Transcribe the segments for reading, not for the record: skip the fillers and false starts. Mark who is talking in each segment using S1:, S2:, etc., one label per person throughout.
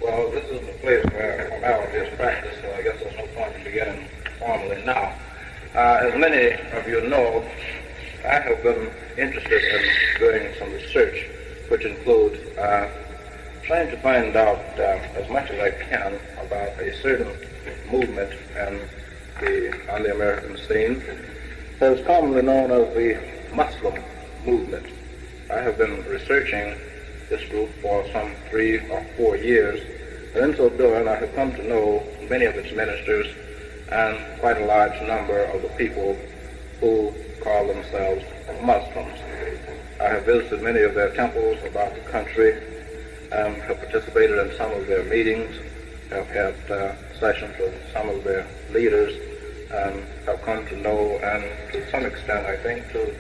S1: Well, this is the place where formality is practiced, so I guess there's no point in beginning formally now. As many of you know, I have been interested in doing some research, which includes trying to find out as much as I can about a certain movement on the American scene that is commonly known as the Muslim movement. I have been researching this group for some 3 or 4 years, and in so doing I have come to know many of its ministers and quite a large number of the people who call themselves Muslims. I have visited many of their temples about the country and have participated in some of their meetings, have had sessions with some of their leaders, and have come to know and to some extent, I think, to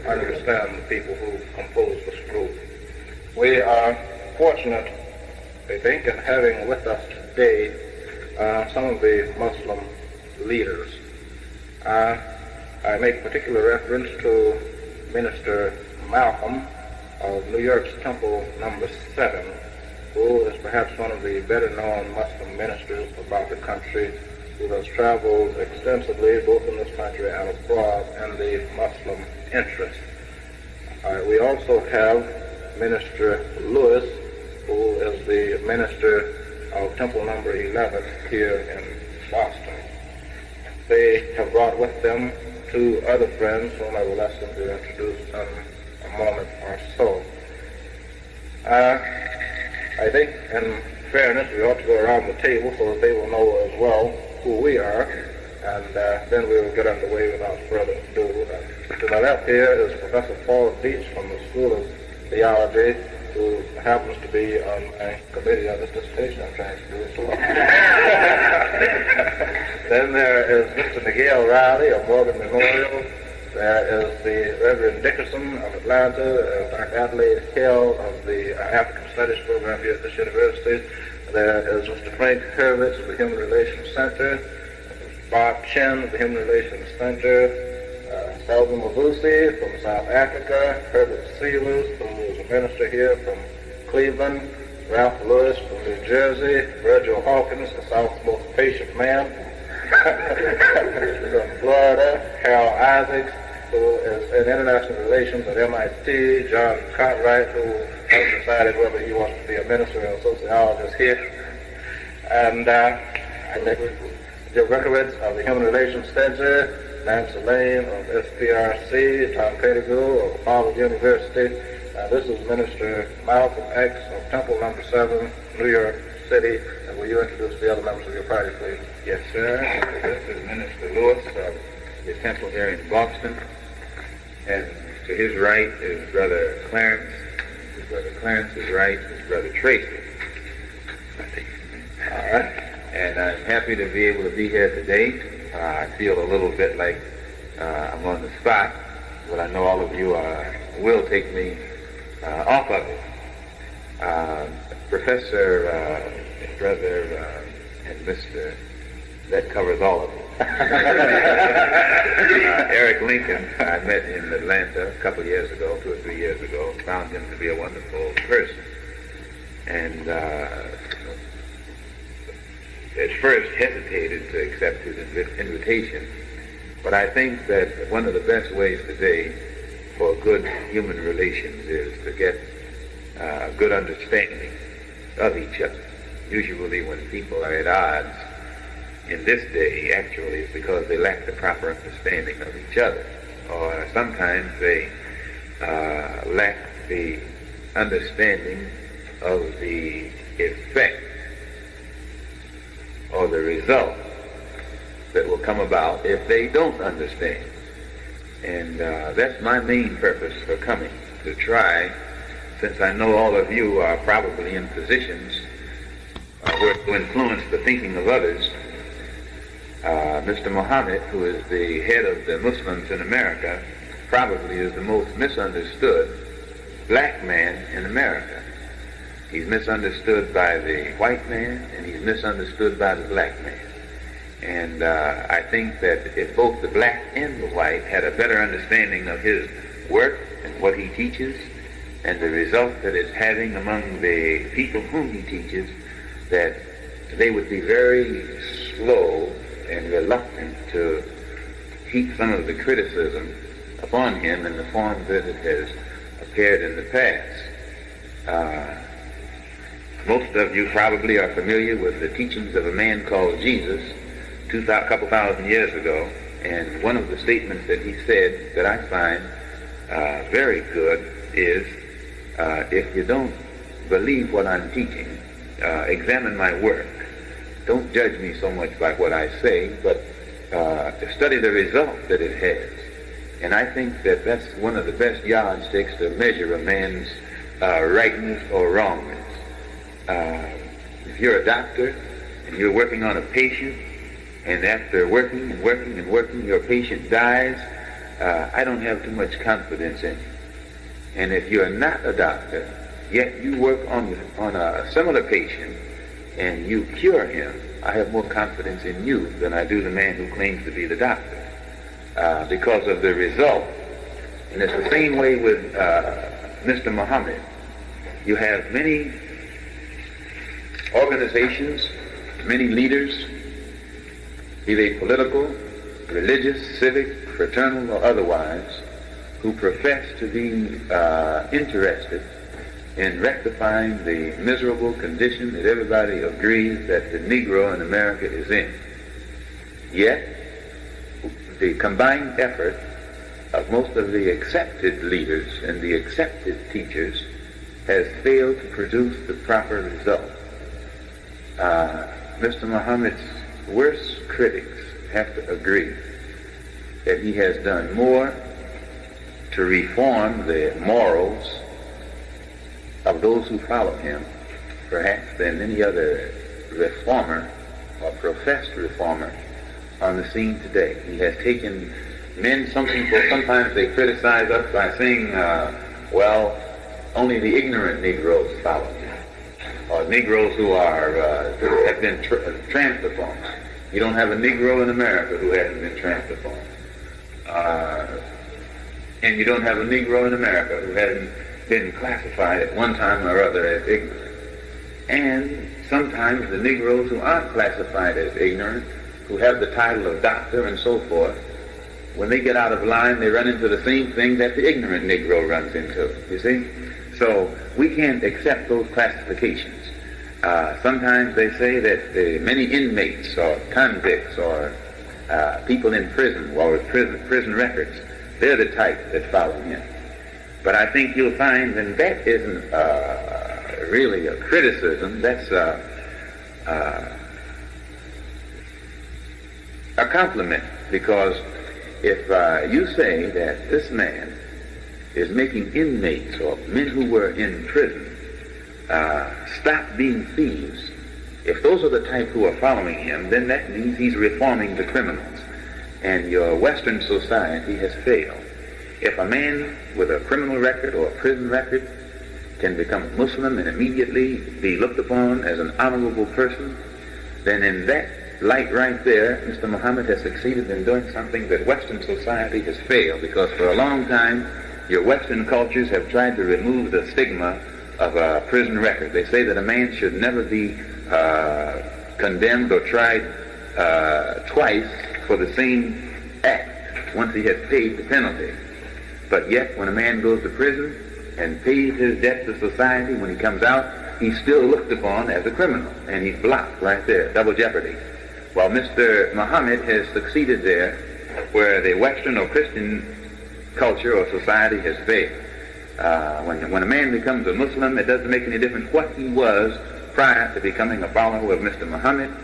S1: understand the people who compose this group. We are fortunate, I think, in having with us today some of the Muslim leaders. I make particular reference to Minister Malcolm of New York's Temple number 7, who is perhaps one of the better known Muslim ministers about the country, who has traveled extensively both in this country and abroad in the Muslim interest. We also have Minister Lewis, who is the minister of Temple number 11 here in Boston. They have brought with them 2 other friends whom I will ask them to introduce in a moment or so. I think, in fairness, we ought to go around the table so that they will know as well who we are, and then we will get underway without further ado. To my left here is Professor Paul Dietz from the School of Theology, who happens to be on a committee on this dissertation I'm trying to do. So. Then there is Mr. Miguel Riley of Morgan Memorial. There is the Reverend Dickerson of Atlanta, Dr. Adelaide Hill of the African Studies program here at this university. There is Mr. Frank Hurwitz of the Human Relations Center, Bob Chen of the Human Relations Center, Selva Mavusi from South Africa, Herbert Seelers, who is a minister here from Cleveland, Ralph Lewis from New Jersey, Virgil Hawkins, the South's most patient man, from Florida, Harold Isaacs, who is in international relations at MIT, John Cartwright, who has decided whether he wants to be a minister or a sociologist here, and Joe Rekowitz of the Human Relations Center, Nancy Lane of SPRC, Tom Pettigrew of Harvard University. This is Minister Malcolm X of Temple number 7, New York City. And will you introduce the other members of your party, please?
S2: Yes, sir. This is Minister Lewis of the Temple here in Boston. And to his right is Brother Clarence. His Brother Clarence's right is Brother Tracy. All right. And I'm happy to be able to be here today. I feel a little bit like I'm on the spot, but I know all of you will take me off of it. Professor, Brother, and Mr. That covers all of it. Eric Lincoln, I met in Atlanta a couple of years ago, 2 or 3 years ago, found him to be a wonderful person. And at first hesitated to accept his invitation, but I think that one of the best ways today for good human relations is to get a good understanding of each other. Usually when people are at odds in this day, actually it's because they lack the proper understanding of each other, or sometimes they lack the understanding of the effect or the result that will come about if they don't understand. And that's my main purpose for coming, to try, since I know all of you are probably in positions where to influence the thinking of others. Mr. Muhammad, who is the head of the Muslims in America, probably is the most misunderstood black man in America. He's misunderstood by the white man, and he's misunderstood by the black man. And I think that if both the black and the white had a better understanding of his work and what he teaches and the result that it's having among the people whom he teaches, that they would be very slow and reluctant to heap some of the criticism upon him in the form that it has appeared in the past. Most of you probably are familiar with the teachings of a man called Jesus a couple thousand years ago, and one of the statements that he said that I find very good is, if you don't believe what I'm teaching, examine my work. Don't judge me so much by what I say, but study the result that it has. And I think that that's one of the best yardsticks to measure a man's rightness or wrongness. If you're a doctor and you're working on a patient, and after working and working and working, your patient dies, I don't have too much confidence in you. And if you're not a doctor, yet you work on a similar patient and you cure him, I have more confidence in you than I do the man who claims to be the doctor, because of the result. And it's the same way with Mr. Muhammad. You have many organizations, many leaders, be they political, religious, civic, fraternal, or otherwise, who profess to be interested in rectifying the miserable condition that everybody agrees that the Negro in America is in. Yet, the combined effort of most of the accepted leaders and the accepted teachers has failed to produce the proper result. Mr. Muhammad's worst critics have to agree that he has done more to reform the morals of those who follow him, perhaps, than any other reformer or professed reformer on the scene today. He has taken men, some people, sometimes they criticize us by saying, well, only the ignorant Negroes follow him, or Negroes who have been transformed. You don't have a Negro in America who hasn't been transformed. And you don't have a Negro in America who hasn't been classified at one time or other as ignorant. And sometimes the Negroes who aren't classified as ignorant, who have the title of doctor and so forth, when they get out of line, they run into the same thing that the ignorant Negro runs into, you see? So we can't accept those classifications. Sometimes they say that the many inmates or convicts or people in prison or with prison records, they're the type that follow him. But I think you'll find that isn't really a criticism. That's a compliment, because if you say that this man is making inmates or men who were in prison stop being thieves, if those are the type who are following him, then that means he's reforming the criminals. And your Western society has failed. If a man with a criminal record or a prison record can become a Muslim and immediately be looked upon as an honorable person, then in that light right there, Mr. Muhammad has succeeded in doing something that Western society has failed, because for a long time your Western cultures have tried to remove the stigma of a prison record. They say that a man should never be condemned or tried twice for the same act once he has paid the penalty. But yet, when a man goes to prison and pays his debt to society, when he comes out, he's still looked upon as a criminal, and he's blocked right there, double jeopardy. While Mr. Muhammad has succeeded there where the Western or Christian culture or society has failed. When a man becomes a Muslim, it doesn't make any difference what he was prior to becoming a follower of Mr. Muhammad.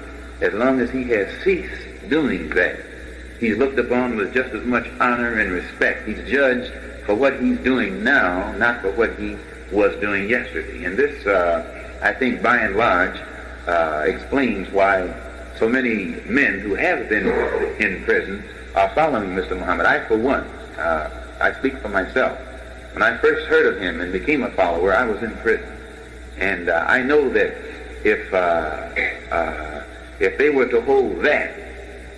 S2: As long as he has ceased doing that, he's looked upon with just as much honor and respect. He's judged for what he's doing now, not for what he was doing yesterday. And this, I think, by and large, explains why so many men who have been in prison are following Mr. Muhammad. I, for one, I speak for myself. When I first heard of him and became a follower, I was in prison. And I know that if they were to hold that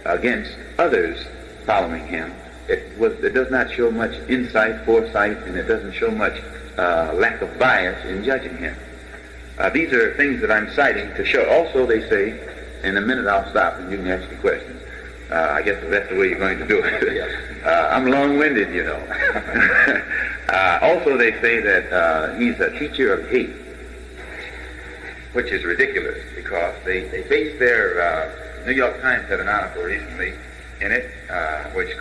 S2: against others following him, it does not show much insight, foresight, and it doesn't show much lack of bias in judging him. These are things that I'm citing to show. Also, they say, in a minute I'll stop and you can ask the questions. I guess that's the way you're going to do it. I'm long-winded, you know. Also, they say that he's a teacher of hate, which is ridiculous because they base their New York Times had an article recently in it which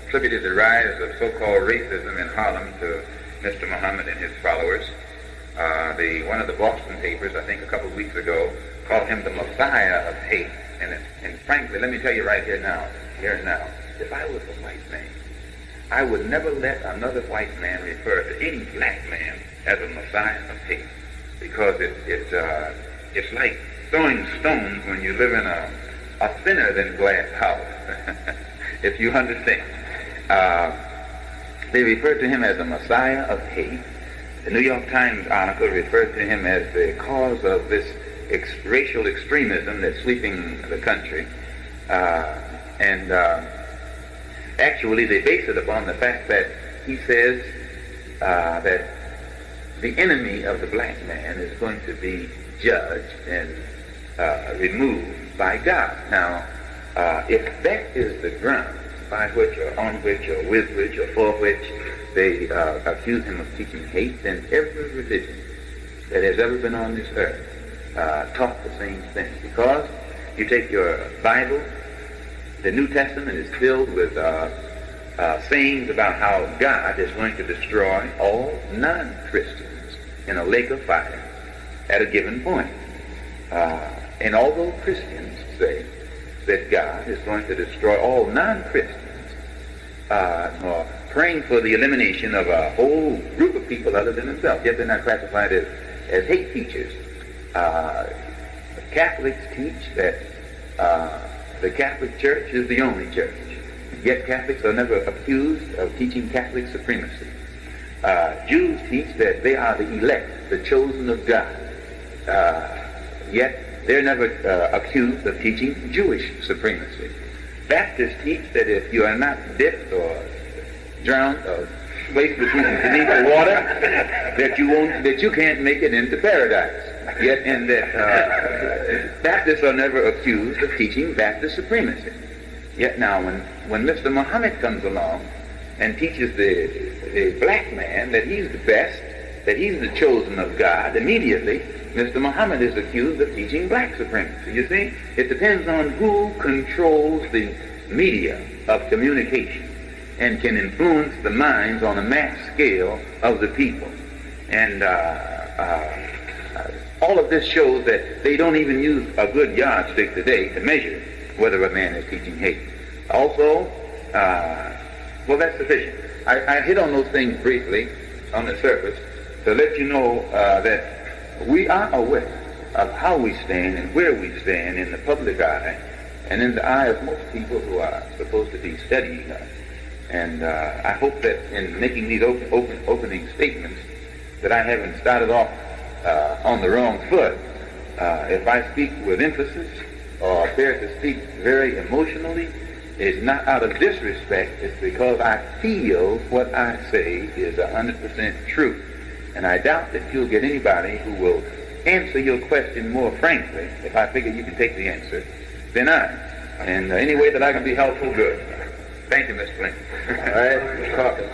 S2: attributed the rise of so-called racism in Harlem to Mr. Muhammad and his followers. One of the Boston papers, I think a couple of weeks ago, called him the Messiah of hate. And frankly, let me tell you right here and now, if I was a white man, I would never let another white man refer to any black man as a Messiah of hate, because it's like throwing stones when you live in a thinner than glass house, if you understand. They referred to him as a Messiah of hate. The New York Times article referred to him as the cause of this racial extremism that's sweeping the country. And actually they base it upon the fact that he says that the enemy of the black man is going to be judged and removed by God. Now, if that is the ground by which or on which or with which or for which they accuse him of teaching hate, then every religion that has ever been on this earth taught the same thing. Because you take your Bible, the New Testament is filled with sayings about how God is going to destroy all non-Christians in a lake of fire at a given point. And although Christians say that God is going to destroy all non-Christians, or praying for the elimination of a whole group of people other than themselves, yet they're not classified as hate teachers. Catholics teach that the Catholic Church is the only church, yet Catholics are never accused of teaching Catholic supremacy. Jews teach that they are the elect, the chosen of God, yet they're never accused of teaching Jewish supremacy. Baptists teach that if you are not dipped or drowned or placed beneath the water, that you can't make it into paradise. Yet, and that Baptists are never accused of teaching Baptist supremacy. Yet now, when Mr. Muhammad comes along and teaches the black man that he's the best, that he's the chosen of God, immediately Mr. Muhammad is accused of teaching black supremacy. You see, it depends on who controls the media of communication and can influence the minds on a mass scale of the people. And all of this shows that they don't even use a good yardstick today to measure whether a man is teaching hate. Also, well, that's sufficient. I hit on those things briefly on the surface to let you know that we are aware of how we stand and where we stand in the public eye and in the eye of most people who are supposed to be studying us. And I hope that in making these opening statements that I haven't started off on the wrong foot. If I speak with emphasis or appear to speak very emotionally, it's not out of disrespect. It's because I feel what I say is 100% true. And I doubt that you'll get anybody who will answer your question more frankly, if I figure you can take the answer, than I. And any way that I can be helpful, good. Thank you, Mr. Lincoln. All right, Mr. Calkins.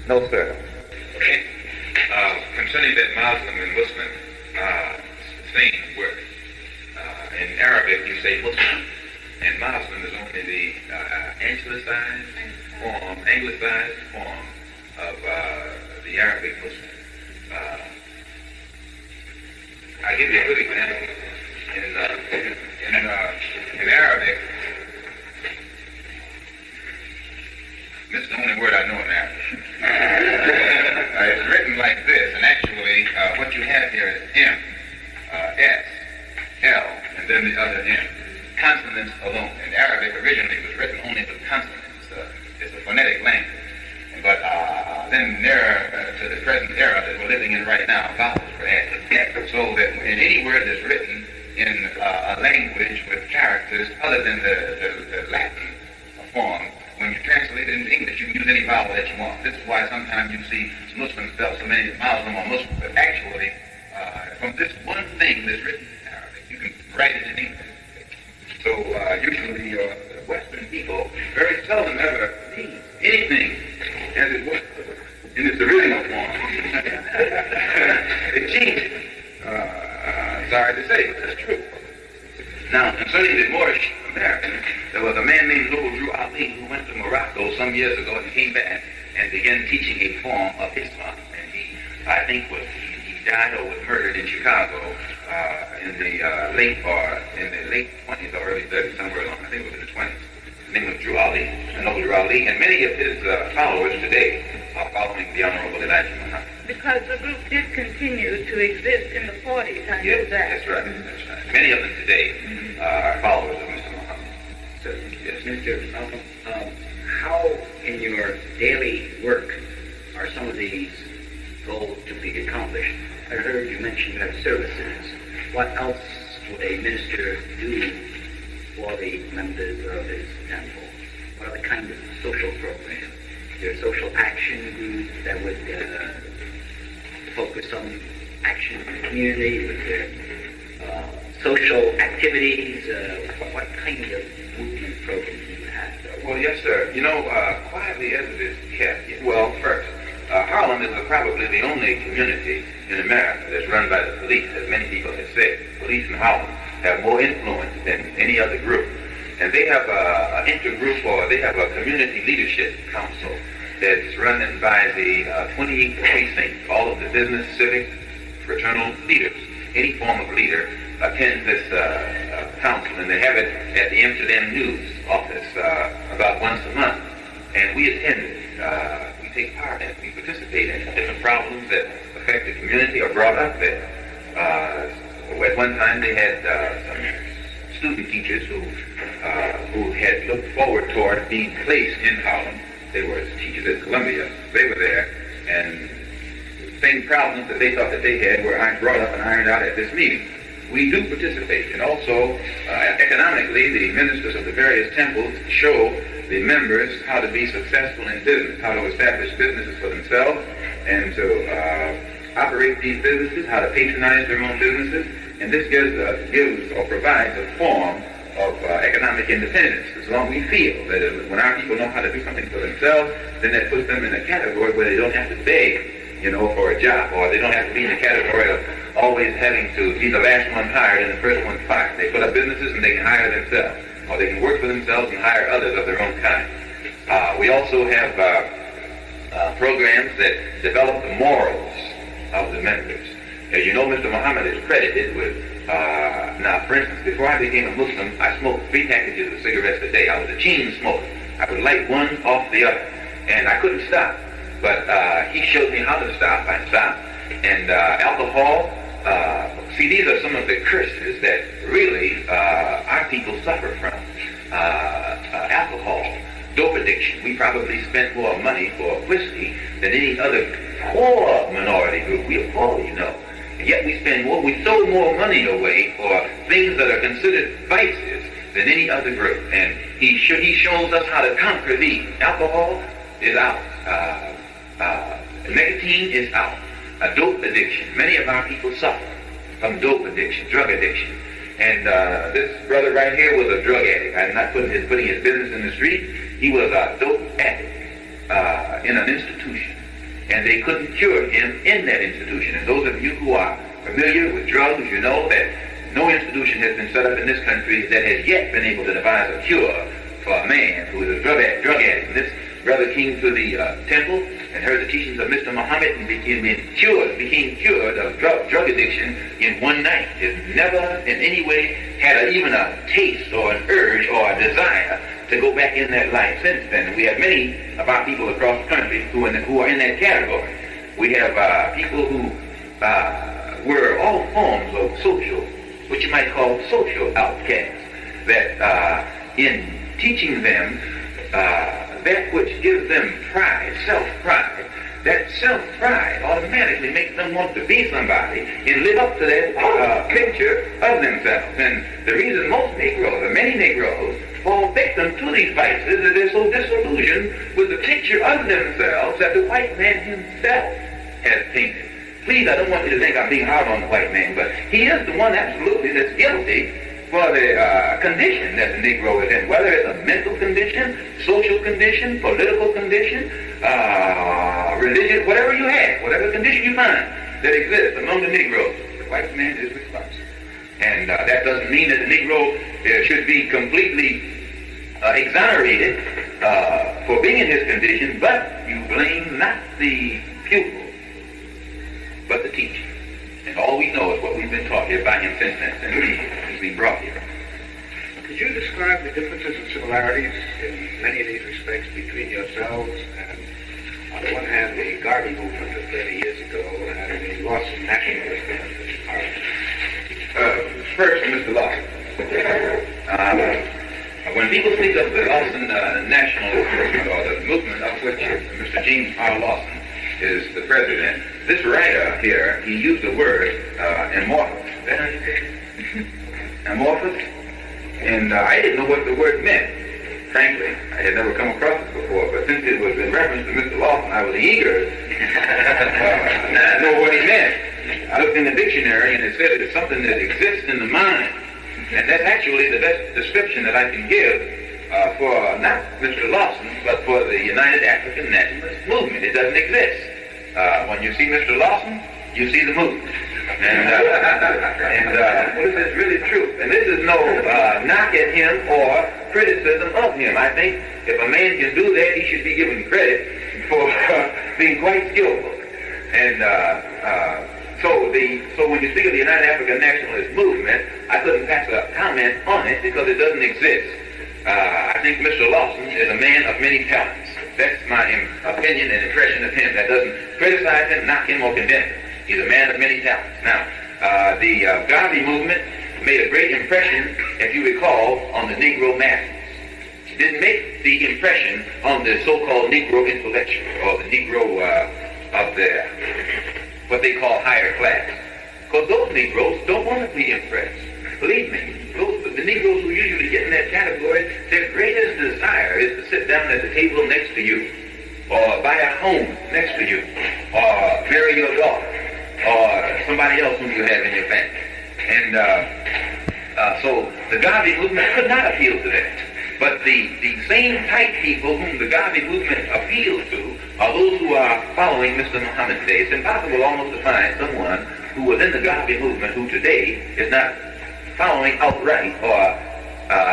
S2: No, sir.
S3: Okay. Concerning that Muslim and Muslim same word, in Arabic you say Muslim, and Muslim is only the anglicized form of the Arabic Muslim. I'll give you a good example. In Arabic, this is the only word I know in Arabic. It's written like this, and actually what you have here is M, S, L, and then the other M. Consonants alone. In Arabic, originally it was written only with consonants. It's a phonetic language. But then there, to the present era that we're living in right now, vowels were added. So that in any word that's written in a language with characters other than the Latin form, when you translate it into English, you can use any vowel that you want. This is why sometimes you see Muslims spell so many Muslim or Muslim, but actually, from this one thing that's written in Arabic, you can write it in English. So usually Western people very seldom ever read anything as it was in its original form. It changes. Sorry to say, but that's true. Now, concerning the Moorish Americans, there was a man named Drew Ali who went to Morocco some years ago and came back and began teaching a form of Islam. And he died or was murdered in Chicago in the late 20s or early 30s, somewhere along, I think it was in the 20s. His name was Drew Ali, Drew Ali, and many of his followers today are following the Honorable Elijah Muhammad.
S4: Because the group did continue to exist in the 40s, I know that.
S3: That's right. Many of them today are followers of Mr. Muhammad.
S5: So, yes, Mr. Malcolm, how in your daily work are some of these goals to be accomplished? I heard you mention you have services. What else would a minister do for the members of his temple? What are the kind of social programs? Is there a social action group that would focus on action in the community? Is there social activities? What kind of movement program do you have?
S3: Well, yes, sir. Quietly as it is kept, well, first, Harlem is probably the only community in America that's run by the police, as many people have said. Police in Harlem have more influence than any other group. And they have an intergroup, or they have a community leadership council that's run by the 28 precincts, all of the business, civic, fraternal leaders. Any form of leader attends this council, and they have it at the Amsterdam News office about once a month. And we attend it. We take part in it. We participate in different problems that affect the community or brought up there. At one time, they had some student teachers who had looked forward toward being placed in Harlem. They were teachers at Columbia. They were there, and the same problems that they thought that they had were brought up and ironed out at this meeting. We do participate, and also economically, the ministers of the various temples show the members how to be successful in business, how to establish businesses for themselves, and to operate these businesses, how to patronize their own businesses, and this gives or provides a form of economic independence. As long as we feel that when our people know how to do something for themselves, then that puts them in a category where they don't have to beg, for a job, or they don't have to be in the category of always having to be the last one hired and the first one fired. They put up businesses and they can hire themselves, or they can work for themselves and hire others of their own kind. We also have programs that develop the morals of the members. As you know, Mr. Muhammad is credited with, now, for instance, before I became a Muslim, I smoked 3 packages of cigarettes a day. I was a chain smoker. I would light one off the other, and I couldn't stop. But he showed me how to stop. I stopped. And alcohol, these are some of the curses that really our people suffer from. Alcohol, dope addiction. We probably spent more money for whiskey than any other poor minority group. We are poor, And yet we throw more money away for things that are considered vices than any other group. And he shows us how to conquer these. Alcohol is out. Nicotine is out. Dope addiction. Many of our people suffer from dope addiction, drug addiction. And this brother right here was a drug addict. I'm not putting his business in the street. He was a dope addict in an institution. And they couldn't cure him in that institution. And those of you who are familiar with drugs, you know that no institution has been set up in this country that has yet been able to devise a cure for a man who is a drug addict. And this brother came to the temple and heard the teachings of Mr. Muhammad and became cured of drug addiction in one night. Has never in any way had even a taste or an urge or a desire to go back in that life since then. We have many of our people across the country who are in that category. We have people who were all forms of what you might call social outcasts, that in teaching them that which gives them pride, self-pride, that self-pride automatically makes them want to be somebody and live up to that picture of themselves. And the reason most Negroes, or many Negroes, fall victim to these vices is they're so disillusioned with the picture of themselves that the white man himself has painted. Please, I don't want you to think I'm being hard on the white man, but he is the one absolutely that's guilty for the condition that the Negro is in, whether it's a mental condition, social condition, political condition, religion, whatever you have, whatever condition you find that exists among the Negroes, the white man is responsible. And that doesn't mean that the Negro should be completely exonerated for being in his condition, but you blame not the pupil, but the teacher. And all we know is what we've been taught here by him since he's been brought here.
S6: Could you describe the differences and similarities in many of these respects between yourselves and, on the one hand, the Garvey movement of 30 years ago and the Lawson nationalist movement of the party?
S3: First, Mr. Lawson. When people speak of the Lawson nationalist movement, or the movement of which Mr. James R. Lawson is the president, this writer here, he used the word amorphous. Amorphous? And I didn't know what the word meant. Frankly, I had never come across it before, but since it was in reference to Mr. Lawson, I was eager to know what he meant. I looked in the dictionary and it said it's something that exists in the mind. And that's actually the best description that I can give for not Mr. Lawson, but for the United African Nationalist Movement. It doesn't exist. When you see Mr. Lawson, you see the movement. And this is really true. And this is no knock at him or criticism of him. I think if a man can do that, he should be given credit for being quite skillful. And so when you speak of the United African Nationalist Movement, I couldn't pass a comment on it because it doesn't exist. I think Mr. Lawson is a man of many talents. That's my opinion and impression of him. That doesn't criticize him, knock him, or condemn him. He's a man of many talents. Now, the Garvey movement made a great impression, if you recall, on the Negro masses. It didn't make the impression on the so-called Negro intellectual, or the Negro of the, what they call higher class. Because those Negroes don't want to be impressed. Believe me, the Negroes who usually get in that category, their greatest desire is to sit down at the table next to you, or buy a home next to you, or marry your daughter, or somebody else whom you have in your family. And so the Garvey movement could not appeal to that. But the same type people whom the Garvey movement appeals to are those who are following Mr. Muhammad today. It's impossible almost to find someone who was in the Garvey movement who today is not following outright or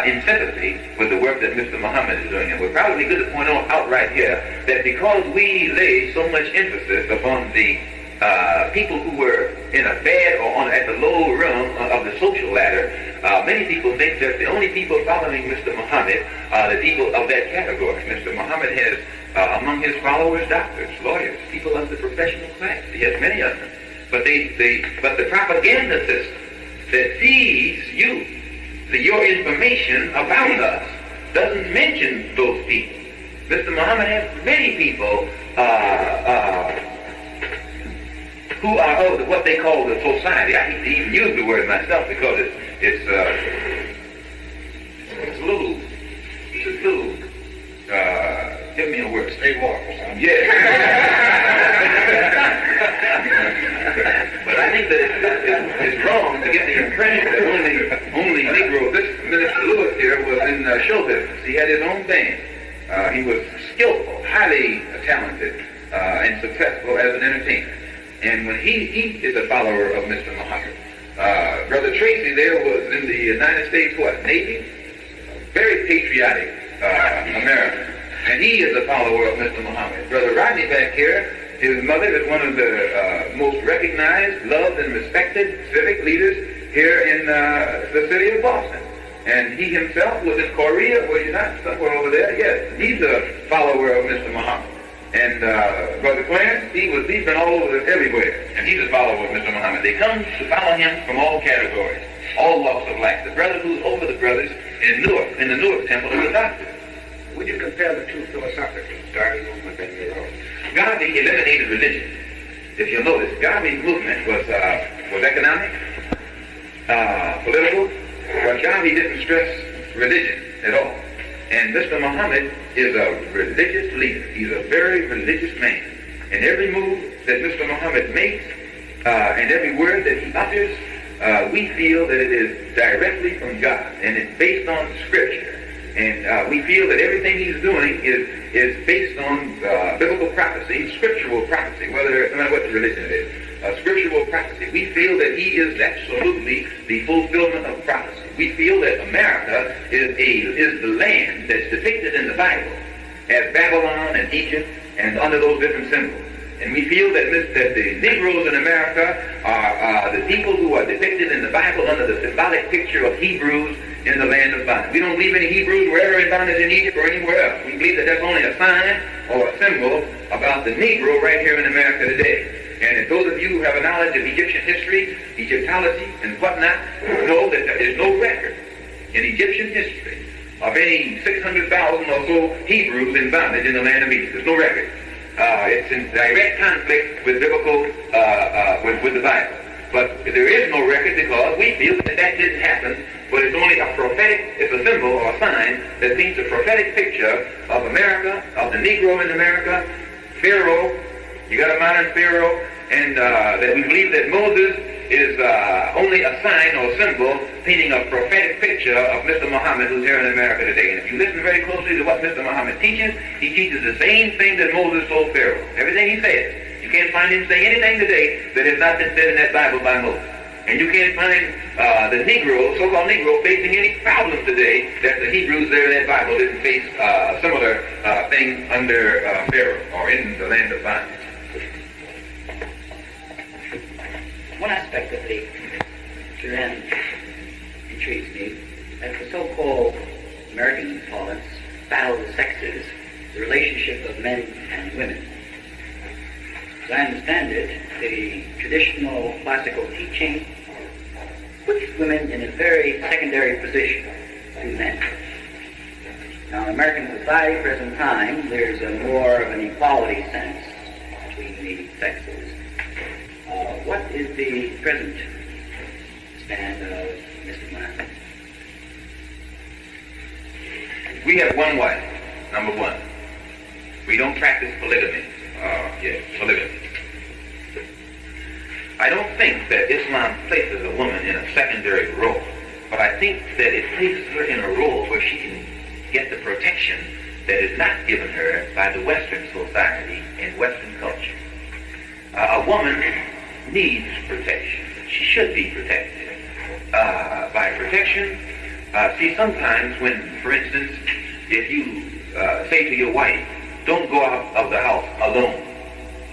S3: in sympathy with the work that Mr. Muhammad is doing. And we're probably good to point out outright here that because we lay so much emphasis upon the people who were in a bad or at the low rung of the social ladder, many people think that the only people following Mr. Muhammad are the people of that category. Mr. Muhammad has among his followers doctors, lawyers, people of the professional class. He has many of them. But the propaganda system that feeds you your information about us doesn't mention those people. Mr. Muhammad has many people who are of what they call the society. I hate to even use the word myself because it's a little give me a word.
S6: Stay warm or something.
S3: Yeah. But I think that it's wrong to get the impression that only Negro. This Minister Lewis here was in show business. He had his own band. He was skillful, highly talented, and successful as an entertainer. And when he is a follower of Mr. Muhammad. Brother Tracy there was in the United States, Navy? Very patriotic American. And he is a follower of Mr. Muhammad. Brother Rodney back here, his mother is one of the most recognized, loved, and respected civic leaders here in the city of Boston. And he himself was in Korea, was he not? Somewhere over there? Yes. He's a follower of Mr. Muhammad. And Brother Clarence, he's been all over, everywhere. And he's a follower of Mr. Muhammad. They come to follow him from all categories, all walks of life. The brother who's over the brothers in the Newark temple is a doctor.
S6: Would you compare the two philosophically, Garvey movement and your own?
S3: Gandhi eliminated religion. If you'll notice, Gandhi's movement was economic, political, but Gandhi didn't stress religion at all. And Mr. Muhammad is a religious leader. He's a very religious man. And every move that Mr. Muhammad makes and every word that he utters, we feel that it is directly from God, and it's based on Scripture. And we feel that everything he's doing is based on biblical prophecy, scriptural prophecy, no matter what the religion it is, scriptural prophecy. We feel that he is absolutely the fulfillment of prophecy. We feel that America is the land that's depicted in the Bible as Babylon and Egypt and under those different symbols. And we feel that the Negroes in America are the people who are depicted in the Bible under the symbolic picture of Hebrews in the land of bondage. We don't believe any Hebrews were ever in bondage in Egypt or anywhere else. We believe that that's only a sign or a symbol about the Negro right here in America today. And if those of you who have a knowledge of Egyptian history, Egyptology, and whatnot, know that there is no record in Egyptian history of any 600,000 or so Hebrews in bondage in the land of Egypt. There's no record. It's in direct conflict with biblical, with the Bible. But there is no record because we feel that that didn't happen, but it's only a prophetic, it's a symbol or a sign that paints a prophetic picture of America, of the Negro in America, Pharaoh, you got a modern Pharaoh, and that we believe that Moses is only a sign or symbol painting a prophetic picture of Mr. Muhammad who's here in America today. And if you listen very closely to what Mr. Muhammad teaches, he teaches the same thing that Moses told Pharaoh. Everything he says. You can't find him saying anything today that has not been said in that Bible by Moses. And you can't find the Negro, so-called Negro, facing any problems today that the Hebrews there in that Bible didn't face similar things under Pharaoh or in the land of bondage.
S5: One aspect of the Quran intrigues me, that the so-called American tolerance, battle of the sexes, the relationship of men and women. As I understand it, the traditional classical teaching puts women in a very secondary position to men. Now, in American society, present time, there's a more of an equality sense between the sexes. What is the present stand of Mr. Muhammad?
S3: We have one wife, number one. We don't practice polygamy. Polygamy. I don't think that Islam places a woman in a secondary role, but I think that it places her in a role where she can get the protection that is not given her by the Western society and Western culture. A woman needs protection. She should be protected. By protection, see, sometimes when, for instance, if you say to your wife, don't go out of the house alone,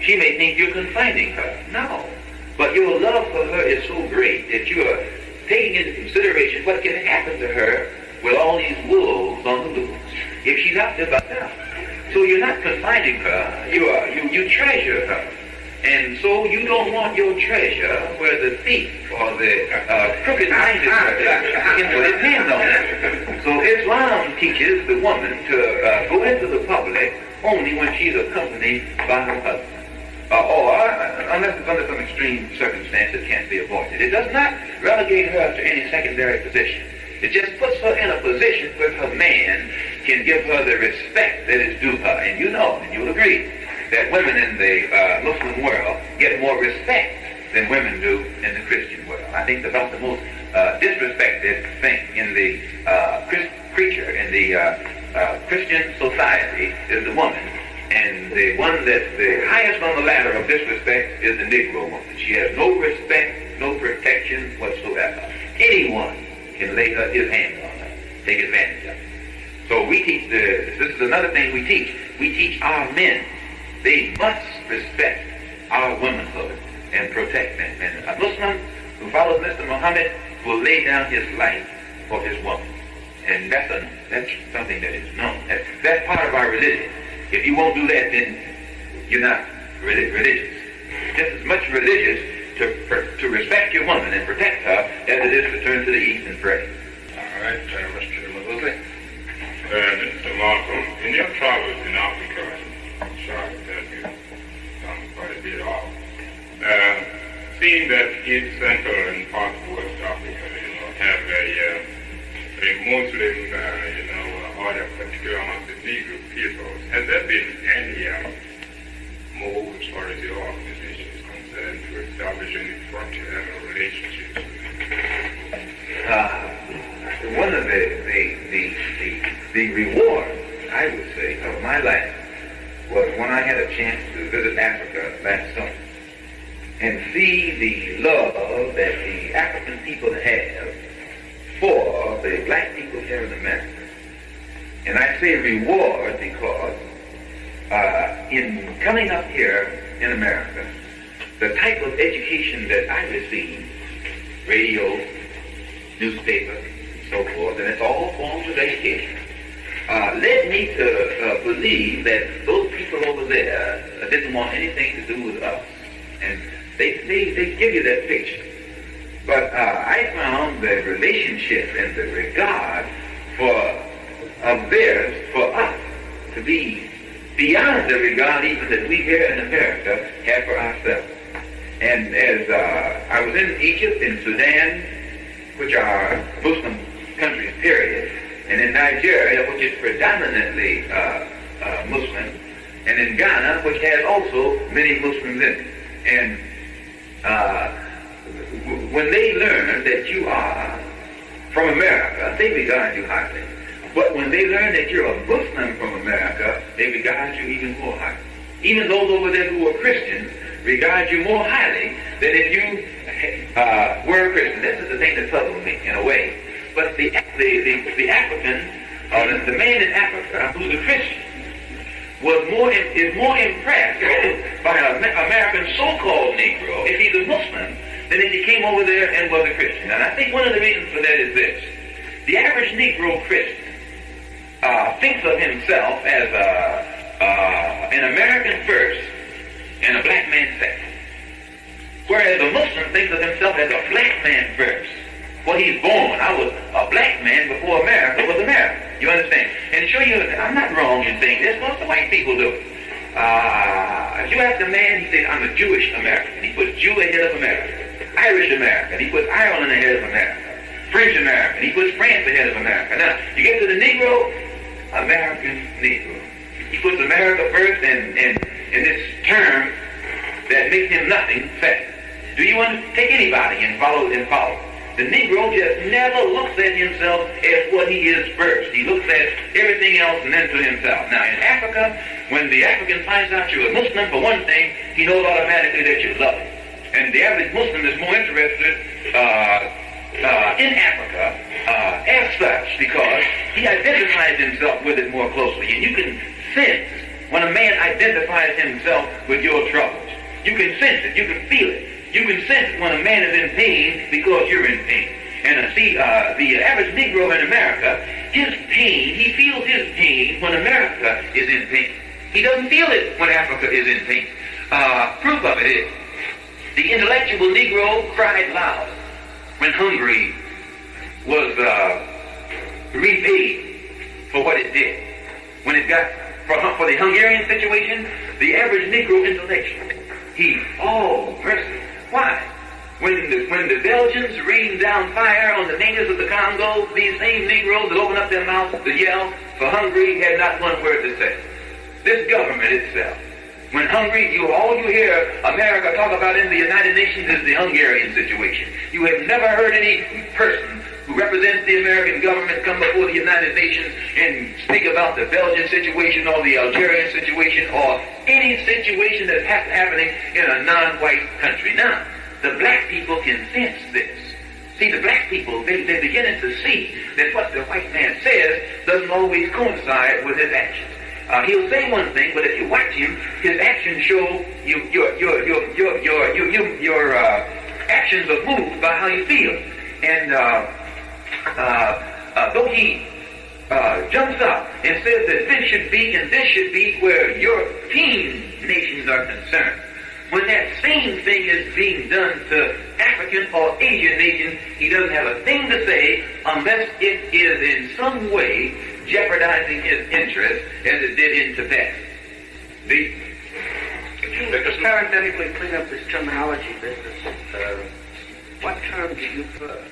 S3: she may think you're confining her. No. But your love for her is so great that you are taking into consideration what can happen to her with all these wolves on the loose if she's out there by herself. So you're not confining her. You treasure her. And so you don't want your treasure where the thief or the crooked-minded can put his hands on it. So Islam teaches the woman to go into the public only when she's accompanied by her husband. Or unless it's under some extreme circumstance that can't be avoided. It does not relegate her to any secondary position. It just puts her in a position where her man can give her the respect that is due her. And you know, and you'll agree, that women in the Muslim world get more respect than women do in the Christian world. I think about the most disrespected thing in the creature in the Christian society is the woman. And the one that's the highest on the ladder of disrespect is the Negro woman. She has no respect, no protection whatsoever. Anyone can lay his hands on her, take advantage of her. So we teach this is another thing we teach. We teach our men. They must respect our womanhood and protect them. And a Muslim who follows Mr. Muhammad will lay down his life for his woman. And that's something that is known. That's part of our religion. If you won't do that, then you're not religious. Just as much religious to respect your woman and protect her as it is to turn to the east and pray.
S7: All right, Mr. Mabuzi. Mr. Malcolm, in your travels in Africa, sorry, thank you. a bit off. Seeing that East Central and part of West Africa, have a Muslim, order, particularly among the Negro peoples, has there been any moves or the organization is concerned to establish any fraternal relationships?
S2: One of the rewards, I would say, of my life was when I had a chance to visit Africa last summer and see the love that the African people have for the black people here in America. And I say reward because in coming up here in America, the type of education that I received, radio, newspaper, and so forth, and it's all forms of education, led me to believe that those people over there didn't want anything to do with us. And they give you that picture. But I found the relationship and the regard of theirs for us to be beyond the regard even that we here in America have for ourselves. And as I was in Egypt and Sudan, which are Muslim countries, period, and in Nigeria, which is predominantly Muslim, and in Ghana, which has also many Muslims in it. And when they learn that you are from America, they regard you highly. But when they learn that you're a Muslim from America, they regard you even more highly. Even those over there who are Christians regard you more highly than if you were a Christian. This is the thing that puzzles me in a way. But the African, or the man in Africa who's a Christian, is more impressed by an American so-called Negro if he's a Muslim than if he came over there and was a Christian. And I think one of the reasons for that is this. The average Negro Christian thinks of himself as an American first and a black man second. Whereas a Muslim thinks of himself as a black man first. Well, he's born. I was a black man before America was America. You understand? And show you, I'm not wrong in saying this. Most of the white people do it. If you ask a man, he says, I'm a Jewish American. He puts Jew ahead of America. Irish American. He puts Ireland ahead of America. French American. He puts France ahead of America. Now, you get to the Negro, American Negro. He puts America first and this term that makes him nothing second. Do you want to take anybody and follow? The Negro just never looks at himself as what he is first. He looks at everything else and then to himself. Now, in Africa, when the African finds out you're a Muslim, for one thing, he knows automatically that you love him. And the average Muslim is more interested in Africa as such because he identifies himself with it more closely. And you can sense when a man identifies himself with your troubles. You can sense it. You can feel it. You can sense when a man is in pain because you're in pain. And the average Negro in America, his pain, he feels his pain when America is in pain. He doesn't feel it when Africa is in pain. Proof of it is, the intellectual Negro cried loud when Hungary was repaid for what it did. When it got, for the Hungarian situation, the average Negro intellectual, mercy. Why? When the Belgians rained down fire on the natives of the Congo, these same Negroes that opened up their mouths to yell for Hungary had not one word to say. This government itself, when Hungary, all you hear America talk about in the United Nations is the Hungarian situation. You have never heard any person who represents the American government come before the United Nations and speak about the Belgian situation or the Algerian situation or any situation that's happening in a non-white country. Now, the black people can sense this. See, the black people, they're beginning to see that what the white man says doesn't always coincide with his actions. He'll say one thing, but if you watch him, his actions show your actions are moved by how you feel. And though he jumps up and says that this should be and this should be where European nations are concerned, when that same thing is being done to African or Asian nations, he doesn't have a thing to say unless it is in some way jeopardizing his interest as it did in Tibet.
S6: to parenthetically clean up this terminology business, what term do you prefer?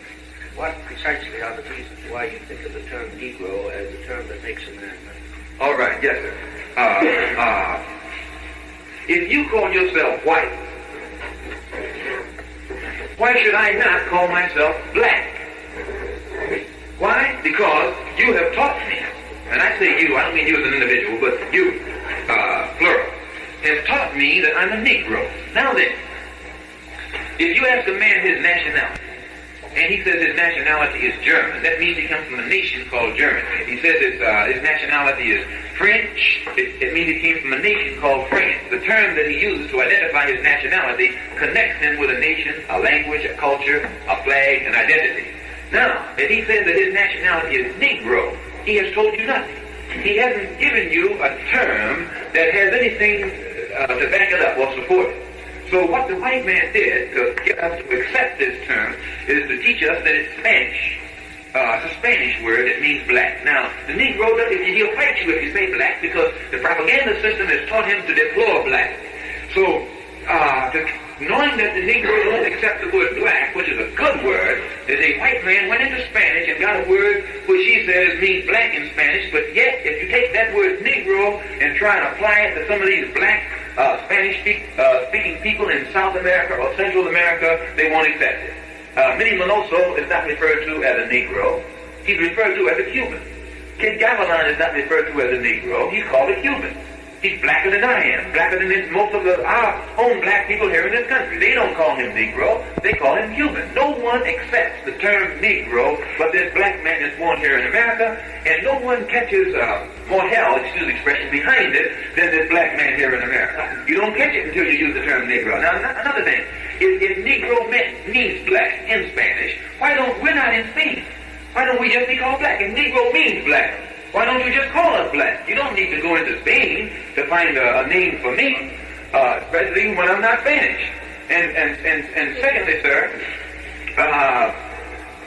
S6: What precisely are the reasons why you think of the term Negro as a term that makes a man?
S3: All right, yes, sir. If you call yourself white, why should I not call myself black? Why? Because you have taught me, and I say you, I don't mean you as an individual, but you, plural, have taught me that I'm a Negro. Now then, if you ask a man his nationality, and he says his nationality is German, that means he comes from a nation called Germany. If he says his nationality is French, it means he came from a nation called France. The term that he uses to identify his nationality connects him with a nation, a language, a culture, a flag, an identity. Now, if he says that his nationality is Negro, he has told you nothing. He hasn't given you a term that has anything to back it up or support it. So what the white man did to get us to accept this term is to teach us that it's Spanish. It's a Spanish word that means black. Now, the Negro, he'll fight you if you say black because the propaganda system has taught him to deplore black. So, knowing that the Negro don't accept the word black, which is a good word, that a white man went into Spanish and got a word which he says means black in Spanish, but yet if you take that word Negro and try and apply it to some of these black Spanish-speaking people in South America or Central America, they won't accept it. Minnie Minoso is not referred to as a Negro. He's referred to as a Cuban. Kid Gavilan is not referred to as a Negro. He's called a Cuban. He's blacker than I am, blacker than most of our own black people here in this country. They don't call him Negro, they call him Cuban. No one accepts the term Negro but this black man is born here in America, and no one catches more hell, excuse the expression, behind it than this black man here in America. You don't catch it until you use the term Negro. Now, another thing, if Negro means black in Spanish, we're not in Spain. Why don't we just be called black? If Negro means black, why don't you just call us black? You don't need to go into Spain to find a name for me, especially when I'm not Spanish. And secondly, sir,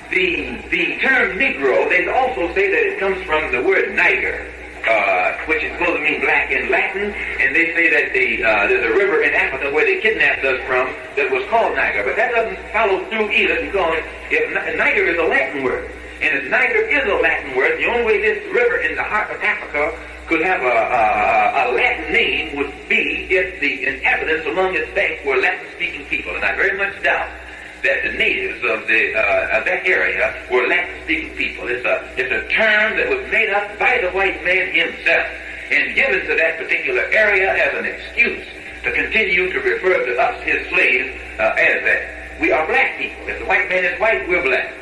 S3: the term Negro, they also say that it comes from the word Niger, which is supposed to mean black in Latin, and they say that there's a river in Africa where they kidnapped us from that was called Niger. But that doesn't follow through either, because Niger is a Latin word. And if Niger is a Latin word, the only way this river in the heart of Africa could have a Latin name would be if the inhabitants along its banks were Latin-speaking people. And I very much doubt that the natives of that area were Latin-speaking people. It's a term that was made up by the white man himself and given to that particular area as an excuse to continue to refer to us, his slaves, as that. We are black people. If the white man is white, we're black.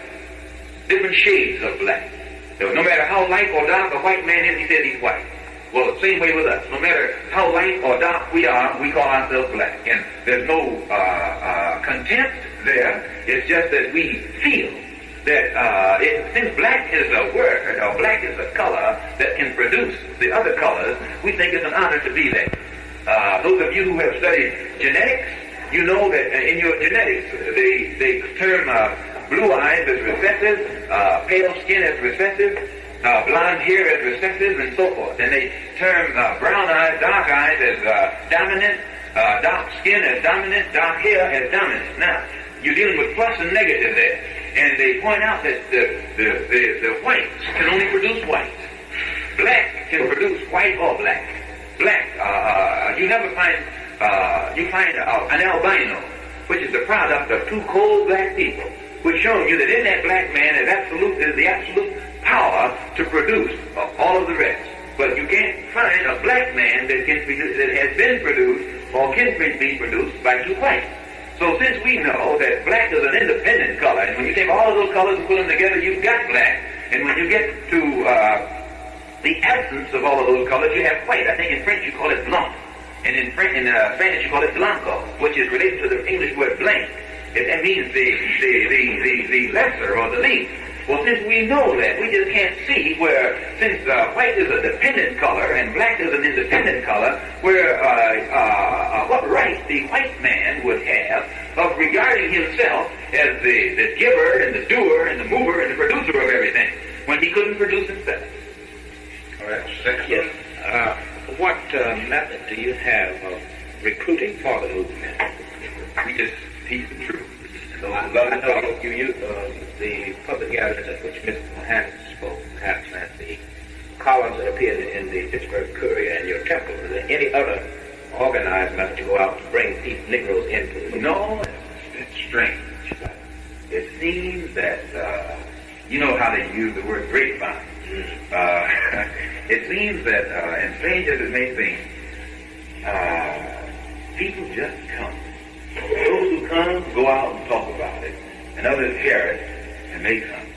S3: Different shades of black. So no matter how light or dark a white man is, he says he's white. Well, the same way with us. No matter how light or dark we are, we call ourselves black. And there's no contempt there. It's just that we feel that since black is a word, or black is a color that can produce the other colors, we think it's an honor to be there. Those of you who have studied genetics, you know that in your genetics, they term blue eyes as recessive, pale skin as recessive, blonde hair as recessive, and so forth. And they term brown eyes, dark eyes as dominant, dark skin as dominant, dark hair as dominant. Now, you're dealing with plus and negative there. And they point out that the whites can only produce white. Black can produce white or black. Black, you never find, you find an albino, which is the product of two cold black people, which shows you that in that black man is the absolute power to produce all of the rest. But you can't find a black man that has been produced or can be produced by two whites. So since we know that black is an independent color, and when you take all of those colors and put them together, you've got black. And when you get to the absence of all of those colors, you have white. I think in French you call it blanc. And in Spanish you call it blanco, which is related to the English word blank. That means the lesser or the least. Well, since we know that, we just can't see where, since white is a dependent color and black is an independent color, where what right the white man would have of regarding himself as the giver and the doer and the mover and the producer of everything, when he couldn't produce himself.
S6: All right, yes. What method do you have of recruiting for the movement?
S3: We just teach the truth.
S6: So I know you the public gatherings at which Mr. Mohammed spoke, perhaps at the columns that appeared in the Pittsburgh Courier and your temple. Is there any other organized method to go out to bring Negroes into the movement?
S3: No, it's strange. It seems that, you know how they use the word grapevine. It seems that, and strange as it may seem, people just come. Those who come go out and talk about it, and others hear it, and they come.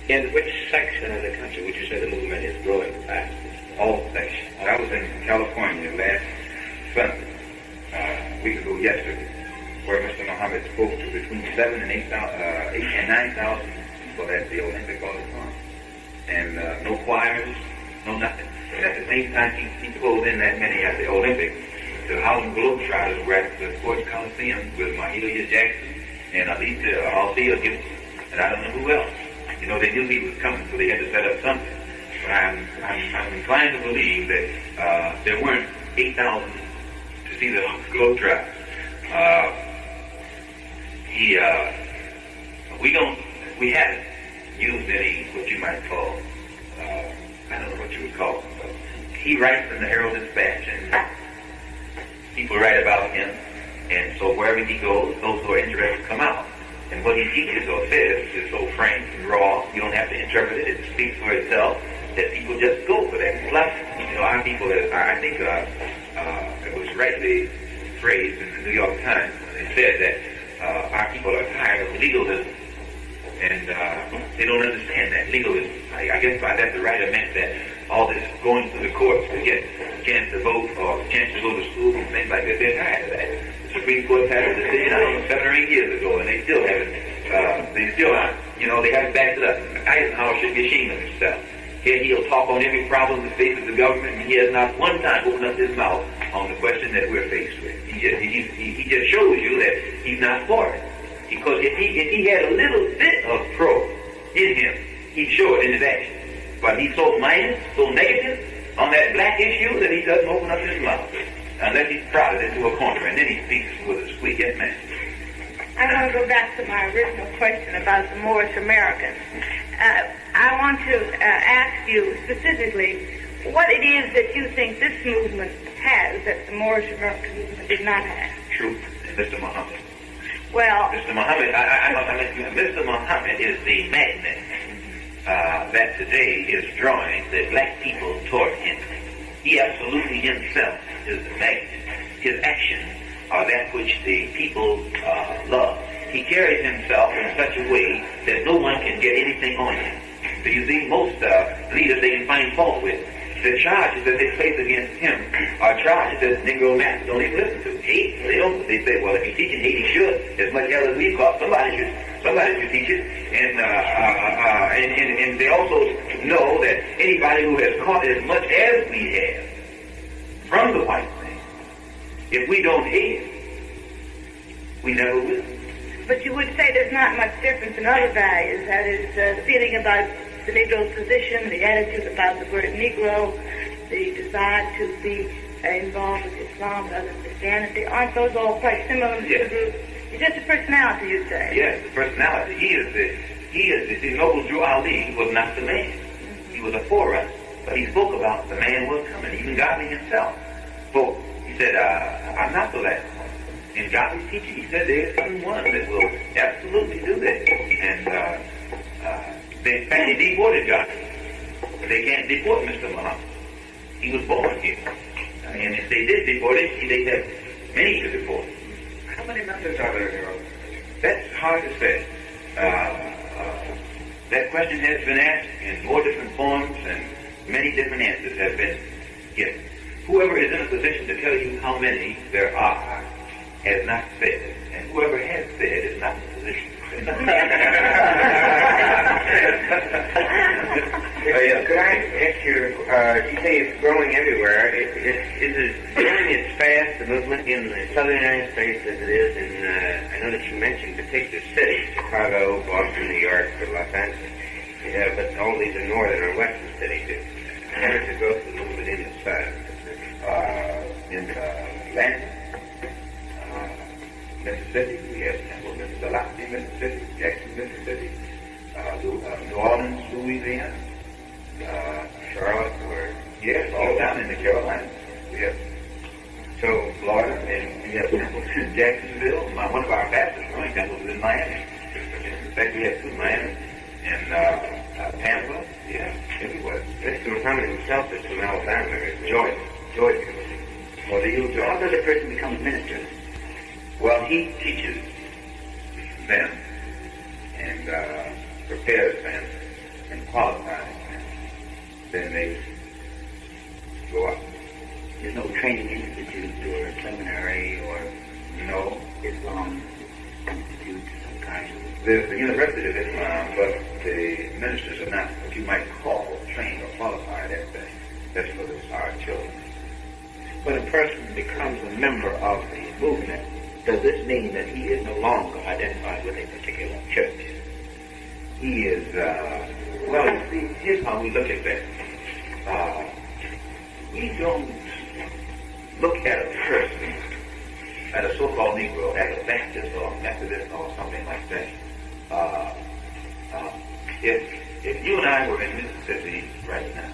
S6: In which section of the country would you say the movement is growing fastest?
S3: All sections. I was in California last Sunday, a week ago yesterday, where Mr. Muhammad spoke to between 7 and 8 and 9,000 people at the Olympic Auditorium. And no choirs, no nothing. And at the same time, he pulled in that many at the Olympics. The Harlem Globetrotters were at the Sports Coliseum with Mahalia Jackson and Althea Gibson, and I don't know who else. You know, they knew he was coming, so they had to set up something. But I'm inclined to believe that there weren't 8,000 to see the Globetrotters. We haven't used any, what you might call, I don't know what you would call them, but he writes in the Herald Dispatch, and people write about him, and so wherever he goes, those who are interested come out. And what he teaches or says is so frank and raw, you don't have to interpret it, it speaks for itself, that people just go for that. Plus, you know, our people, I think it was rightly phrased in the New York Times when they said that our people are tired of legalism, and they don't understand that legalism. I guess by that the writer meant that all this going to the courts to get a chance to vote or a chance to go to school and things like that, they're tired of that. The Supreme Court had a decision, I don't know, 7 or 8 years ago, and they still aren't, you know, they haven't backed it up. Eisenhower should be ashamed of himself. Here he'll talk on every problem that faces the government, and he has not one time opened up his mouth on the question that we're faced with. He just shows you that he's not for it. Because if he had a little bit of pro in him, he'd show it in his action. But he's so minus, so negative on that black issue that he doesn't open up his mouth unless he's prodded into a corner, and then he speaks with a squeak. Yes, ma'am.
S4: I want to go back to my original question about the Moorish Americans. I want to ask you specifically what it is that you think this movement has that the Moorish American movement did not have.
S3: Truth, Mr. Muhammad.
S4: Well,
S3: Mr. Muhammad, Mr. Muhammad is the magnet that today is drawing the black people toward him. He absolutely himself is the magnet. His actions are that which the people love. He carries himself in such a way that no one can get anything on him. So you see, most leaders they can find fault with. The charges that they place against him are charges that Negro masters don't even listen to. Hate, they don't. They say, well, if he's teaching hate, he should. As much hell as we've caught, somebody should teach it. And they also know that anybody who has caught as much as we have from the white man, if we don't hate it, we never will.
S4: but you would say there's not much difference in other values. That is, the feeling about the Negro's position, the attitude about the word Negro, the desire to be involved with Islam rather than Christianity. Aren't those all quite similar to the group? It's just a personality, you'd say.
S3: Yes, the personality. He is the noble Drew Ali was not the man. He was a forerunner. But he spoke about the man was coming, even Godly himself spoke. He said, I'm not the last one. In Godly's teaching, he said there's someone that will absolutely do that. And they deported Godly. They can't deport Mr. Muhammad. He was born here. And if they did deport him, they'd have many to deport.
S6: How many members are there here?
S3: That's hard to say. That question has been asked in more different forms, and many different answers have been given. Whoever is in a position to tell you how many there are has not said, and whoever has said is not in a position to say.
S6: Could I ask you say it's growing everywhere. Is it growing as fast, the movement, in the southern United States as it is in, I know that you mentioned particular cities, Chicago, Boston, New York, Los Angeles. Yeah, but all these are northern or western cities. How does the growth of the movement in the south?
S3: In Atlanta,
S2: Mississippi. We have Temple, Mississippi, Jackson, Mississippi, New Orleans, Louisiana, Charlotte, yes, all down in the Carolinas. We have Florida, and we have temples in Jacksonville. One of our fastest growing temples is in Miami. In fact, we have two in Miami and Tampa, everywhere.
S6: Mr. Muhammad himself is from Alabama, Georgia.
S2: Well,
S5: How does a person become a minister?
S2: Well, he teaches them and prepares them and qualifies them. Then they go up.
S5: There's no training institute or seminary or Islam institute of some kind.
S2: There's the University of Islam, but the ministers are not what you might call trained or qualified as that. That's for our children.
S6: When a person becomes a member of the movement, does this mean that he is no longer identified with a particular church?
S2: He is, here's how we look at that. We don't look at a person, at a so-called Negro, as a Baptist or Methodist or something like that. If you and I were in Mississippi right now,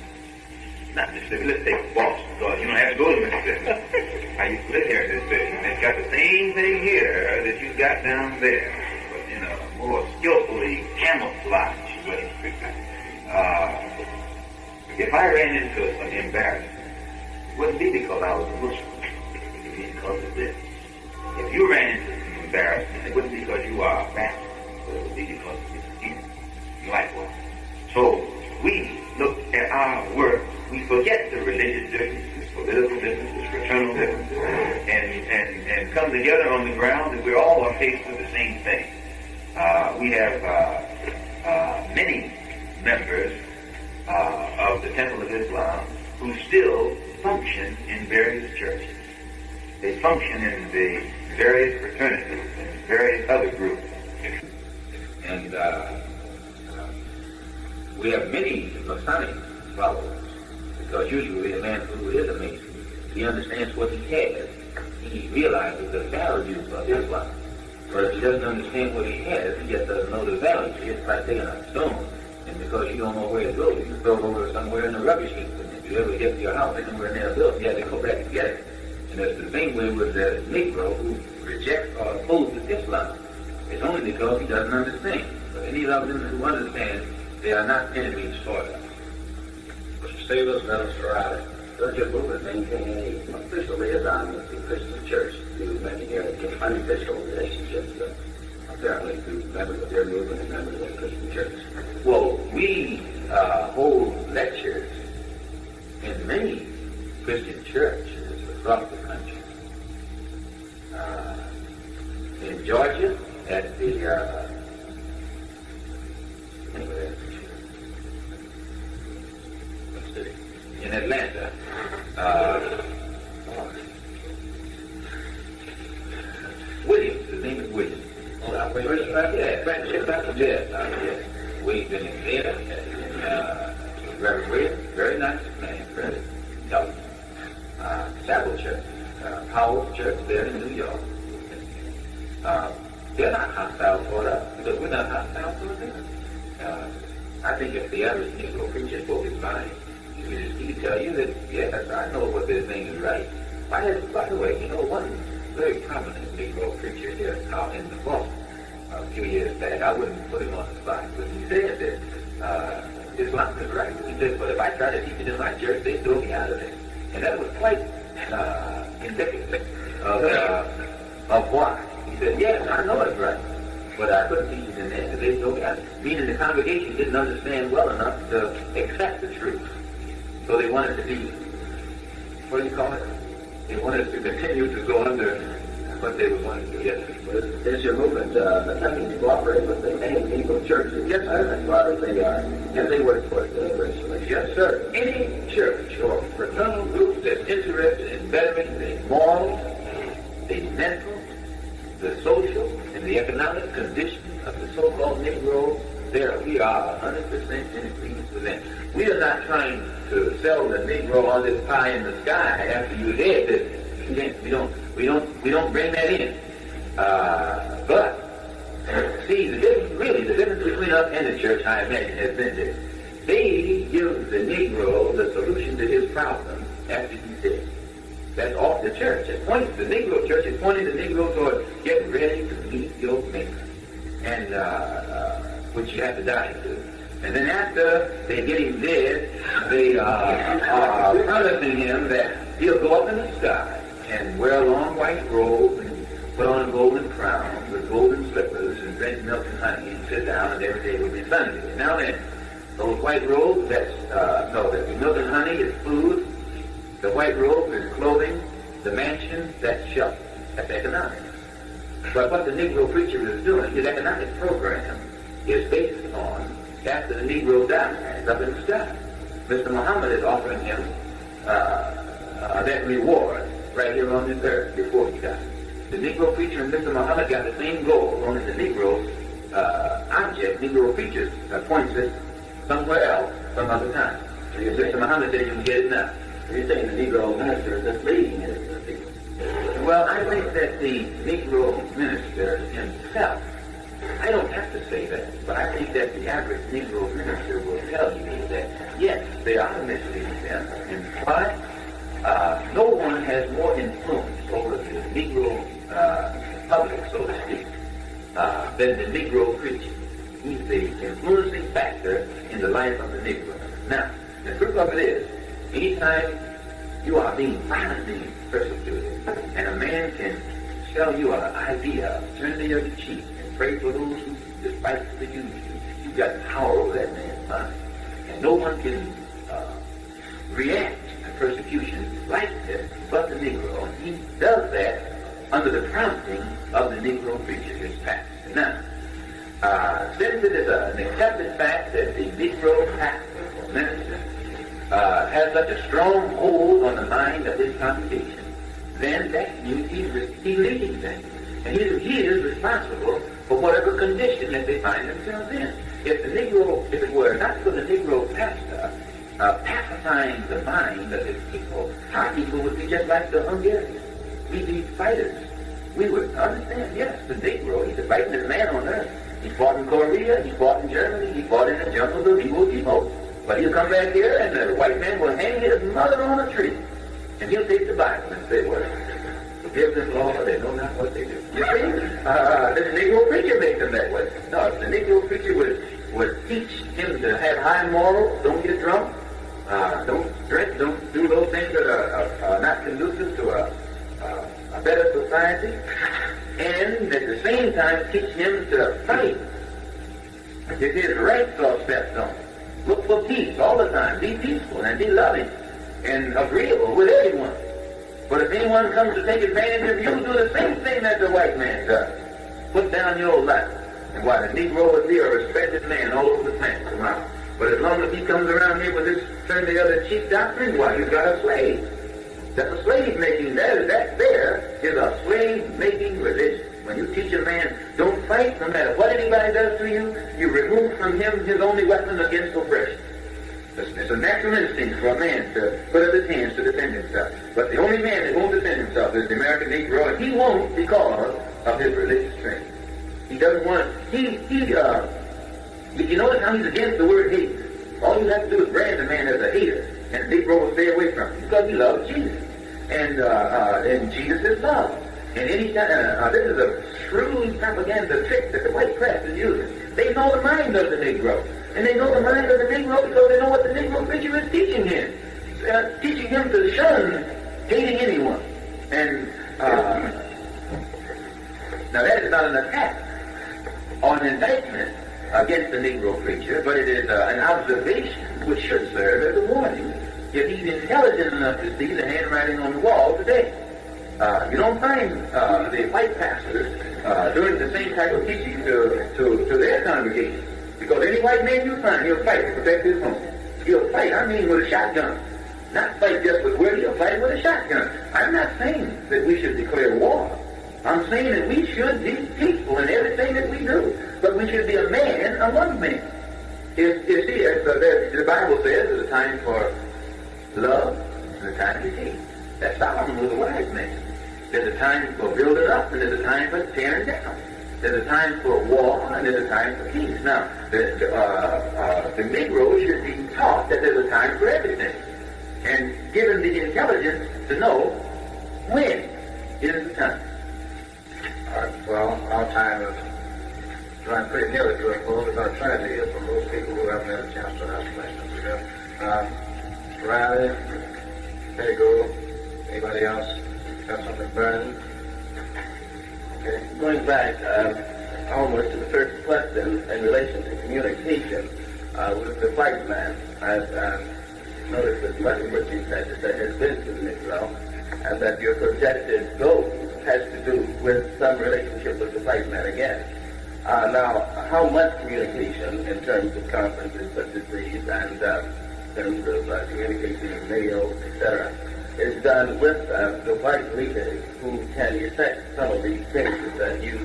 S2: not Mississippi, let's take Boston, because you don't have to go to Mississippi. I used to live here in this city, and it's got the same thing here that you got down there, but in a more skillfully camouflaged way. If I ran into some embarrassment, it wouldn't be because I was a Muslim. It would be because of this. If you ran into some embarrassment, it wouldn't be because you are a Baptist, but it would be because of your skin. Likewise. So we look at our work, we forget the religious differences, political differences, fraternal differences, and come together on the ground that we're all on face to the same thing. We have many members of the Temple of Islam who still function in various churches. They function in the various fraternities and various other groups.
S8: And we have many Masonic followers, because usually a man who is a Mason, he understands what he has. He realizes the value of Islam. But if he doesn't understand what he has, he just doesn't know the value. It's like taking a stone, and because you don't know where it goes, you throw it over somewhere in the rubbish heap. And if you ever get to your house, anywhere near a building, you have to go back and get it. And it's the same way with the Negro who rejects or opposes Islam. It's only because he doesn't understand. But any of them who understand, they are not enemies for them.
S9: Mr. Stevens, Minister Riley, does your movement maintain any official liaison with the Christian Church through many unofficial relationships, apparently through members of your movement and members of the Christian Church?
S8: Well, we hold lectures in many Christian churches across the country. In Georgia, at the in Atlanta, Williams, his name is Williams. Yes. We've been in there, Reverend Williams, very nice man, very intelligent. Chapel Church, Powell Church there in New York. They're not hostile toward us, because we're not hostile toward them. I think if the average Negro preacher spoke his mind, he could tell you that, yes, I know what they're saying is right. By the way, one very prominent Negro preacher here out in the Boston a few years back, I wouldn't put him on the spot, but he said that Islam is right. He said, but if I try to teach it in my church, they throw me out of it. And that was quite indicative of why. He said, yes, I know it's right, but I couldn't teach it in there because they throw me out of it. Meaning the congregation didn't understand well enough to accept the truth. So they wanted to be, what do you call it? They wanted to continue to go under what they were wanting to do. Yes,
S9: is your movement attempting to cooperate with the many Negro churches?
S8: Yes, sir.
S9: As far as they are, and they work towards the liberation.
S8: Yes, sir. Any church or fraternal group that's interested in bettering the moral, the mental, the social, and the economic condition of the so-called Negro, there we are 100% in agreement with them. We are not trying to sell the Negro on this pie in the sky after you're dead. We don't bring that in. But, see, the difference between us and the church, I imagine, has been this. They give the Negro the solution to his problem after he's dead. That's off the church. The Negro church is pointing the Negro toward getting ready to meet your maker, and which you have to die to. And then after they get him dead, they are promising him that he'll go up in the sky and wear a long white robe and put on a golden crown with golden slippers and drink milk and honey and sit down, and every day will be Sunday. Now then, those white robes, the milk and honey is food. The white robe is clothing. The mansion, that's shelter. That's economics. But what the Negro preacher is doing, his economic program, is based on after the Negro dies up in the sky. Mr. Muhammad is offering him that reward right here on this earth before he dies. The Negro preacher and Mr. Muhammad got the same goal, only the Negro object, Negro preacher points it somewhere else some other time. So Mr. Muhammad said you can get it now.
S9: You're saying the Negro minister is misleading his people.
S8: Well, I think that the Negro minister himself, I don't have to say that, but I think that the average Negro minister will tell you that, yes, they are misleading them. And why? No one has more influence over the Negro public, so to speak, than the Negro preacher. He's the influencing factor in the life of the Negro. Now, the truth of it is, anytime you are being violently persecuted, and a man can sell you an idea, turn the other cheek, and pray for those who despitefully use you, you've got power over that man's mind. And no one can react to persecution like this but the Negro. And he does that under the prompting of the Negro preacher, his pastor. Now, since it is an accepted fact that the Negro pastor or minister has such a strong hold on the mind of his congregation, then that means he's leading them. And he is responsible for whatever condition that they find themselves in. If it were not for the Negro pastor pacifying the mind of his people, our people would be just like the Hungarians. We'd be fighters. We would understand, yes, the Negro, he's the fightingest man on earth. He fought in Korea, he fought in Germany, he fought in the jungles of Iwo Jima. But he'll come back here and the white man will hang his mother on a tree. And he'll take the Bible and say, well, forgive them, Lord, they know not what they do. You see, the Negro preacher makes them that way. No, the Negro preacher would teach him to have high morals, don't get drunk, don't drink, don't do those things that are not conducive to a better society, and at the same time teach him to fight. If his rights are stepped on, look for peace all the time. Be peaceful and be loving and agreeable with everyone. But if anyone comes to take advantage of you, do the same thing that the white man does. Put down your life. And while the Negro would be a respected man all over the planet tomorrow. But as long as he comes around here with this turn the other cheek doctrine, why, he's got a slave. That's a slave-making. That there is a slave-making religion. When you teach a man, don't fight, no matter what anybody does to you, you remove from him his only weapon against oppression. It's a natural instinct for a man to put up his hands to defend himself. But the only man that won't defend himself is the American Negro, and he won't because of his religious training. He doesn't want you notice how he's against the word hate. All you have to do is brand a man as a hater, and the Negro will stay away from him because he loves Jesus. And Jesus is love. And anytime, this is a shrewd propaganda trick that the white press is using. They know the mind of the Negro. And they know the mind of the Negro because they know what the Negro preacher is teaching him. Teaching him to shun hating anyone. And now that is not an attack or an indictment against the Negro preacher, but it is an observation which should serve as a warning if he's intelligent enough to see the handwriting on the wall today. You don't find the white pastors doing the same type of teaching to their congregation. Because any white man you find, he'll fight to protect his home. He'll fight, I mean, with a shotgun. Not fight just with word, he'll fight with a shotgun. I'm not saying that we should declare war. I'm saying that we should be peaceful in everything that we do. But we should be a man among men. The Bible says there's a time for love and a time to hate. That Solomon was a wise man. There's a time for building up, and there's a time for tearing down. There's a time for war, and there's a time for peace. Now, the Negro should be taught that there's a time for everything, and given the intelligence to know when is the time.
S6: All right, well, our time is drawing pretty nearly to a close. We're going to try to hear from those people who haven't had a chance to ask questions. We got Riley, there you go. Anybody else got something burning?
S9: Okay. Going back almost to the first question in relation to communication with the white man, I've noticed that much of what you said is that has been to the Negro, and that your projected goal has to do with some relationship with the white man again. Now, how much communication in terms of conferences such as these and in terms of communication in mail, etc., is done with the white leaders who can effect some of these changes that you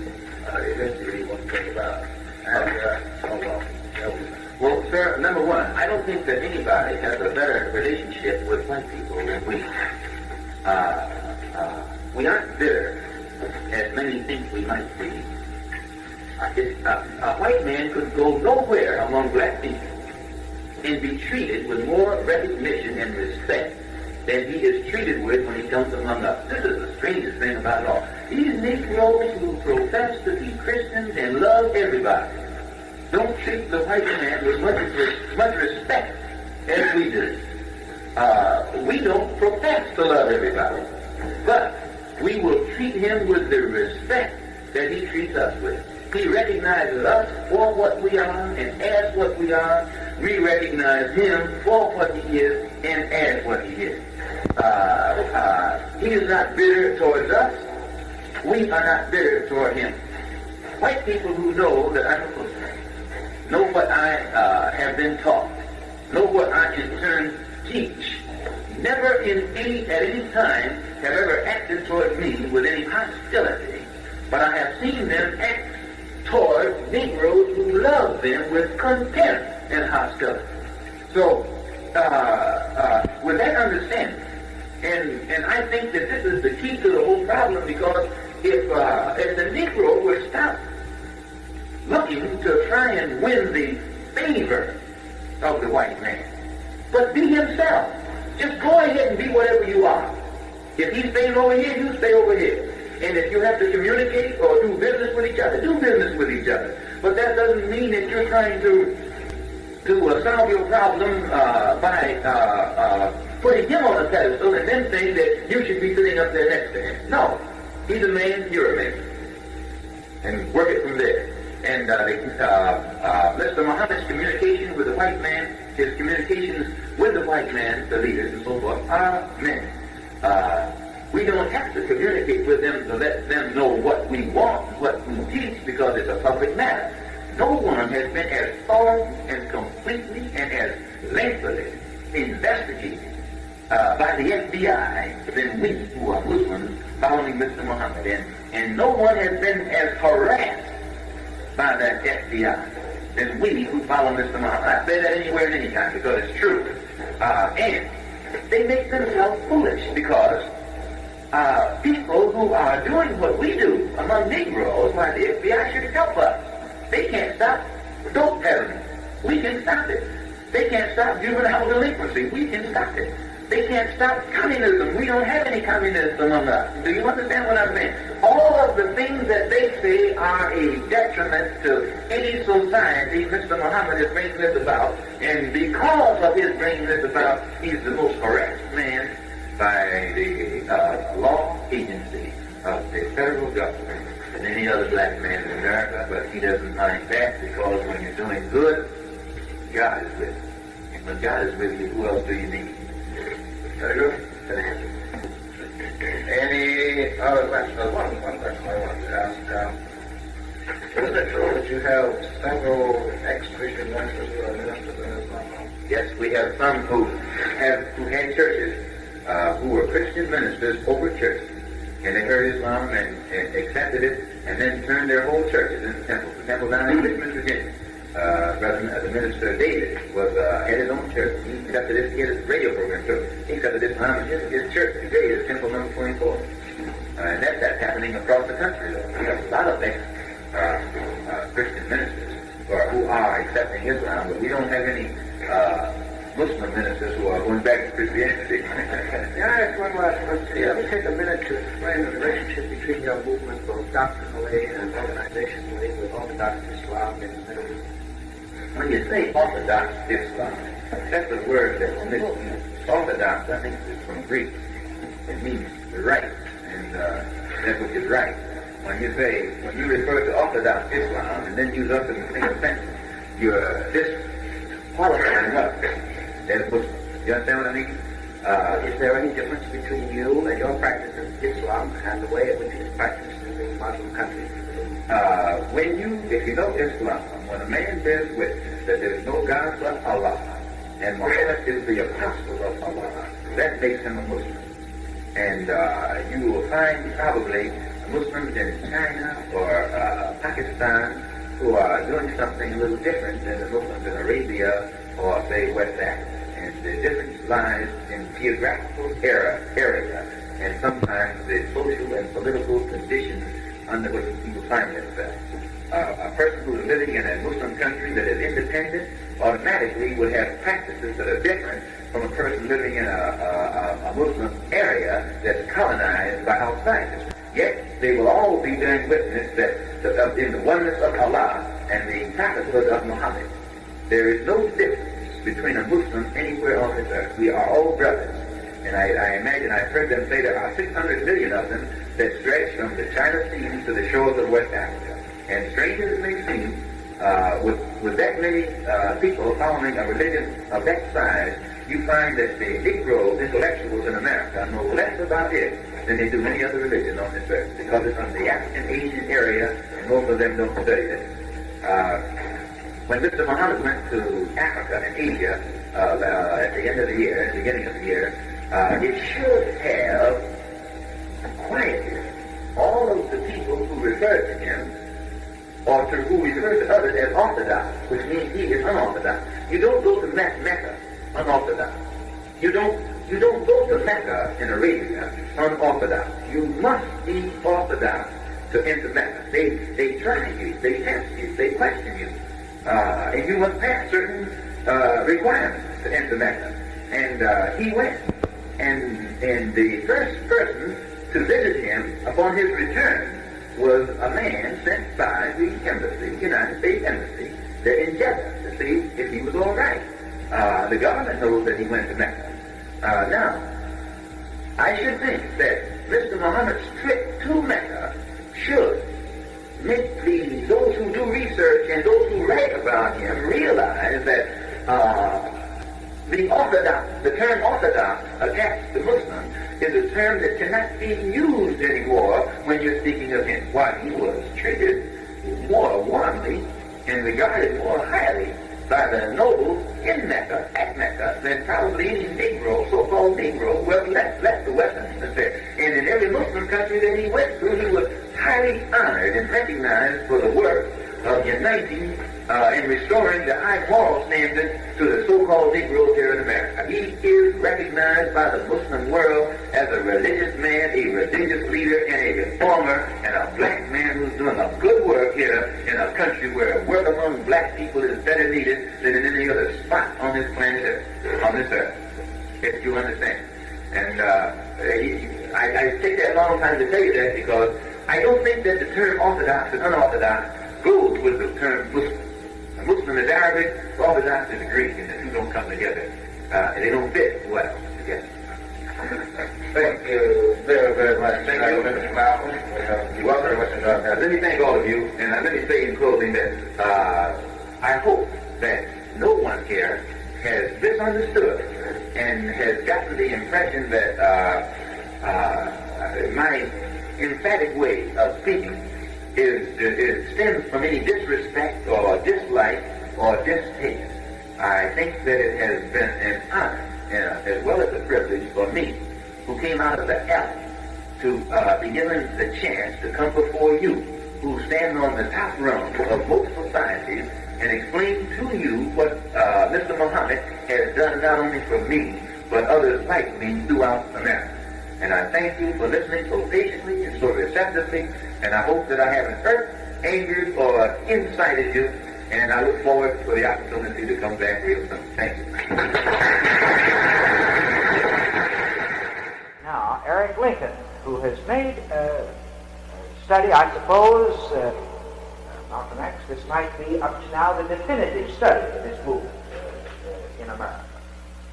S9: eventually want to think about?
S8: Well, sir, number one, I don't think that anybody has a better relationship with white people than we. We aren't bitter, as many think we might be. A white man could go nowhere among black people and be treated with more recognition and respect than he is treated with when he comes among us. This is the strangest thing about it all. These Negroes who profess to be Christians and love everybody don't treat the white man with much respect as we do. We don't profess to love everybody, but we will treat him with the respect that he treats us with. He recognizes us for what we are and as what we are. We recognize him for what he is and as what he is. He is not bitter towards us. We are not bitter toward him. White people who know that I'm a Muslim, know what I have been taught, know what I in turn teach, never at any time have ever acted toward me with any hostility, but I have seen them act toward Negroes who love them with contempt and hostility. So, with that understanding, and I think that this is the key to the whole problem, because if the Negro would stop looking to try and win the favor of the white man, but be himself. Just go ahead and be whatever you are. If he's staying over here, you stay over here. And if you have to communicate or do business with each other, do business with each other. But that doesn't mean that you're trying to solve your problem by putting him on a pedestal and then saying that you should be sitting up there next to him. No. He's a man, you're a man. And work it from there. And Mr. Muhammad's communication with the white man, his communications with the white man, the leaders and so forth, are men. We don't have to communicate with them to let them know what we want, what we teach, because it's a public matter. No one has been as thorough and completely and as lengthily investigated by the FBI than we who are Muslims following Mr. Muhammad. And no one has been as harassed by that FBI than we who follow Mr. Muhammad. I say that anywhere and anytime because it's true. And they make themselves foolish because people who are doing what we do among Negroes, why the FBI should help us. They can't stop dope peddling. We can stop it. They can't stop juvenile delinquency. We can stop it. They can't stop communism. We don't have any communists among us. Do you understand what I'm saying? All of the things that they say are a detriment to any society, Mr. Muhammad is bringing this about. And because of his bringing this about, he's the most harassed man by the law agency of the federal government than any other black man in America, but he doesn't mind that because when you're doing good, God is with you. And when God is with you, who else do you need? Very good.
S6: Any other questions? One question I wanted to ask. Isn't it true that you have several ex-Christian ministers who are ministers in Islam?
S8: Yes, we have some who had churches who were Christian ministers over churches. And they heard Islam and accepted it, and then turned their whole churches into temples. The temple down in Richmond, Virginia. The minister David had his own church. He accepted it. He had his radio program too. He accepted Islam, and his church today is Temple Number 24. And that's happening across the country. We have a lot of ex-Christian ministers who are accepting Islam, but we don't have any Muslim ministers who are going back to Christianity.
S6: Yeah, I have one last question. Let me take a minute to explain the relationship between your movement, both doctrinally and organizationally, with Orthodox Islam in the Middle East.
S8: When you say Orthodox Islam, that's a word that's misused. Orthodox, I think, is from Greek. It means the right, and that's what is right. When you refer to Orthodox Islam and then use us in the same sentence, you're disqualifying us as Muslims. You understand what I mean?
S6: Is there any difference between you and your practice of Islam and the way in which it is practiced in the Muslim countries?
S8: If you know Islam, when a man bears witness that there is no God but Allah, and Muhammad is the apostle of Allah, that makes him a Muslim. And you will find probably Muslims in China or Pakistan who are doing something a little different than the Muslims in Arabia or, say, West Africa. And the difference lies in geographical area and sometimes the social and political conditions under which people find themselves. A person who is living in a Muslim country that is independent automatically would have practices that are different from a person living in a Muslim area that's colonized by outsiders. Yet they will all be bearing witness that in the oneness of Allah and the prophethood of Muhammad. There is no difference between a Muslim anywhere on this earth. We are all brothers. And I imagine, I've heard them say there are 600 million of them that stretch from the China Sea to the shores of West Africa. And strange as it may seem, with that many people following a religion of that size, you find that the Negro intellectuals in America know less about it than they do any other religion on this earth, because it's from the African Asian area, and most of them don't study it. When Mr. Muhammad went to Africa and Asia at the end of the year, at the beginning of the year, it should have quieted all of the people who referred to him, or who refer to others as Orthodox, which means he is unorthodox. You don't go to Mecca unorthodox. You don't go to Mecca in Arabia unorthodox. You must be orthodox to enter Mecca. They try you, they test you, they question you, and you must pass certain requirements to enter Mecca. And he went, and the first person to visit him upon his return was a man sent by the embassy, United States Embassy, there in Jeddah, to see if he was all right. The government knows that he went to Mecca. Now, I should think that Mr. Muhammad's trip to Mecca should make those who do research and those who write about him realize that the term Orthodox attached to Muslim is a term that cannot be used anymore when you're speaking of him. Why, he was treated more warmly and regarded more highly by the nobles in Mecca, at Mecca, than probably any Negro, so-called Negro, well, left the Western Hemisphere. And in every Muslim country that he went through, he was highly honored and recognized for the work of uniting and restoring the high moral standard to the so-called Negroes here in America. He is recognized by the Muslim world as a religious man, a religious leader, and a reformer, and a black man who's doing a good work here in a country where work among black people is better needed than in any other spot on this planet Earth, on this earth, if you understand. And I take that long time to tell you that because I don't think that the term Orthodox and unorthodox goes with the term Muslim. A Muslim is Arabic, Orthodox is Greek, and the two don't come together. They don't fit well together.
S6: Thank you very, very much. Thank you, Mr. Malcolm.
S8: You're welcome. Let me thank all of you, and let me say in closing that I hope that no one here has misunderstood and has gotten the impression that my emphatic way of speaking stems from any disrespect or dislike or distaste. I think that it has been an honor as well as a privilege for me, who came out of the alley, to be given the chance to come before you, who stand on the top rung of most societies, and explain to you what Mr. Muhammad has done not only for me, but others like me throughout America. And I thank you for listening so patiently and so receptively, and I hope that I haven't hurt, angered, or incited you, and I look forward for the opportunity to come back real soon. Thank you.
S10: Now, Eric Lincoln, who has made a study, I suppose, Malcolm X, this might be up to now the definitive study of this movement in America.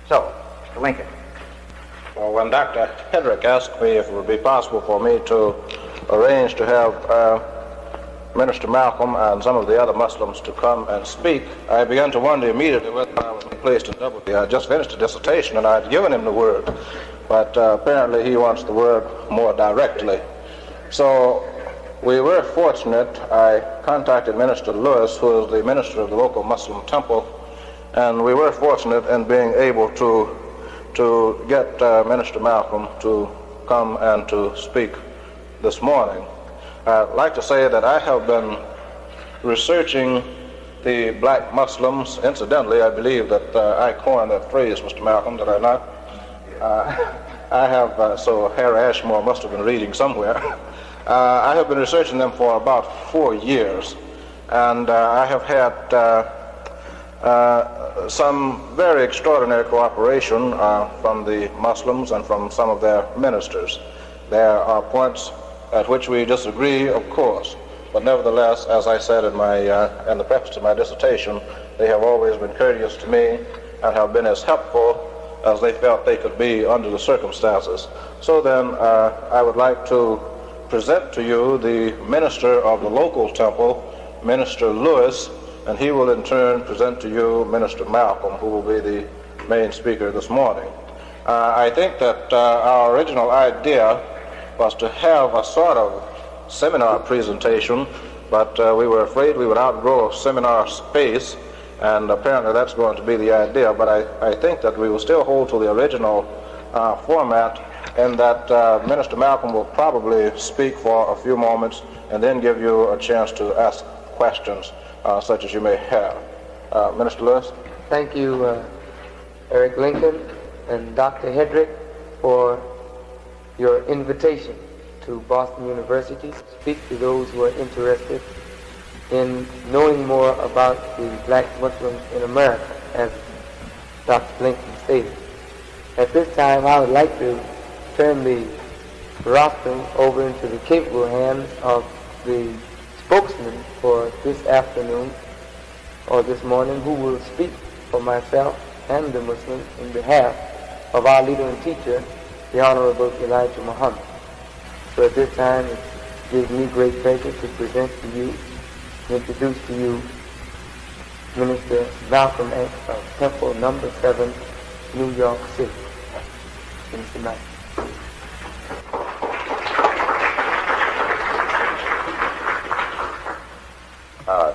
S10: So, Mr. Lincoln.
S1: Well, when Dr. Hedrick asked me if it would be possible for me to arrange to have Minister Malcolm and some of the other Muslims to come and speak, I began to wonder immediately whether I was placed in double. I had just finished a dissertation and I had given him the word, but apparently he wants the word more directly. So we were fortunate. I contacted Minister Lewis, who is the minister of the local Muslim temple, and we were fortunate in being able to get Minister Malcolm to come and to speak this morning. I'd like to say that I have been researching the black Muslims. Incidentally, I believe that I coined that phrase, Mr. Malcolm, did I not? I have, so Harry Ashmore must have been reading somewhere. I have been researching them for about 4 years, and I have had some very extraordinary cooperation from the Muslims and from some of their ministers. There are points at which we disagree, of course, but nevertheless, as I said in the preface to my dissertation, they have always been courteous to me and have been as helpful as they felt they could be under the circumstances. So then, I would like to present to you the minister of the local temple, Minister Lewis, and he will in turn present to you Minister Malcolm, who will be the main speaker this morning. I think that our original idea was to have a sort of seminar presentation, but we were afraid we would outgrow seminar space, and apparently that's going to be the idea. But I think that we will still hold to the original format, and that Minister Malcolm will probably speak for a few moments and then give you a chance to ask questions such as you may have. Minister Lewis?
S11: Thank you, Eric Lincoln and Dr. Hedrick, for your invitation to Boston University to speak to those who are interested in knowing more about the black Muslims in America, as Dr. Lincoln stated. At this time, I would like to turn the rostrum over into the capable hands of the spokesman for this afternoon or this morning, who will speak for myself and the Muslims in behalf of our leader and teacher, the Honorable Elijah Muhammad. So at this time, it gives me great pleasure to present to you, introduce to you, Minister Malcolm X of Temple Number 7, New York City. Minister Malcolm.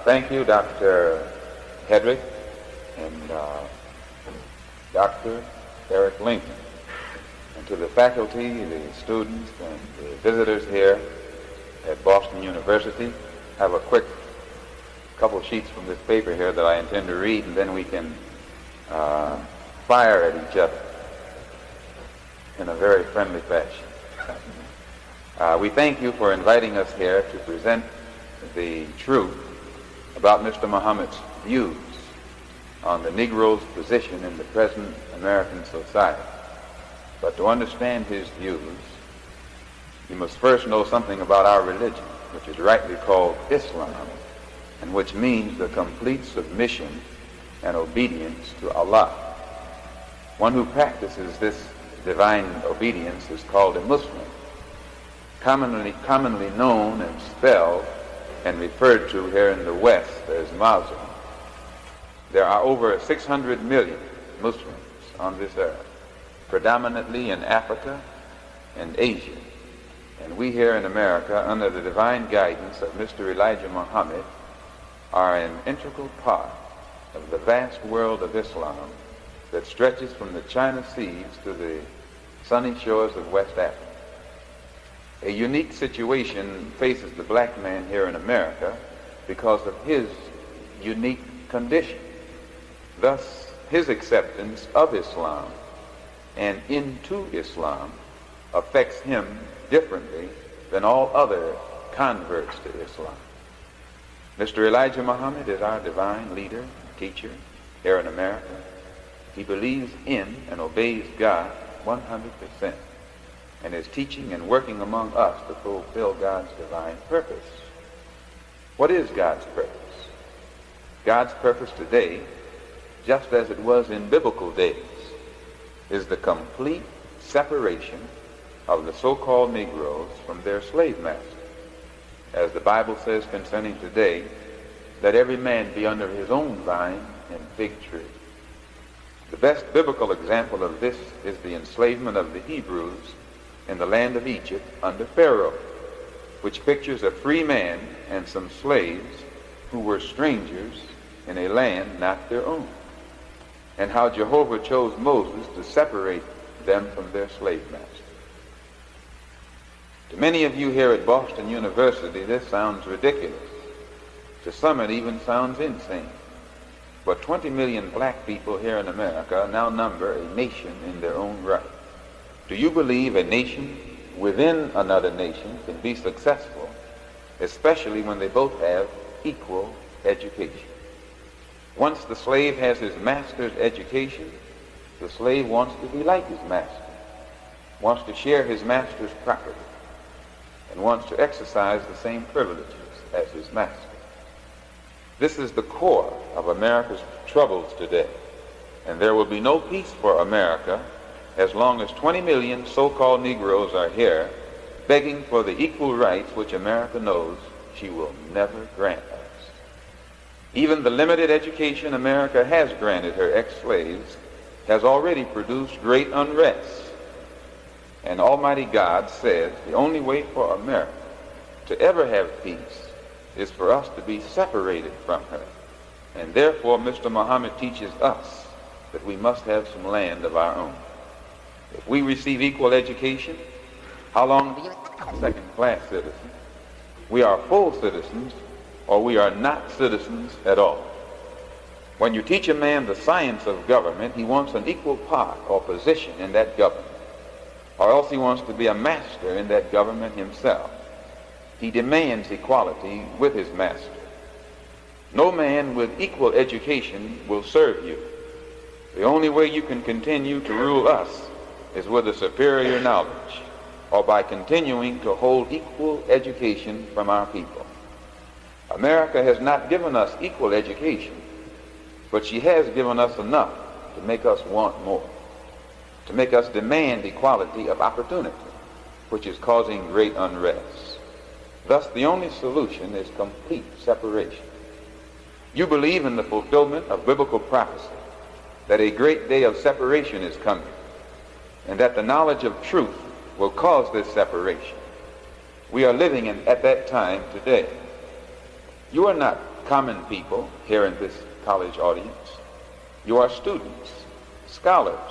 S2: Thank you, Dr. Hedrick and Dr. Eric Lincoln. And to the faculty, the students, and the visitors here at Boston University, I have a quick couple sheets from this paper here that I intend to read, and then we can fire at each other in a very friendly fashion. We thank you for inviting us here to present the truth about Mr. Muhammad's views on the Negro's position in the present American society. But to understand his views, you must first know something about our religion, which is rightly called Islam, and which means the complete submission and obedience to Allah. One who practices this divine obedience is called a Muslim, commonly known and spelled and referred to here in the West as Muslim. There are over 600 million Muslims on this earth, predominantly in Africa and Asia. And we here in America, under the divine guidance of Mr. Elijah Muhammad, are an integral part of the vast world of Islam that stretches from the China Seas to the sunny shores of West Africa. A unique situation faces the black man here in America because of his unique condition. Thus, his acceptance of Islam and into Islam affects him differently than all other converts to Islam. Mr. Elijah Muhammad is our divine leader, teacher here in America. He believes in and obeys God 100% and is teaching and working among us to fulfill God's divine purpose. What is God's purpose? God's purpose today, just as it was in biblical days, is the complete separation of the so-called Negroes from their slave master. As the Bible says concerning today, let every man be under his own vine and fig tree. The best biblical example of this is the enslavement of the Hebrews in the land of Egypt under Pharaoh, which pictures a free man and some slaves who were strangers in a land not their own, and how Jehovah chose Moses to separate them from their slave master. To many of you here at Boston University, this sounds ridiculous. To some, it even sounds insane. But 20 million black people here in America now number a nation in their own right. Do you believe a nation within another nation can be successful, especially when they both have equal education? Once the slave has his master's education, the slave wants to be like his master, wants to share his master's property, and wants to exercise the same privileges as his master. This is the core of America's troubles today, and there will be no peace for America as long as 20 million so-called Negroes are here begging for the equal rights which America knows she will never grant us. Even the limited education America has granted her ex-slaves has already produced great unrest. And Almighty God says the only way for America to ever have peace is for us to be separated from her. And therefore, Mr. Muhammad teaches us that we must have some land of our own. If we receive equal education, how long do you second-class citizens? We are full citizens, or we are not citizens at all. When you teach a man the science of government, he wants an equal part or position in that government, or else he wants to be a master in that government himself. He demands equality with his master. No man with equal education will serve you. The only way you can continue to rule us is with a superior knowledge, or by continuing to hold equal education from our people. America has not given us equal education, but she has given us enough to make us want more, to make us demand equality of opportunity, which is causing great unrest. Thus, the only solution is complete separation. You believe in the fulfillment of biblical prophecy, that a great day of separation is coming, and that the knowledge of truth will cause this separation. We are living at that time today. You are not common people here in this college audience. You are students, scholars,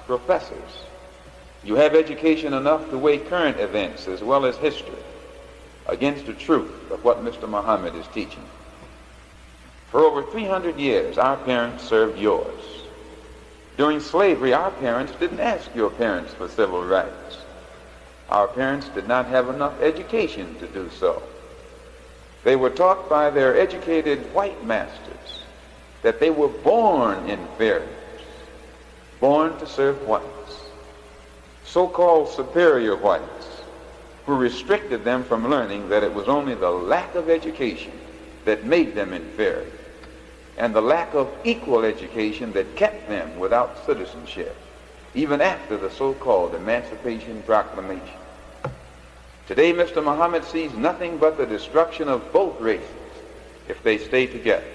S2: professors. You have education enough to weigh current events as well as history against the truth of what Mr. Muhammad is teaching. For over 300 years, our parents served yours. During slavery, our parents didn't ask your parents for civil rights. Our parents did not have enough education to do so. They were taught by their educated white masters that they were born inferiors, born to serve whites, so-called superior whites, who restricted them from learning that it was only the lack of education that made them inferior, and the lack of equal education that kept them without citizenship, even after the so-called Emancipation Proclamation. Today, Mr. Muhammad sees nothing but the destruction of both races if they stay together.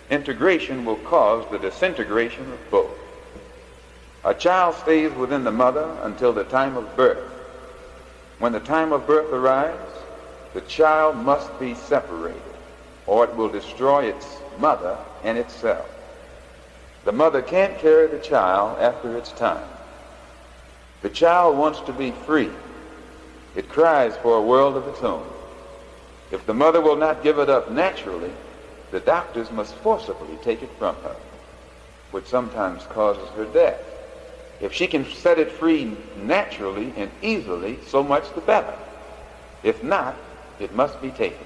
S2: Integration will cause the disintegration of both. A child stays within the mother until the time of birth. When the time of birth arrives, the child must be separated, or it will destroy its mother and itself. The mother can't carry the child after its time. The child wants to be free. It cries for a world of its own. If the mother will not give it up naturally, the doctors must forcibly take it from her, which sometimes causes her death.
S12: If she can set it free naturally and easily, so much the better. If not, it must be taken.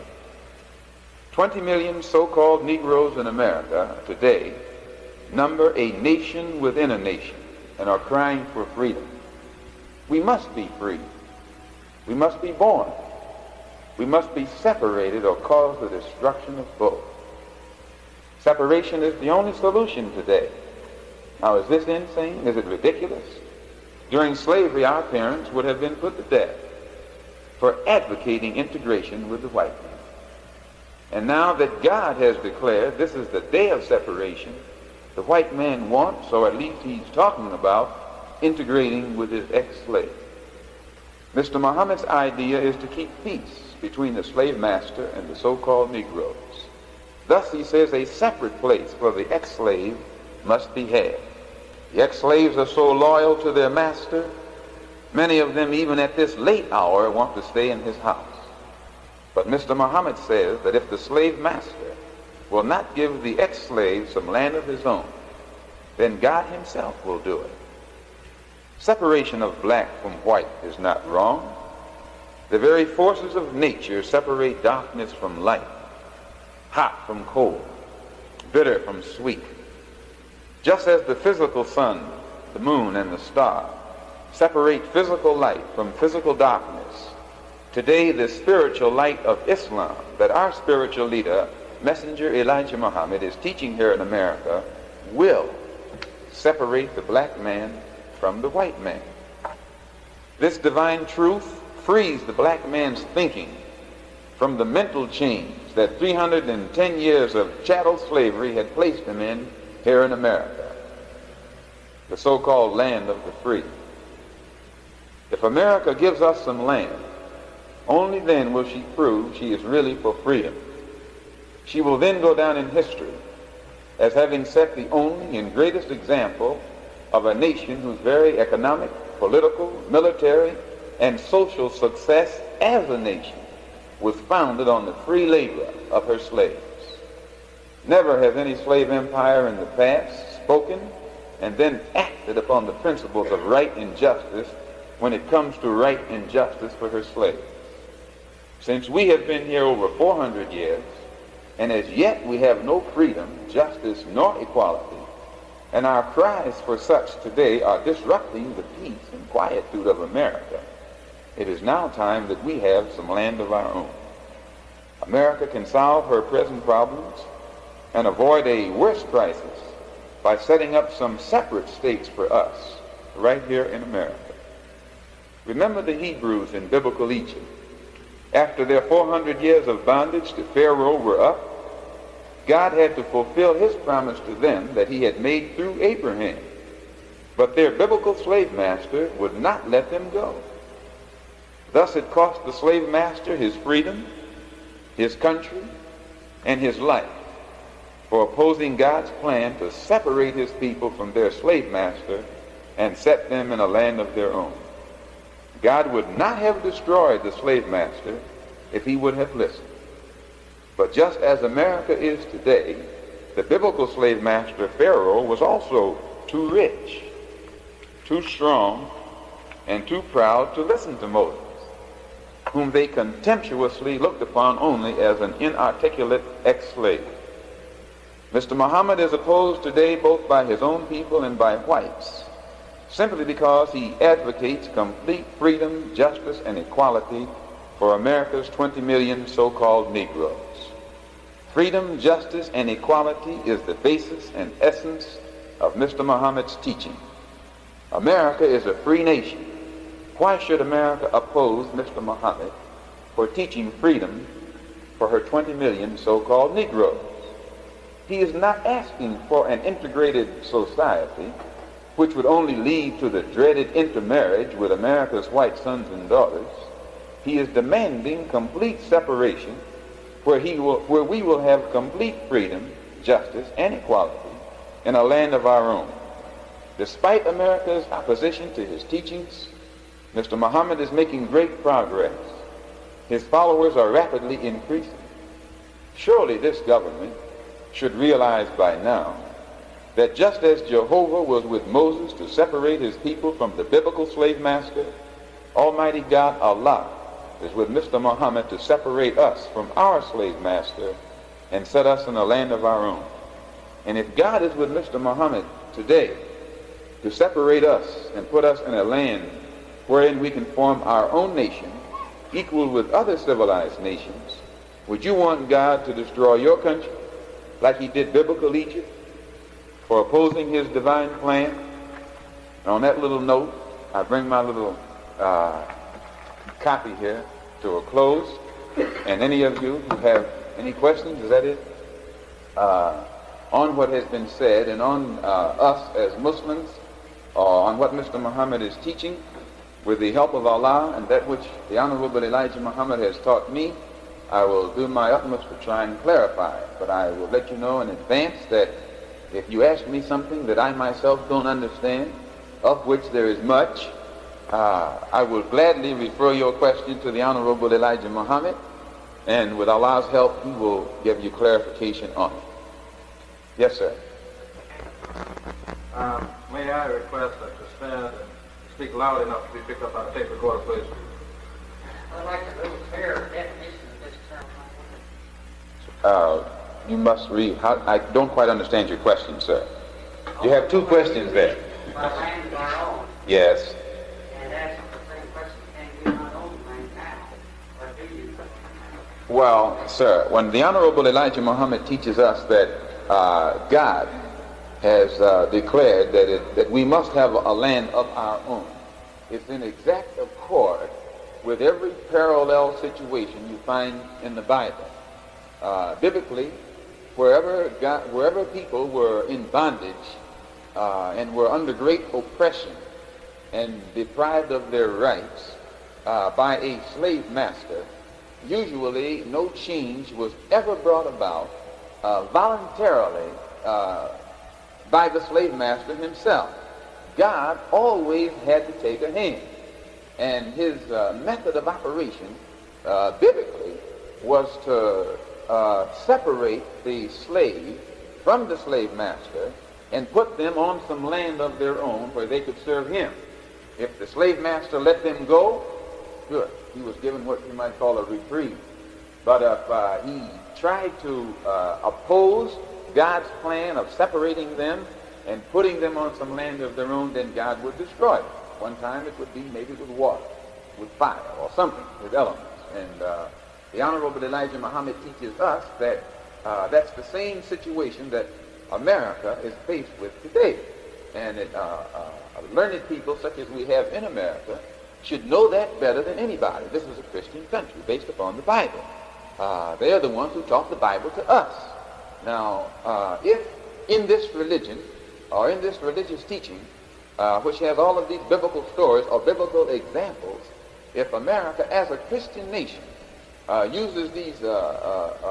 S12: 20 million so-called Negroes in America today number a nation within a nation and are crying for freedom. We must be free. We must be born. We must be separated or cause the destruction of both. Separation is the only solution today. Now, is this insane? Is it ridiculous? During slavery, our parents would have been put to death for advocating integration with the white man. And now that God has declared this is the day of separation, the white man wants, or at least he's talking about, integrating with his ex-slave. Mr. Muhammad's idea is to keep peace between the slave master and the so-called Negroes. Thus, he says, a separate place for the ex-slave must be had. The ex-slaves are so loyal to their master, many of them, even at this late hour, want to stay in his house. But Mr. Muhammad says that if the slave master will not give the ex-slave some land of his own, then God himself will do it. Separation of black from white is not wrong. The very forces of nature separate darkness from light, hot from cold, bitter from sweet. Just as the physical sun, the moon, and the star separate physical light from physical darkness, today the spiritual light of Islam that our spiritual leader, Messenger Elijah Muhammad, is teaching here in America will separate the black man from the white man. This divine truth frees the black man's thinking from the mental chains that 310 years of chattel slavery had placed him in here in America, the so-called land of the free. If America gives us some land, only then will she prove she is really for freedom. She will then go down in history as having set the only and greatest example of a nation whose very economic, political, military, and social success as a nation was founded on the free labor of her slaves. Never has any slave empire in the past spoken and then acted upon the principles of right and justice when it comes to right and justice for her slaves. Since we have been here over 400 years, and as yet we have no freedom, justice, nor equality, and our cries for such today are disrupting the peace and quietude of America, it is now time that we have some land of our own. America can solve her present problems and avoid a worse crisis by setting up some separate states for us right here in America. Remember the Hebrews in biblical Egypt. After their 400 years of bondage to Pharaoh were up, God had to fulfill his promise to them that he had made through Abraham. But their biblical slave master would not let them go. Thus it cost the slave master his freedom, his country, and his life for opposing God's plan to separate his people from their slave master and set them in a land of their own. God would not have destroyed the slave master if he would have listened. But just as America is today, the biblical slave master Pharaoh was also too rich, too strong, and too proud to listen to Moses, whom they contemptuously looked upon only as an inarticulate ex-slave. Mr. Muhammad is opposed today both by his own people and by whites, simply because he advocates complete freedom, justice, and equality for America's 20 million so-called Negroes. Freedom, justice, and equality is the basis and essence of Mr. Muhammad's teaching. America is a free nation. Why should America oppose Mr. Muhammad for teaching freedom for her 20 million so-called Negroes? He is not asking for an integrated society which would only lead to the dreaded intermarriage with America's white sons and daughters. He is demanding complete separation where we will have complete freedom, justice, and equality in a land of our own. Despite America's opposition to his teachings, Mr. Muhammad is making great progress. His followers are rapidly increasing. Surely this government should realize by now that just as Jehovah was with Moses to separate his people from the biblical slave master, Almighty God, Allah, is with Mr. Muhammad to separate us from our slave master and set us in a land of our own. And if God is with Mr. Muhammad today to separate us and put us in a land wherein we can form our own nation, equal with other civilized nations, would you want God to destroy your country like he did biblical Egypt for opposing his divine plan? And on that little note, I bring my little copy here to a close. And any of you who have any questions, is that it? On what has been said and on us as Muslims, on what Mr. Muhammad is teaching, with the help of Allah and that which the Honorable Elijah Muhammad has taught me, I will do my utmost to try and clarify it. But I will let you know in advance that if you ask me something that I myself don't understand, of which there is much, I will gladly refer your question to the Honorable Elijah Muhammad, and with Allah's help, he will give you clarification on it. Yes, sir.
S13: May I request that you stand and speak loud enough to be picked up on a tape recorder, please?
S14: I'd like a little clearer definition of this term.
S12: You must read. I don't quite understand your question, sir. You have two questions there.
S14: My land is our own.
S12: Yes.
S14: And that's the same question. Can we not own land now? Or do you?
S12: Well, sir, when the Honorable Elijah Muhammad teaches us that God has declared that we must have a land of our own, it's in exact accord with every parallel situation you find in the Bible. Biblically, wherever people were in bondage and were under great oppression and deprived of their rights by a slave master, usually no change was ever brought about voluntarily by the slave master himself. God always had to take a hand, and his method of operation biblically was to separate the slave from the slave master and put them on some land of their own where they could serve him. If the slave master let them go, good. He was given what you might call a reprieve. But if he tried to oppose God's plan of separating them and putting them on some land of their own, then God would destroy them. One time it would be maybe with water, with fire, or something, with elements. And the Honorable Elijah Muhammad teaches us that that's the same situation that America is faced with today. And learned people such as we have in America should know that better than anybody. This is a Christian country based upon the Bible. They are the ones who taught the Bible to us. Now, if in this religion, or in this religious teaching, which has all of these biblical stories or biblical examples, if America as a Christian nation uses these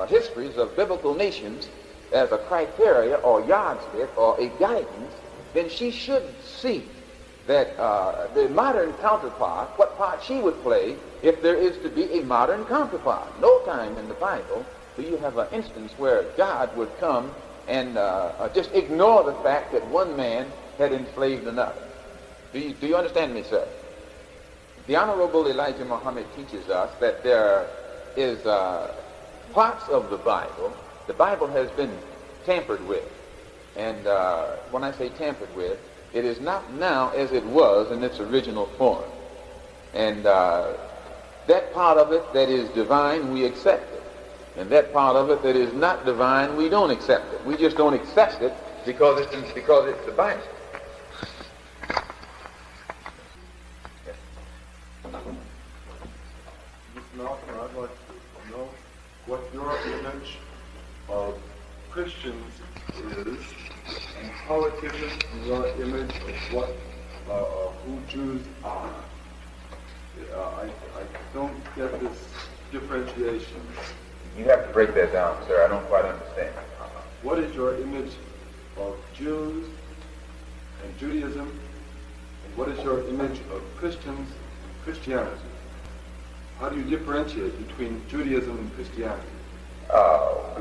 S12: histories of biblical nations as a criteria or yardstick or a guidance, then she should see that the modern counterpart, what part she would play if there is to be a modern counterpart. No time in the Bible do you have an instance where God would come and just ignore the fact that one man had enslaved another. Do you understand me, sir? The Honorable Elijah Muhammad teaches us that there is parts of the Bible has been tampered with. And when I say tampered with, it is not now as it was in its original form. And that part of it that is divine, we accept it. And that part of it that is not divine, we don't accept it. We just don't accept it because it's the Bible.
S15: Malcolm, I'd like to know what your image of Christians is, and how it differs from your image of what who Jews are. I don't get this differentiation.
S12: You have to break that down, sir. I don't quite understand.
S15: What is your image of Jews and Judaism, and what is your image of Christians and Christianity? How do you differentiate between Judaism and Christianity?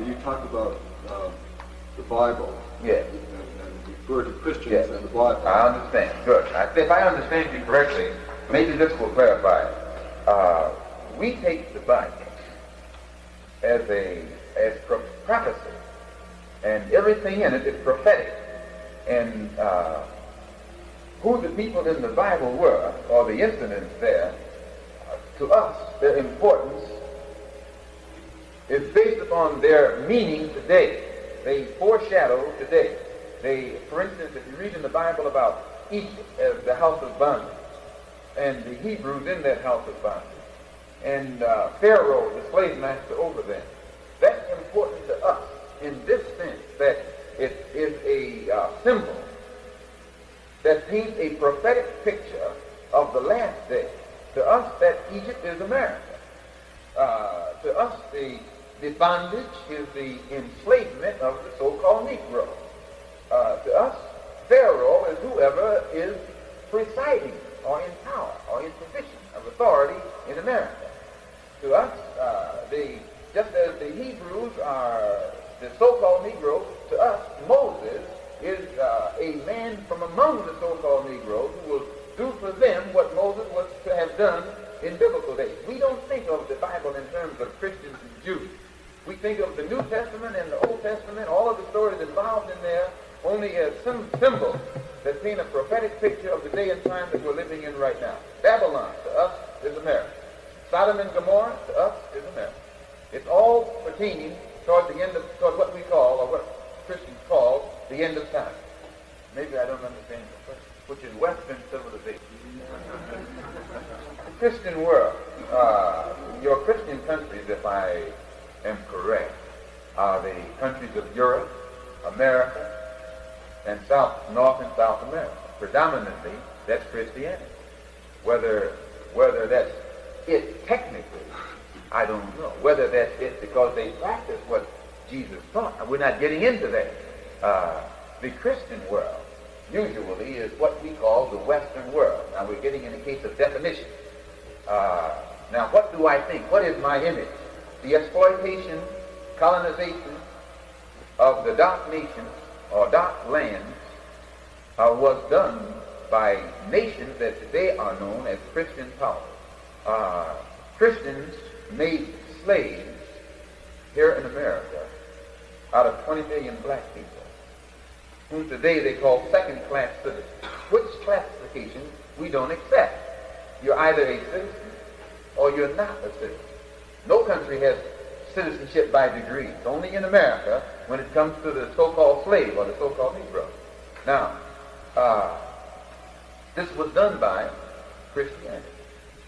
S15: You talk about the Bible,
S12: yeah,
S15: and refer to Christians
S12: Yes.
S15: and the Bible.
S12: I understand. Good. If I understand you correctly, maybe this will clarify it. We take the Bible as prophecy, and everything in it is prophetic. And who the people in the Bible were, or the incidents there, to us, their importance is based upon their meaning today. They foreshadow today. For instance, if you read in the Bible about Egypt as the house of bondage, and the Hebrews in that house of bondage, and Pharaoh, the slave master over them, that's important to us in this sense that it is a symbol that paints a prophetic picture of the last day. To us, that Egypt is America. To us, the bondage is the enslavement of the so-called Negro. To us, Pharaoh is whoever is presiding or in power or in position of authority in America. To us, just as the Hebrews are the so-called Negroes, to us, Moses is a man from among the so-called Negroes who will do for them what Moses was to have done in biblical days. We don't think of the Bible in terms of Christians and Jews. We think of the New Testament and the Old Testament, all of the stories involved in there, only as some symbols that paint a prophetic picture of the day and time that we're living in right now. Babylon, to us, is America. Sodom and Gomorrah, to us, is America. It's all pertaining toward what we call, or what Christians call, the end of time. Maybe I don't understand the question, which is Western civilization. The Christian world, your Christian countries, if I am correct, are the countries of Europe, America, and North and South America. Predominantly, that's Christianity. Whether that's it technically, I don't know. Whether that's it because they practice what Jesus taught. We're not getting into that. The Christian world usually is what we call the Western world. Now we're getting in a case of definition. Now what do I think? What is my image? The exploitation, colonization of the dark nations or dark lands was done by nations that today are known as Christian powers. Christians made slaves here in America out of 20 million black people, whom today they call second-class citizens, which classification we don't accept. You're either a citizen or you're not a citizen. No country has citizenship by degrees. Only in America when it comes to the so-called slave or the so-called Negro. Now, this was done by Christianity,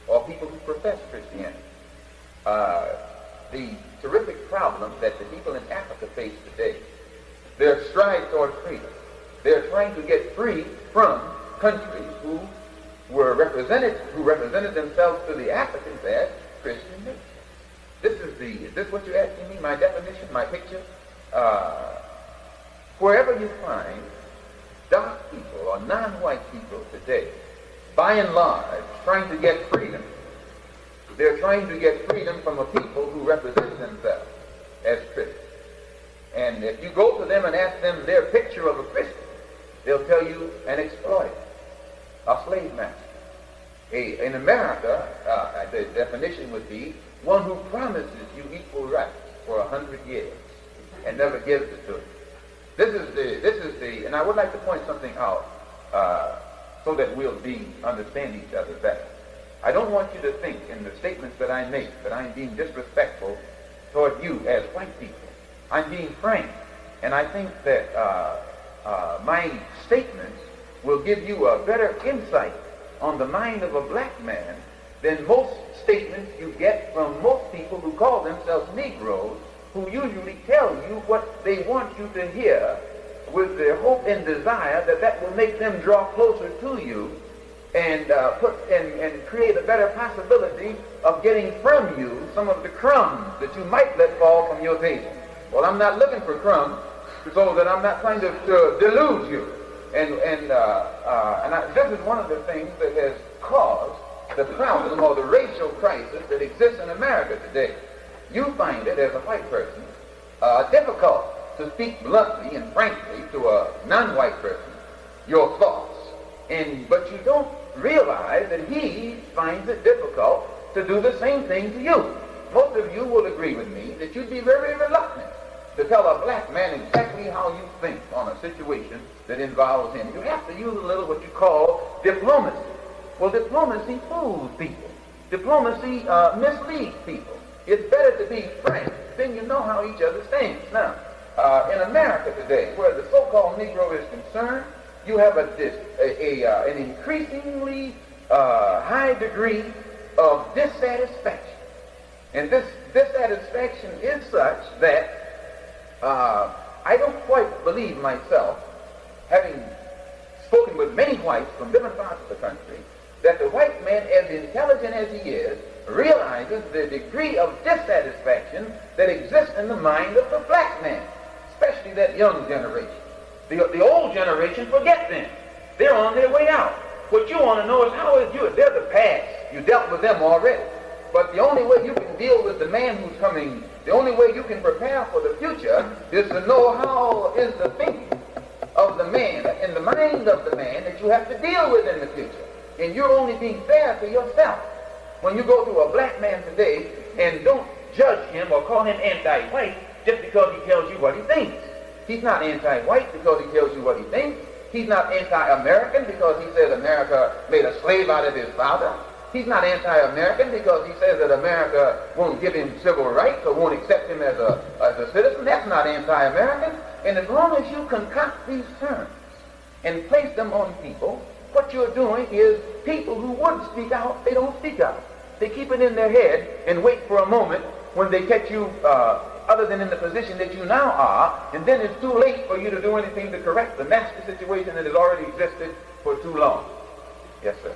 S12: or people who profess Christianity. The terrific problem that the people in Africa face today, their stride toward freedom. They're trying to get free from countries who represented themselves to the Africans as Christian nations. Is this what you're asking me? My definition, my picture? Wherever you find dark people or non-white people today, by and large, trying to get freedom, they're trying to get freedom from a people who represent themselves as Christians. And if you go to them and ask them their picture of a Christian, they'll tell you an exploiter, a slave master. In America, the definition would be one who promises you equal rights for 100 years and never gives it to you. This is the, and I would like to point something out so that we'll understand each other better. I don't want you to think in the statements that I make that I'm being disrespectful toward you as white people. I'm being frank, and I think that my statements will give you a better insight on the mind of a black man than most statements you get from most people who call themselves Negroes, who usually tell you what they want you to hear with their hope and desire that will make them draw closer to you and create a better possibility of getting from you some of the crumbs that you might let fall from your table. Well, I'm not looking for crumbs, so that I'm not trying to delude you. This is one of the things that has caused the problem or the racial crisis that exists in America today. You find it as a white person difficult to speak bluntly and frankly to a non-white person your thoughts, but you don't realize that he finds it difficult to do the same thing to you. Most of you will agree with me that you'd be very reluctant to tell a black man exactly how you think on a situation that involves him. You have to use a little what you call diplomacy. Well, diplomacy fools people. Diplomacy misleads people. It's better to be frank, then you know how each other stands. Now, in America today, where the so-called Negro is concerned, you have an increasingly high degree of dissatisfaction. And this dissatisfaction is such that I don't quite believe myself, having spoken with many whites from different parts of the country, that the white man, as intelligent as he is, realizes the degree of dissatisfaction that exists in the mind of the black man, especially that young generation. The old generation forget them. They're on their way out. What you want to know is how is you? They're the past. You dealt with them already. But the only way you can deal with the man who's coming, the only way you can prepare for the future is to know how is the thinking of the man, in the mind of the man that you have to deal with in the future. And you're only being fair to yourself. When you go to a black man today and don't judge him or call him anti-white just because he tells you what he thinks. He's not anti-white because he tells you what he thinks. He's not anti-American because he says America made a slave out of his father. He's not anti-American because he says that America won't give him civil rights or won't accept him as a citizen. That's not anti-American. And as long as you concoct these terms and place them on people, what you're doing is people who would speak out, they don't speak out. They keep it in their head and wait for a moment when they catch you other than in the position that you now are, and then it's too late for you to do anything to correct the nasty situation that has already existed for too long. Yes, sir.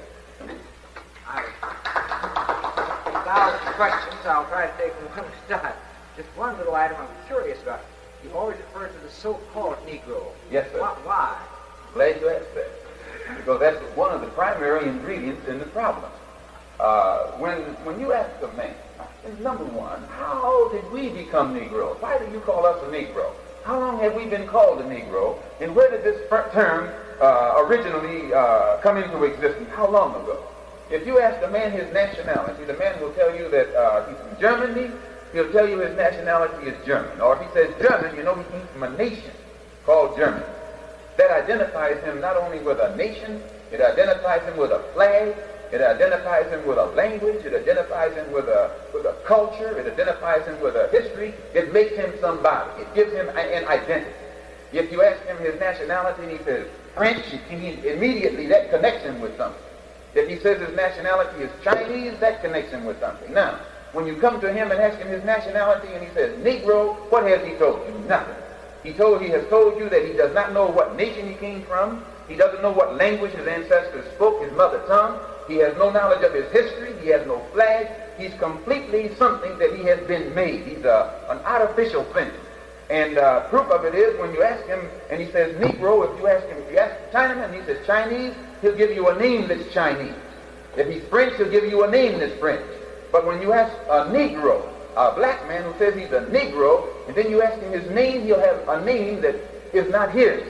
S10: 1,000 questions. I'll try to take them one at a time. Just one little item I'm curious about. You always refer to the so-called Negro.
S12: Yes, sir.
S10: Why?
S12: Glad you asked that. Because that's one of the primary ingredients in the problem. When you ask a man, number one, how did we become Negroes? Why do you call us a Negro? How long have we been called a Negro? And where did this term originally come into existence? How long ago? If you ask a man his nationality, the man will tell you that he's from Germany. He'll tell you his nationality is German. Or if he says German, you know he comes from a nation called Germany. That identifies him not only with a nation, it identifies him with a flag, it identifies him with a language, it identifies him with a culture, it identifies him with a history. It makes him somebody. It gives him an identity. If you ask him his nationality and he says French, immediately that connects him with something. If he says his nationality is Chinese, that connects him with something. Now, when you come to him and ask him his nationality and he says Negro, what has he told you? Nothing. He has told you that he does not know what nation he came from. He doesn't know what language his ancestors spoke, his mother tongue. He has no knowledge of his history. He has no flag. He's completely something that he has been made. He's an artificial thing. And proof of it is when you ask him and he says Negro, if you ask a Chinaman and he says Chinese, he'll give you a name that's Chinese. If he's French, he'll give you a name that's French. But when you ask a Negro, a black man who says he's a Negro, and then you ask him his name, he'll have a name that is not his.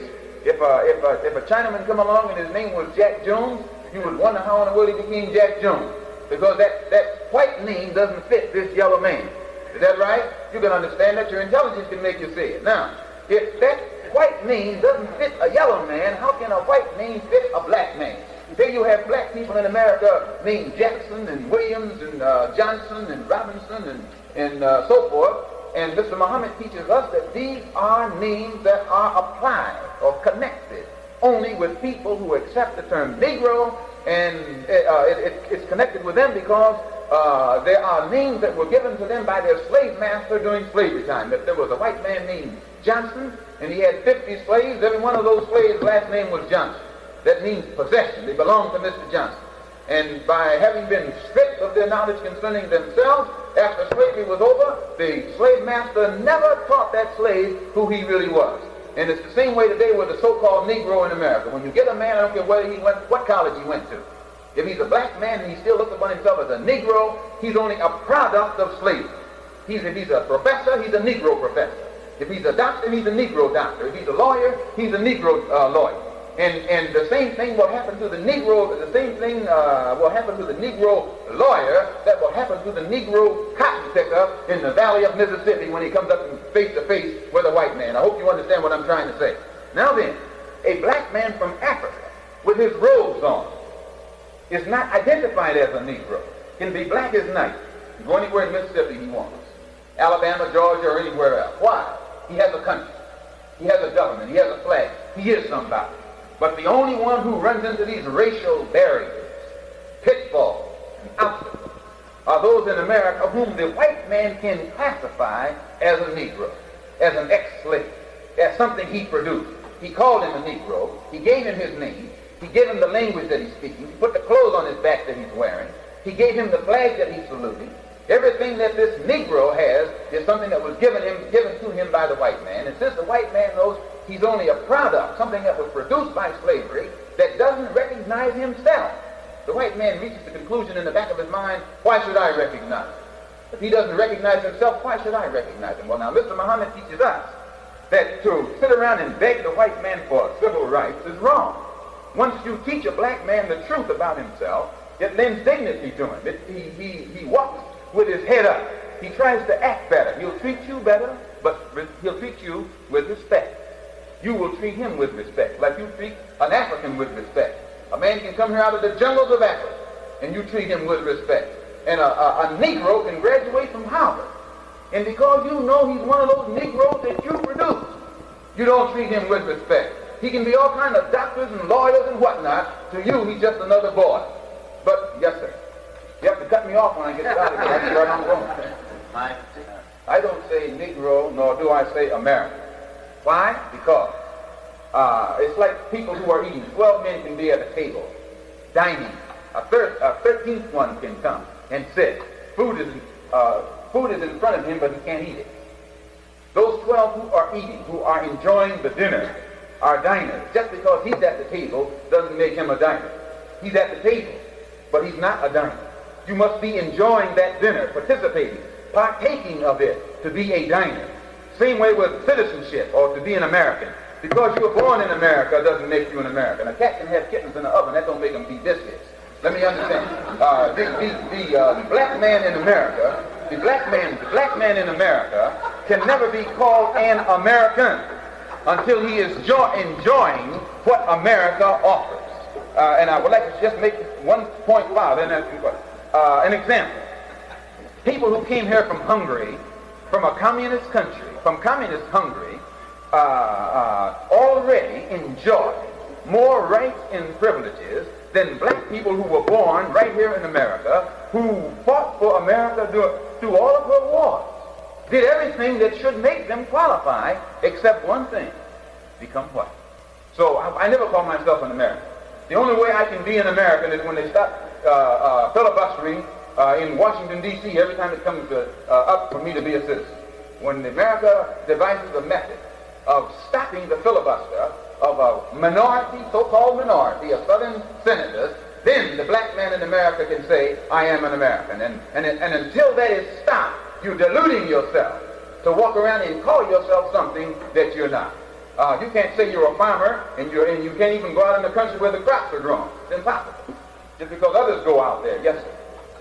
S12: If a Chinaman come along and his name was Jack Jones, you would wonder how in the world he became Jack Jones. Because that white name doesn't fit this yellow man. Is that right? You can understand that. Your intelligence can make you say it. Now, if that white name doesn't fit a yellow man, how can a white name fit a black man? Here you have black people in America named Jackson and Williams and Johnson and Robinson and so forth. And Mr. Muhammad teaches us that these are names that are applied or connected only with people who accept the term Negro, and it's connected with them because there are names that were given to them by their slave master during slavery time. If there was a white man named Johnson and he had 50 slaves, every one of those slaves' last name was Johnson. That means possession. They belong to Mr. Johnson. And by having been stripped of their knowledge concerning themselves, after slavery was over, the slave master never taught that slave who he really was. And it's the same way today with the so-called Negro in America. When you get a man, I don't care where he went, what college he went to. If he's a black man and he still looks upon himself as a Negro, he's only a product of slavery. If he's a professor, he's a Negro professor. If he's a doctor, he's a Negro doctor. If he's a lawyer, he's a Negro lawyer. And the same thing will happen to the Negro, the same thing will happen to the Negro lawyer that will happen to the Negro cotton picker in the valley of Mississippi when he comes up face to face with a white man. I hope you understand what I'm trying to say. Now then, a black man from Africa with his robes on is not identified as a Negro. Can be black as night. Go anywhere in Mississippi he wants. Alabama, Georgia, or anywhere else. Why? He has a country. He has a government. He has a flag. He is somebody. But the only one who runs into these racial barriers, pitfalls, and obstacles are those in America whom the white man can classify as a Negro, as an ex-slave, as something he produced. He called him a Negro. He gave him his name. He gave him the language that he's speaking. He put the clothes on his back that he's wearing. He gave him the flag that he's saluting. Everything that this Negro has is something that was given to him by the white man. And since the white man knows he's only a product, something that was produced by slavery, that doesn't recognize himself, the white man reaches the conclusion in the back of his mind, why should I recognize him? If he doesn't recognize himself, why should I recognize him? Well, now, Mr. Muhammad teaches us that to sit around and beg the white man for civil rights is wrong. Once you teach a black man the truth about himself, it lends dignity to him. He walks with his head up. He tries to act better. He'll treat you better, but he'll treat you with respect. You will treat him with respect, like you treat an African with respect. A man can come here out of the jungles of Africa, and you treat him with respect. And a Negro can graduate from Harvard, and because you know he's one of those Negroes that you produce, you don't treat him with respect. He can be all kinds of doctors and lawyers and whatnot. To you, he's just another boy. But, yes, sir. You have to cut me off when I get started. That's where I'm going. I don't say Negro, nor do I say American. Why? Because it's like people who are eating. 12 men can be at a table, dining. A 13th one can come and sit. Food is in front of him, but he can't eat it. Those 12 who are eating, who are enjoying the dinner, are diners. Just because he's at the table doesn't make him a diner. He's at the table, but he's not a diner. You must be enjoying that dinner, participating, partaking of it to be a diner. Same way with citizenship or to be an American. Because you were born in America doesn't make you an American. A cat can have kittens in the oven. That don't make him be biscuits. Let me understand. The black man in America, the black man in America can never be called an American until he is enjoying what America offers. And I would like to just make one point loud. An example. People who came here from Hungary, from a communist country, from communist Hungary, already enjoy more rights and privileges than black people who were born right here in America, who fought for America through all of her wars, did everything that should make them qualify, except one thing: become white. So I never call myself an American. The only way I can be an American is when they stop filibustering in Washington, D.C. every time it comes up for me to be a citizen. When America devises a method of stopping the filibuster of a minority, so-called minority, of Southern senators, then the black man in America can say, I am an American. And until that is stopped, you're deluding yourself to walk around and call yourself something that you're not. You can't say you're a farmer, and you can't even go out in the country where the crops are grown. It's impossible. Just because others go out there. Yes, sir.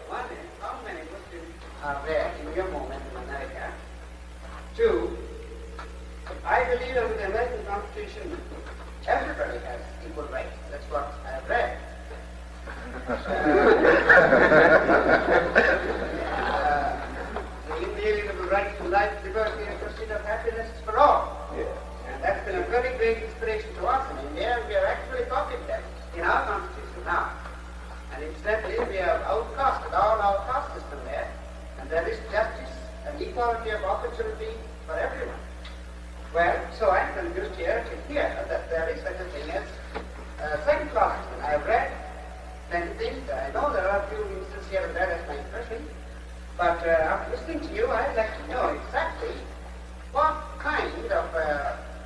S14: One is, how many Muslims are there in your moment in America? Two, I believe that with the American Constitution, everybody has equal rights. That's what I have read. The inalienable right to life, liberty, and pursuit of happiness is for all.
S12: Yes.
S14: And that's been a very great inspiration to us in India, and we have actually copied that in our Constitution now. And incidentally, we have outcasted all our caste system there, and there is justice and equality of opportunity for everyone. Well, so I'm convinced here that there is such a thing as second class system. I have read many things. I know there are a few instances here and there, that's my impression. But after listening to you, I'd like to know exactly what kind of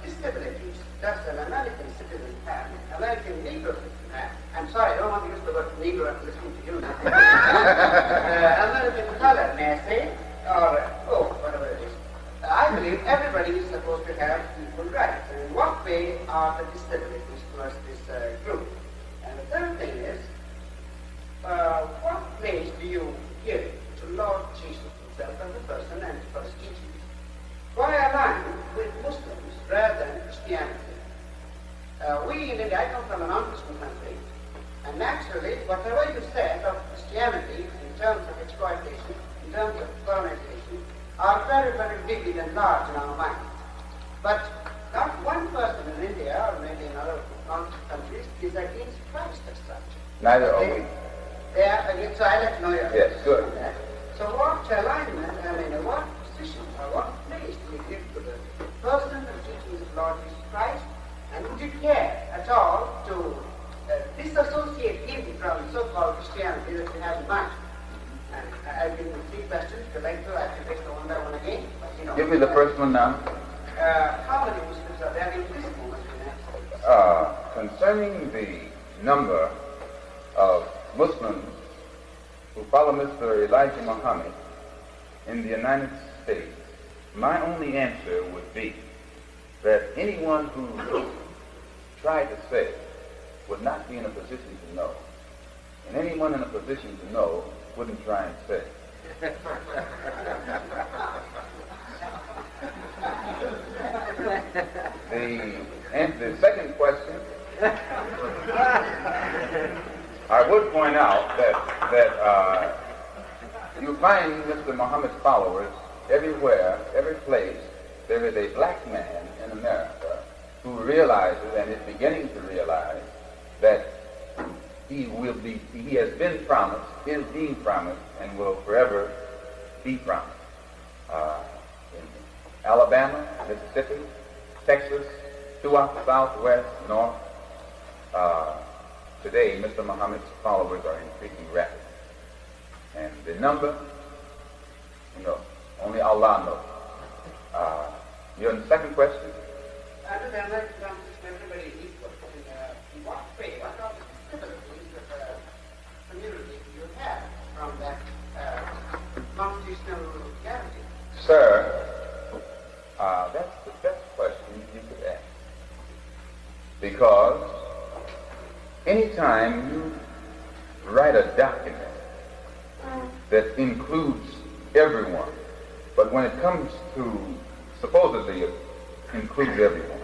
S14: disabilities does an American citizen have, American Negro citizen have. I'm sorry, I don't want to use the word Negro after listening to you. American color, may I say? Or, whatever it is. I believe everybody is supposed in what way are the disabilities towards this group? And the third thing is, what place do you give to Lord Jesus himself as a person and for his teachings? Why align with Muslims rather than Christianity? We in India, I come from a non-Christian country, and naturally, whatever you said of Christianity in terms of exploitation, in terms of colonization, are very, very big and large in our mind. But not one person in India, or maybe in other non-Christian countries, is against Christ as such.
S2: Neither are we.
S14: They are against, so I'd like to know your
S2: Yes, good.
S14: on that. So what alignment, what position or what place do you give to the person and teachings of Lord Jesus Christ? And would you care at all to disassociate him from so-called Christianity that you have in mind? And I've given you 3 questions. If you'd like to, I can take them one by one again. But,
S2: Give me the first one now.
S14: How many Muslims are there in this moment in the United States?
S12: Concerning the number of Muslims who follow Mr. Elijah Muhammad in the United States, my only answer would be that anyone who tried to say would not be in a position to know. And anyone in a position to know wouldn't try and say. The second question, I would point out that you find Mr. Muhammad's followers everywhere, every place. There is a black man in America who realizes and is beginning to realize that he has been promised, is being promised, and will forever be promised. In Alabama, Mississippi, Texas, throughout the Southwest, North, today Mr. Muhammad's followers are increasing rapidly. And the number, only Allah knows. Your second question?
S14: Other than that, everybody equal. In what way, what are the difficulties that the community you have from that non-traditional reality?
S12: Sir, that's the best question you could ask. Because anytime you write a document that includes everyone, but when it comes to, supposedly it includes everyone,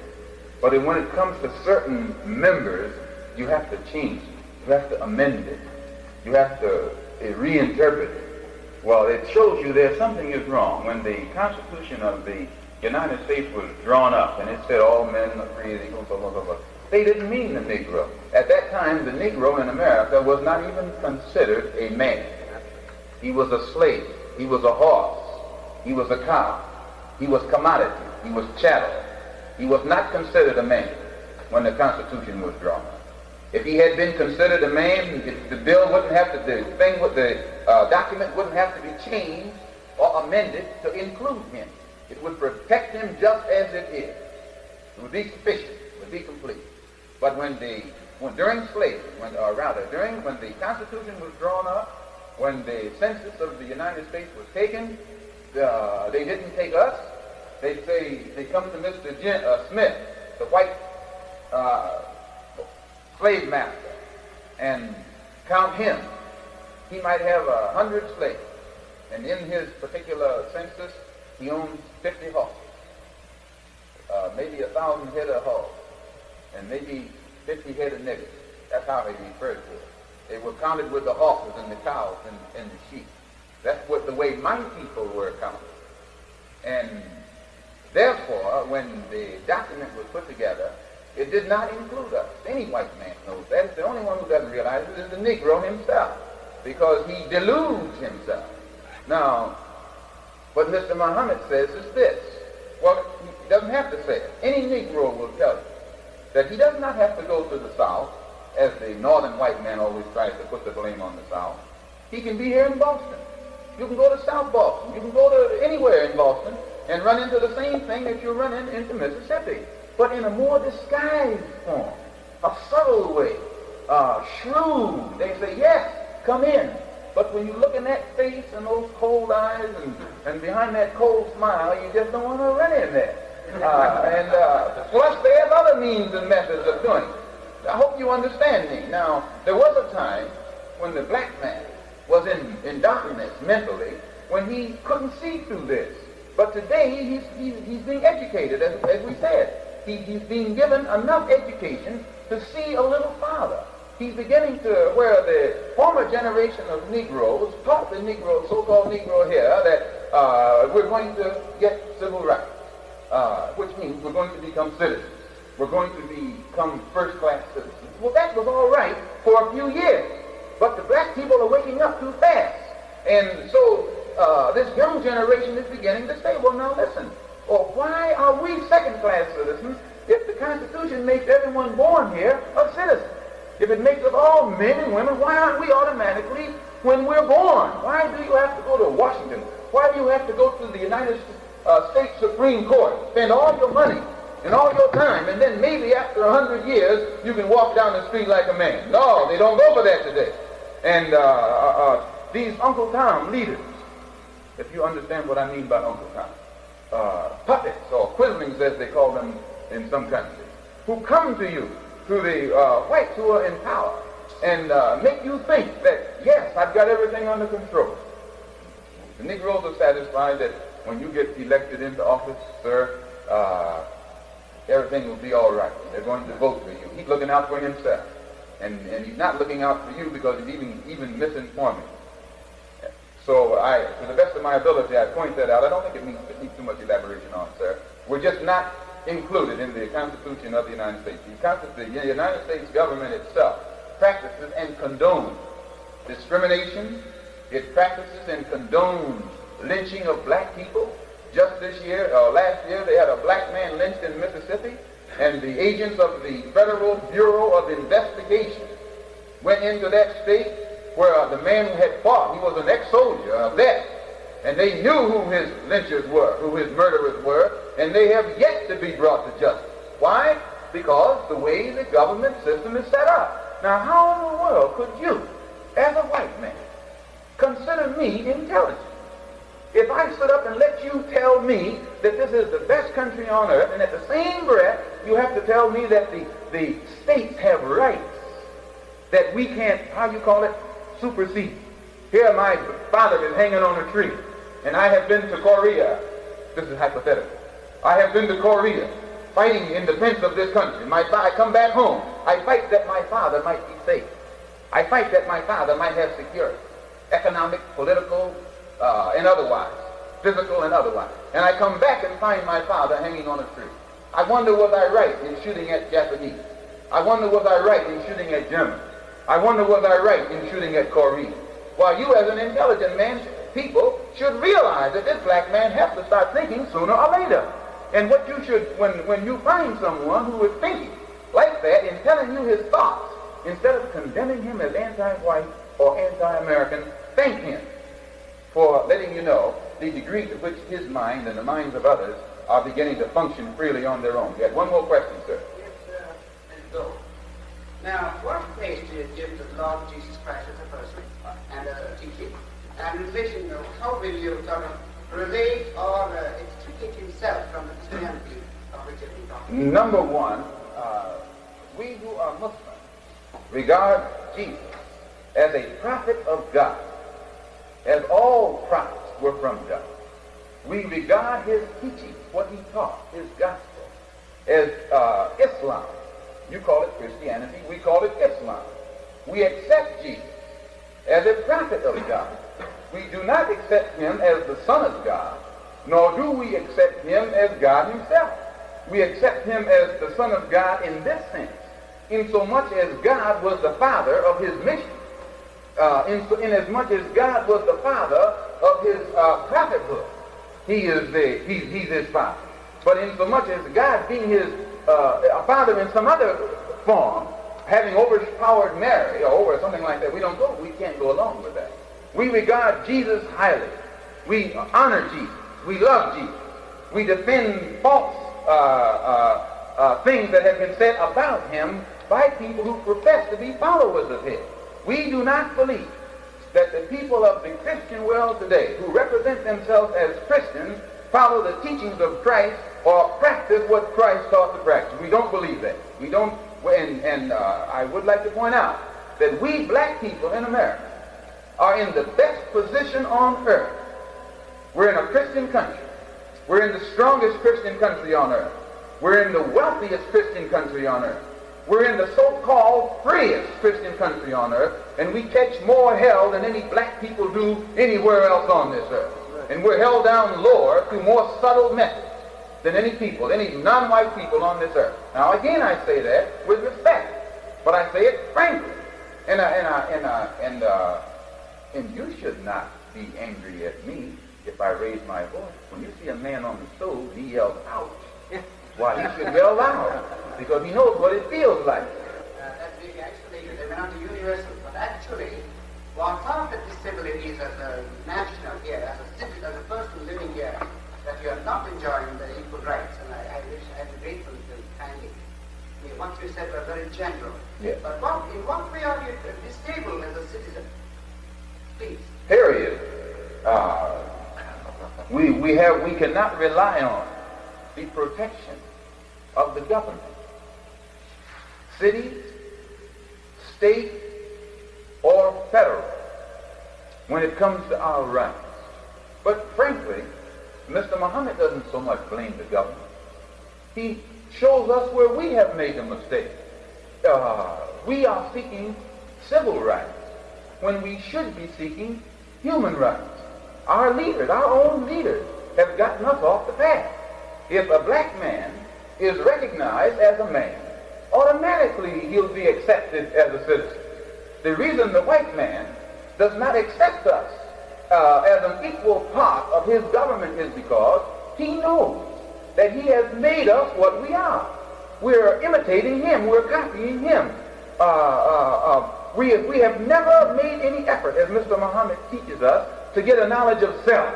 S12: but when it comes to certain members, you have to change it, you have to amend it, you have to reinterpret it. Well, it shows you there's something is wrong. When the Constitution of the United States was drawn up and it said all men are created equal, blah, blah, blah, blah, they didn't mean the Negro. At that time, the Negro in America was not even considered a man. He was a slave. He was a horse. He was a cow. He was commodity. He was chattel. He was not considered a man when the Constitution was drawn up. If he had been considered a man, the bill wouldn't have to, the document wouldn't have to be changed or amended to include him. It would protect him just as it is. It would be sufficient. It would be complete. But during slavery, when the Constitution was drawn up, when the census of the United States was taken, they didn't take us. They come to Mr. Smith, the white slave master, and count him. He might have 100 slaves, and in his particular census, he owns 50 horses, maybe 1,000 head of hogs, and maybe 50 head of niggers. That's how they referred to it. They were counted with the horses and the cows and the sheep. That's what the way my people were counted. And therefore, when the document was put together, it did not include us. Any white man knows that. The only one who doesn't realize it is the Negro himself, because he deludes himself. Now, what Mr. Muhammad says is this. Well, he doesn't have to say it. Any Negro will tell you that he does not have to go to the South, as the northern white man always tries to put the blame on the South. He can be here in Boston. You can go to South Boston. You can go to anywhere in Boston and run into the same thing that you're running into Mississippi, but in a more disguised form, a subtle way, shrewd. They say, yes, come in. But when you look in that face and those cold eyes and behind that cold smile, you just don't want to run in there. Plus there's other means and methods of doing it. I hope you understand me. Now, there was a time when the black man was in darkness mentally, when he couldn't see through this. But today he's being educated, as we said. He's being given enough education to see a little farther. He's beginning to, where the former generation of Negroes taught the Negro, so-called Negro here, that we're going to get civil rights, which means we're going to become citizens. We're going to become first-class citizens. Well, that was all right for a few years, but the black people are waking up too fast. And so this young generation is beginning to say, well, now listen, why are we second-class citizens if the Constitution makes everyone born here a citizen? If it makes us all men and women, why aren't we automatically, when we're born? Why do you have to go to Washington? Why do you have to go to the United States Supreme Court, spend all your money and all your time, and then maybe after 100 years you can walk down the street like a man? No, they don't go for that today. And these Uncle Tom leaders, if you understand what I mean by Uncle Tom, puppets or quislings as they call them in some countries, who come to you, to the whites who are in power, and make you think that, yes, I've got everything under control. The Negroes are satisfied that when you get elected into office, sir, everything will be all right. They're going to vote for you. He's looking out for himself. And he's not looking out for you because he's even misinforming. So to the best of my ability, I point that out. I don't think it needs too much elaboration on, sir. We're just not included in the Constitution of the United States. The United States government itself practices and condones discrimination. It practices and condones lynching of black people. Just this year, last year, they had a black man lynched in Mississippi, and the agents of the Federal Bureau of Investigation went into that state where the man who had fought, he was an ex-soldier, a vet, and they knew who his lynchers were, who his murderers were, and they have yet to be brought to justice. Why? Because the way the government system is set up. Now, how in the world could you, as a white man, consider me intelligent? If I stood up and let you tell me that this is the best country on earth, and at the same breath, you have to tell me that the states have rights that we can't, how you call it, supersede. Here my father is hanging on a tree, and I have been to Korea. This is hypothetical. I have been to Korea fighting in defense of this country. I come back home. I fight that my father might be safe. I fight that my father might have security, economic, political, and otherwise, physical and otherwise. And I come back and find my father hanging on a tree. I wonder was I right in shooting at Japanese? I wonder was I right in shooting at Germans? I wonder was I right in shooting at Koreans? While you as an intelligent man, people should realize that this black man has to start thinking sooner or later. And what you should, when you find someone who is thinking like that and telling you his thoughts, instead of condemning him as anti-white or anti-American, thank him for letting you know the degree to which his mind and the minds of others are beginning to function freely on their own. You had one more question, sir.
S14: Yes, and go. Now, what place do you give to the Lord Jesus Christ as a person and a teaching? And in relation, how will you sort of relate or extricate himself from the Christianity of which you've been talking?
S12: Number one, we who are Muslims regard Jesus as a prophet of God, as all prophets were from God. We regard his teachings, what he taught, his gospel, as Islam. You call it Christianity, we call it Islam. We accept Jesus as a prophet of God. We do not accept him as the Son of God, nor do we accept him as God himself. We accept him as the Son of God in this sense, insomuch as God was the father of his mission, inasmuch as God was the father of his prophethood. He's his father. But insomuch as God being his father in some other form, having overpowered Mary or over something like that, we can't go along with that. We regard Jesus highly. We honor Jesus. We love Jesus. We defend false things that have been said about him by people who profess to be followers of his. We do not believe that the people of the Christian world today, who represent themselves as Christians, follow the teachings of Christ or practice what Christ taught to practice. We don't believe that. We don't, and I would like to point out that we black people in America are in the best position on earth. We're in a Christian country. We're in the strongest Christian country on earth. We're in the wealthiest Christian country on earth. We're in the so-called freest Christian country on earth, and we catch more hell than any black people do anywhere else on this earth. And we're held down lower through more subtle methods than any people, any non-white people on this earth. Now, again, I say that with respect, but I say it frankly. And you should not be angry at me if I raise my voice. When you see a man on the stove and he yells, ouch, why, he should yell loud, because he knows what it feels like.
S14: That may be actually, they may not be universal, but actually, one part of disabilities as a national here, as a citizen, as a person living here, that you are not enjoying the equal rights, and I wish I'd be grateful to kindly. What you said was very general.
S12: Yes.
S14: But in what way are you disabled as a citizen? Please.
S12: Period. We cannot rely on the protection of the government, city, state, or federal, when it comes to our rights. But frankly, Mr. Muhammad doesn't so much blame the government. He shows us where we have made a mistake. We are seeking civil rights when we should be seeking human rights. Our leaders, our own leaders, have gotten us off the path. If a black man is recognized as a man, automatically he'll be accepted as a citizen. The reason the white man does not accept us as an equal part of his government is because he knows that he has made us what we are. We're imitating him. We're copying him. We have never made any effort, as Mr. Muhammad teaches us, to get a knowledge of self,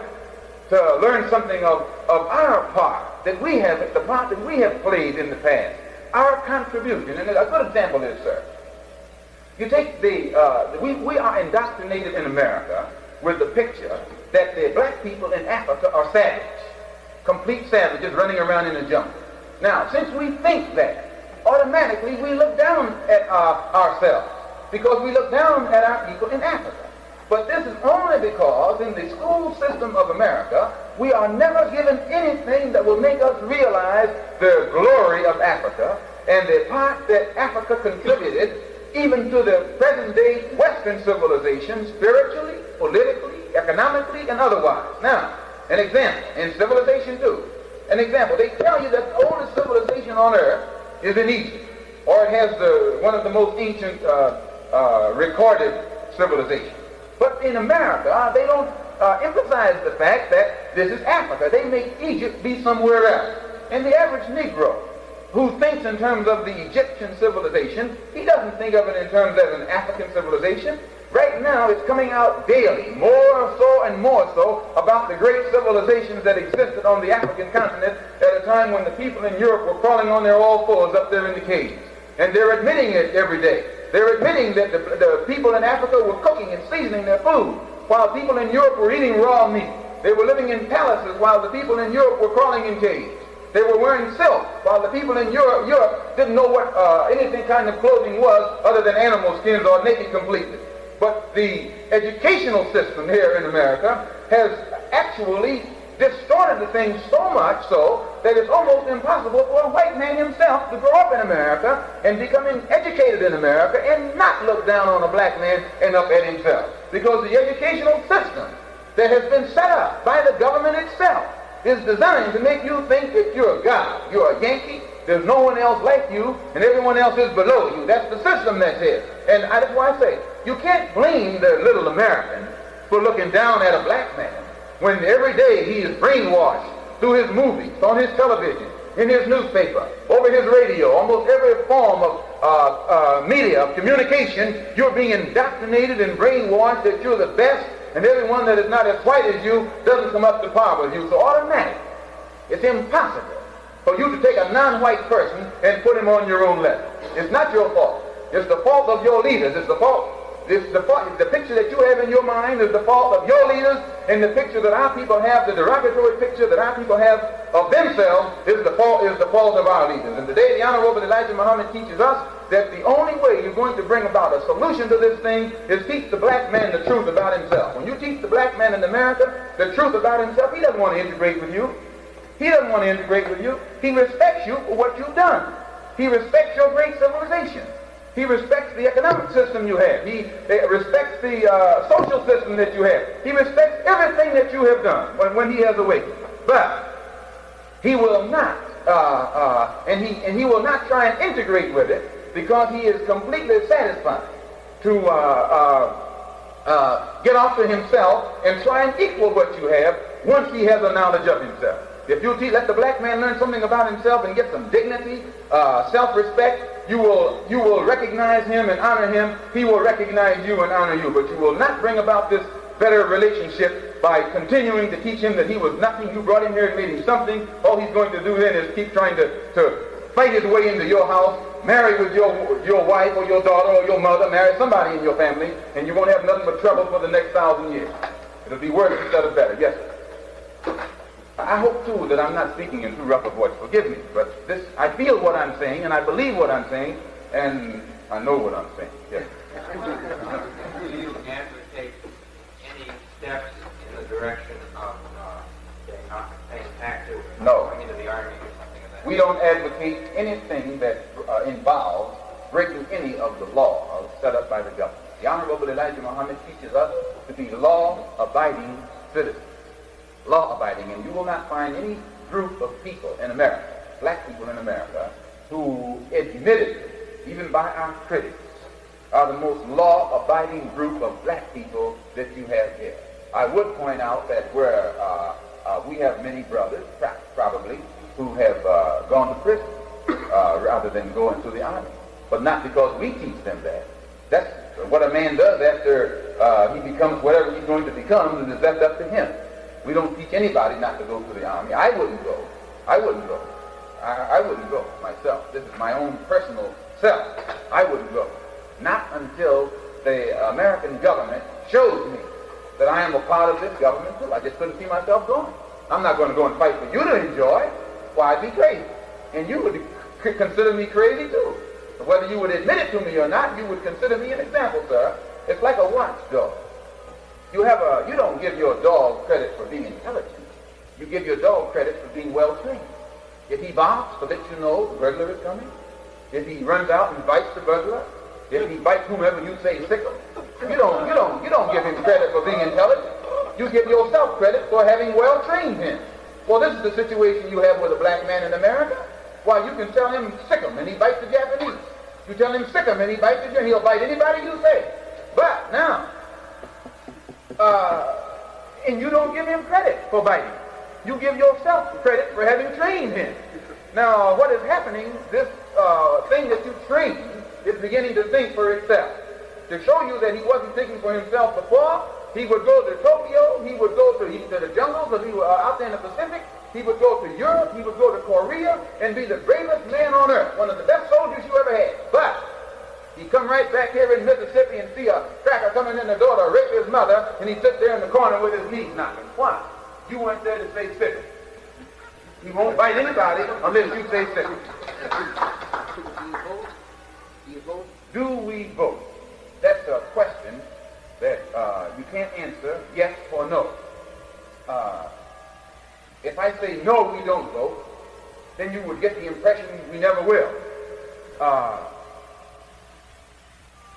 S12: to learn something of our part that we have, the part that we have played in the past, our contribution. And a good example is, sir, you take we are indoctrinated in America with the picture that the black people in Africa are savages, complete savages running around in the jungle. Now, since we think that, automatically we look down at ourselves, because we look down at our people in Africa. But this is only because in the school system of America, we are never given anything that will make us realize the glory of Africa and the part that Africa contributed even to the present-day Western civilization, spiritually, politically, economically, and otherwise. Now, an example, in civilization too. An example, they tell you that the oldest civilization on earth is in Egypt, or it has one of the most ancient recorded civilizations. But in America, they don't emphasize the fact that this is Africa. They make Egypt be somewhere else. And the average Negro who thinks in terms of the Egyptian civilization, he doesn't think of it in terms of an African civilization. Right now, it's coming out daily, more so and more so, about the great civilizations that existed on the African continent at a time when the people in Europe were crawling on their all fours up there in the caves. And they're admitting it every day. They're admitting that the people in Africa were cooking and seasoning their food, while people in Europe were eating raw meat. They were living in palaces while the people in Europe were crawling in caves. They were wearing silk while the people in Europe didn't know what anything kind of clothing was other than animal skins or naked completely. But the educational system here in America has actually distorted the thing so much so that it's almost impossible for a white man himself to grow up in America and become educated in America and not look down on a black man and up at himself. Because the educational system that has been set up by the government itself is designed to make you think that you're a god, you're a Yankee, there's no one else like you, and everyone else is below you. That's the system that's here. And that's why I say, you can't blame the little American for looking down at a black man when every day he is brainwashed through his movies, on his television, in his newspaper, over his radio, almost every form of media, of communication, you're being indoctrinated and brainwashed that you're the best, and everyone that is not as white as you doesn't come up to par with you. So automatically, it's impossible for you to take a non-white person and put him on your own level. It's not your fault. It's the fault of your leaders. It's the fault The picture that you have in your mind is the fault of your leaders, and the picture that our people have, the derogatory picture that our people have of themselves, is the fault of our leaders. And today the Honorable Elijah Muhammad teaches us that the only way you're going to bring about a solution to this thing is teach the black man the truth about himself. When you teach the black man in America the truth about himself, he doesn't want to integrate with you. He doesn't want to integrate with you. He respects you for what you've done. He respects your great civilization. He respects the economic system you have. He respects the social system that you have. He respects everything that you have done when he has awakened. But he will not, and he will not try and integrate with it, because he is completely satisfied to get off to himself and try and equal what you have once he has a knowledge of himself. If you let the black man learn something about himself and get some dignity, self-respect, you will recognize him and honor him. He will recognize you and honor you. But you will not bring about this better relationship by continuing to teach him that he was nothing. You brought him here and made him something. All he's going to do then is keep trying to fight his way into your house, marry with your wife or your daughter or your mother, marry somebody in your family, and you won't have nothing but trouble for the next 1,000 years. It'll be worse instead of better. Yes, sir. I hope, too, that I'm not speaking in too rough a voice. Forgive me, but I feel what I'm saying, and I believe what I'm saying, and I know what I'm saying. Yes.
S10: Do you advocate any steps in the direction of not paying taxes?
S12: No.
S10: Going into the army or something of that?
S12: We don't advocate anything that involves breaking any of the laws set up by the government. The Honorable Elijah Muhammad teaches us to be law-abiding citizens. Law-abiding, and you will not find any group of people in America, black people in America, who admittedly, even by our critics, are the most law-abiding group of black people that you have here. I would point out that we have many brothers, probably, who have gone to prison rather than going to the army, but not because we teach them that. That's what a man does after he becomes whatever he's going to become, and is left up to him. We don't teach anybody not to go to the army. I wouldn't go. I wouldn't go myself. This is my own personal self. I wouldn't go. Not until the American government shows me that I am a part of this government too. I just couldn't see myself going. I'm not going to go and fight for you to enjoy. Why, I'd be crazy. And you would consider me crazy too. Whether you would admit it to me or not, you would consider me an example, sir. It's like a watchdog. You don't give your dog credit for being intelligent. You give your dog credit for being well trained. If he barks to let you know the burglar is coming, if he runs out and bites the burglar, if he bites whomever you say sick him, you don't give him credit for being intelligent. You give yourself credit for having well trained him. Well, this is the situation you have with a black man in America. Why, you can tell him sick him and he bites the Japanese. You tell him sick him and he bites the Japanese. He'll bite anybody you say. But now, and you don't give him credit for biting. You give yourself credit for having trained him. Now, what is happening, this thing that you trained is beginning to think for itself. To show you that he wasn't thinking for himself before, he would go to Tokyo, he would go to the jungles, because he was out there in the Pacific, he would go to Europe, he would go to Korea, and be the bravest man on earth, one of the best soldiers you ever had. But he'd come right back here in Mississippi and see a cracker coming in the door to rape his mother, and he'd sit there in the corner with his knees knocking. Why? You weren't there to say sick him. He won't bite anybody unless you say sick him. Do we vote? That's a question that you can't answer yes or no. If I say no, we don't vote, then you would get the impression we never will.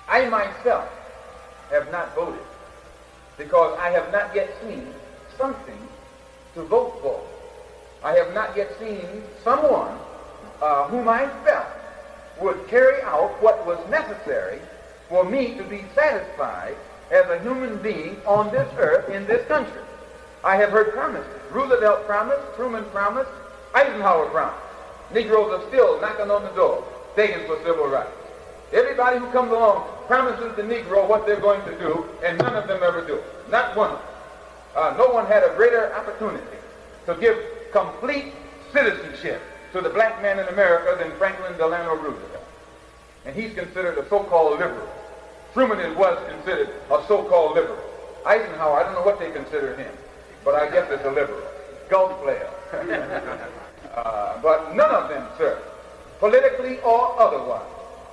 S12: I myself have not voted because I have not yet seen something to vote for. I have not yet seen someone whom I felt would carry out what was necessary for me to be satisfied as a human being on this earth, in this country. I have heard promises. Roosevelt promised, Truman promised, Eisenhower promised. Negroes are still knocking on the door, begging for civil rights. Everybody who comes along promises the Negro what they're going to do, and none of them ever do it. Not one of them. No one had a greater opportunity to give complete citizenship to the black man in America than Franklin Delano Roosevelt. And he's considered a so-called liberal. Truman was considered a so-called liberal. Eisenhower, I don't know what they consider him, but I guess it's a liberal. Golf player. But none of them, sir, politically or otherwise,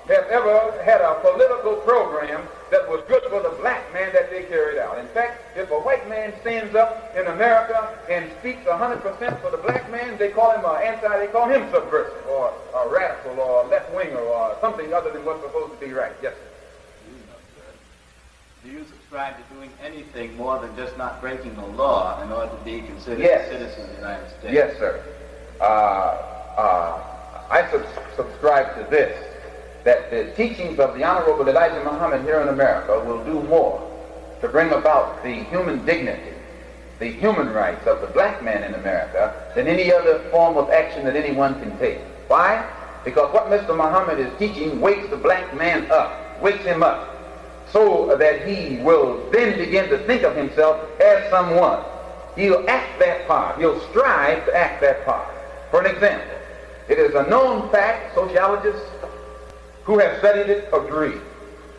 S12: have ever had a political program that was good for the black man that they carried out. In fact, if a white man stands up in America and speaks 100% for the black man, they call him they call him subversive or a radical or a left-winger or something other than what's supposed to be right. Yes, sir.
S16: Do you subscribe to doing anything more than just not breaking the law in order to be considered
S12: Yes.
S16: a citizen of the United States?
S12: Yes, sir. I subscribe to this, that the teachings of the Honorable Elijah Muhammad here in America will do more to bring about the human dignity, the human rights of the black man in America than any other form of action that anyone can take. Why? Because what Mr. Muhammad is teaching wakes the black man up, wakes him up, so that he will then begin to think of himself as someone. He'll act that part. He'll strive to act that part. For an example, it is a known fact, sociologists who have studied it agree,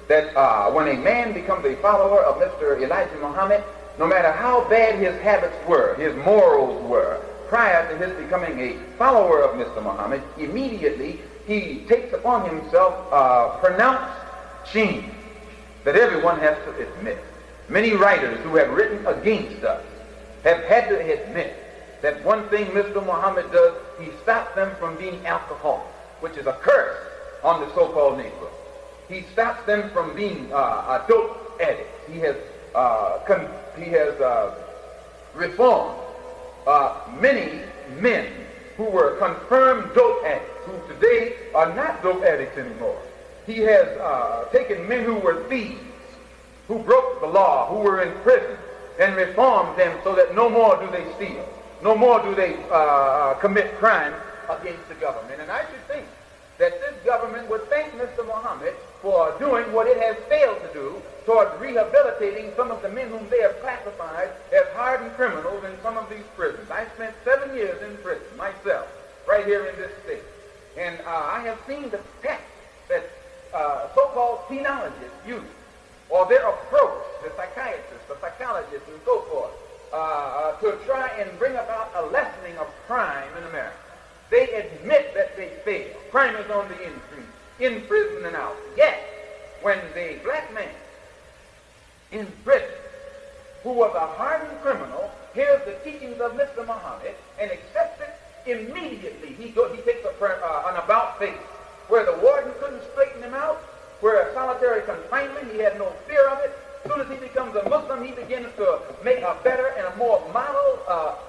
S12: that when a man becomes a follower of Mr. Elijah Muhammad, no matter how bad his habits were, his morals were, prior to his becoming a follower of Mr. Muhammad, immediately he takes upon himself pronounced shame that everyone has to admit. Many writers who have written against us have had to admit that one thing Mr. Muhammad does, he stops them from being alcoholics, which is a curse on the so-called Negro. He stops them from being dope addicts. He has reformed many men who were confirmed dope addicts, who today are not dope addicts anymore. He has taken men who were thieves, who broke the law, who were in prison, and reformed them so that no more do they steal. No more do they commit crime against the government. And I should think that this government would thank Mr. Muhammad for doing what it has failed to do toward rehabilitating some of the men whom they have classified as hardened criminals in some of these prisons. I spent 7 years in prison myself, right here in this state. And I have seen the tactics that so-called penologists use, or their approach, the psychiatrists, the psychologists, and so forth, to try and bring about a lessening of crime in America. They admit that they failed. Crime is on the increase, in prison and out. Yet, when the black man in prison, who was a hardened criminal, hears the teachings of Mr. Muhammad and accepts it immediately, he takes an about face, where the warden couldn't straighten him out, where a solitary confinement, he had no fear of it. As soon as he becomes a Muslim, he begins to make a better and a more model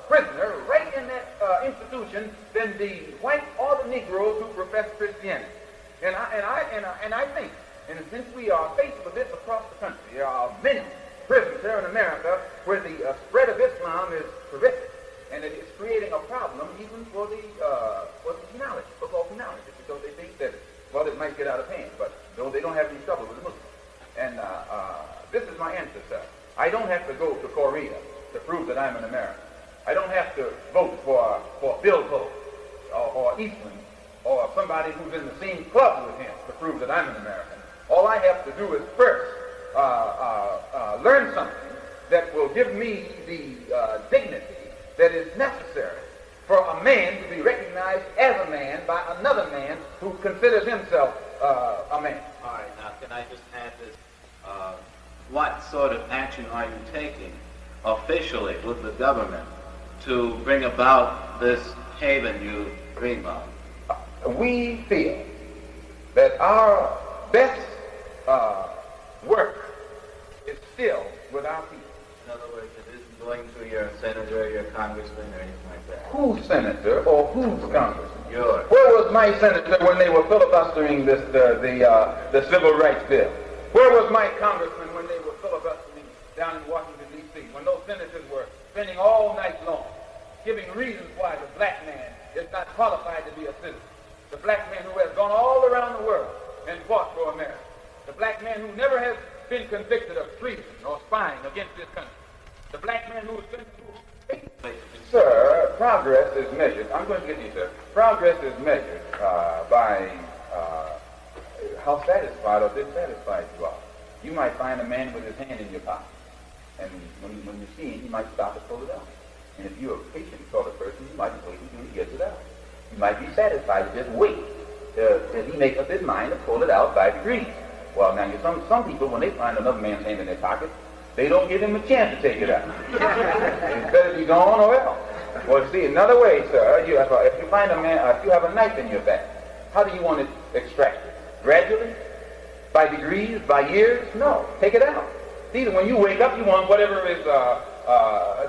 S12: prisoner right in that institution than the white or the Negroes who profess Christianity. And I think, and since we are faced with this across the country, there are many prisons here in America where the spread of Islam is terrific, and it is creating a problem even for the penologists, so-called penologists, because they think that, well, it might get out of hand, but no, they don't have any trouble with the Muslims. And this is my answer, sir. I don't have to go to Korea to prove that I'm an American. I don't have to vote for Bill Cole or Eastman or somebody who's in the same club with him to prove that I'm an American. All I have to do is first learn something that will give me the dignity that is necessary for a man to be recognized as a man by another man who considers himself a man.
S16: All right, now can I just add this? What sort of action are you taking officially with the government to bring about this haven you dream of?
S12: We feel that our best work is still with our people.
S16: In other words, it isn't going to your senator, your congressman, or anything like that.
S12: Whose senator or whose congressman?
S16: Yours.
S12: Where was my senator when they were filibustering the civil rights bill? Where was my congressman when they were filibustering down in Washington, D.C., when those senators were spending all night long giving reasons why the black man is not qualified to be a citizen? The black man who has gone all around the world and fought for America. The black man who never has been convicted of treason or spying against this country. The black man who has been through. Sir, progress is measured. I'm going to get you, sir. Progress is measured by how satisfied or dissatisfied you are You might find a man with his hand in your pocket. And when you see him, you might stop and pull it out. And if you're a patient sort of person, you might wait until he gets it out. You might be satisfied to just wait till he makes up his mind to pull it out by degrees. Well, now, some people, when they find another man's hand in their pocket, they don't give him a chance to take it out. It's better be gone or else. Well, see, another way, sir, if you find a man, if you have a knife in your back, how do you want it extracted? Gradually? By degrees? By years? No. Take it out. See, when you wake up, you want whatever is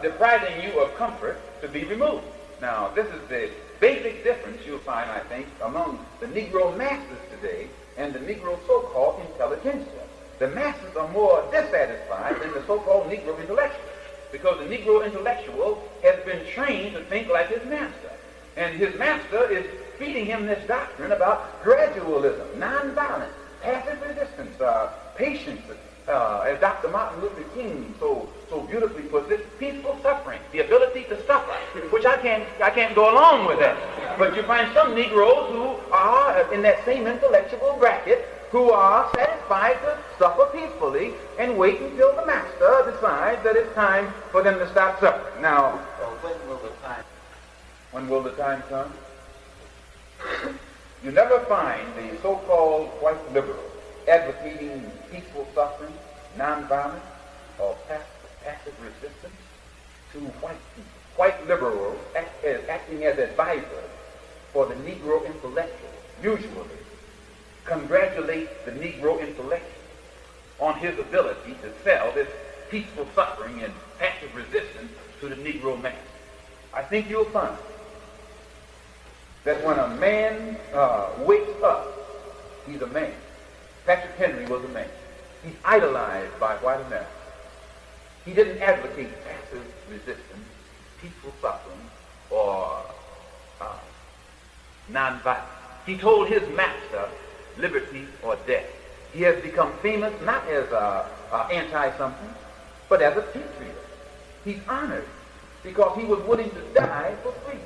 S12: depriving you of comfort to be removed. Now, this is the basic difference you'll find, I think, among the Negro masses today and the Negro so-called intelligentsia. The masses are more dissatisfied than the so-called Negro intellectuals, because the Negro intellectual has been trained to think like his master. And his master is feeding him this doctrine about gradualism, nonviolence, passive resistance, patience, as Dr. Martin Luther King so beautifully puts it, peaceful suffering, the ability to suffer, which I can't go along with that. But you find some Negroes who are in that same intellectual bracket who are satisfied to suffer peacefully and wait until the master decides that it's time for them to stop suffering. Now, when will the time come? You never find the so-called white liberals advocating peaceful suffering, nonviolence, or passive resistance to white people. White liberals acting as advisors for the Negro intellectual usually congratulate the Negro intellectual on his ability to sell this peaceful suffering and passive resistance to the Negro mass. I think you'll find that when a man wakes up, he's a man. Patrick Henry was a man. He's idolized by white America. He didn't advocate passive resistance, peaceful suffering, or nonviolence. He told his master, liberty or death. He has become famous not as anti-something, but as a patriot. He's honored because he was willing to die for freedom.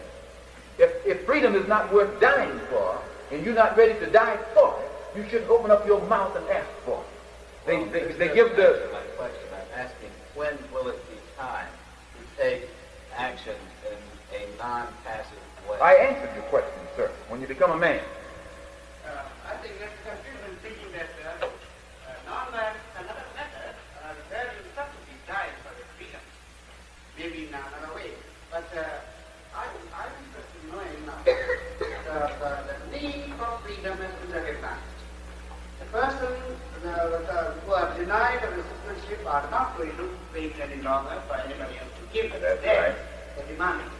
S12: If freedom is not worth dying for, and you're not ready to die for it, you should open up your mouth and ask for it. They give the...
S16: My question, I'm asking, when will it be time to take action in a non-passive way?
S12: I answered your question, sir. When you become a man.
S14: I think that's confusion thinking that non-violence is another method where you substitute dying for your freedom. Maybe in another way. But I'm interested in knowing now the need for freedom has been recognized. The person who are denied of the citizenship are not going to wait any longer for anybody else to give them.
S12: That's
S14: They're
S12: right.
S14: demanding.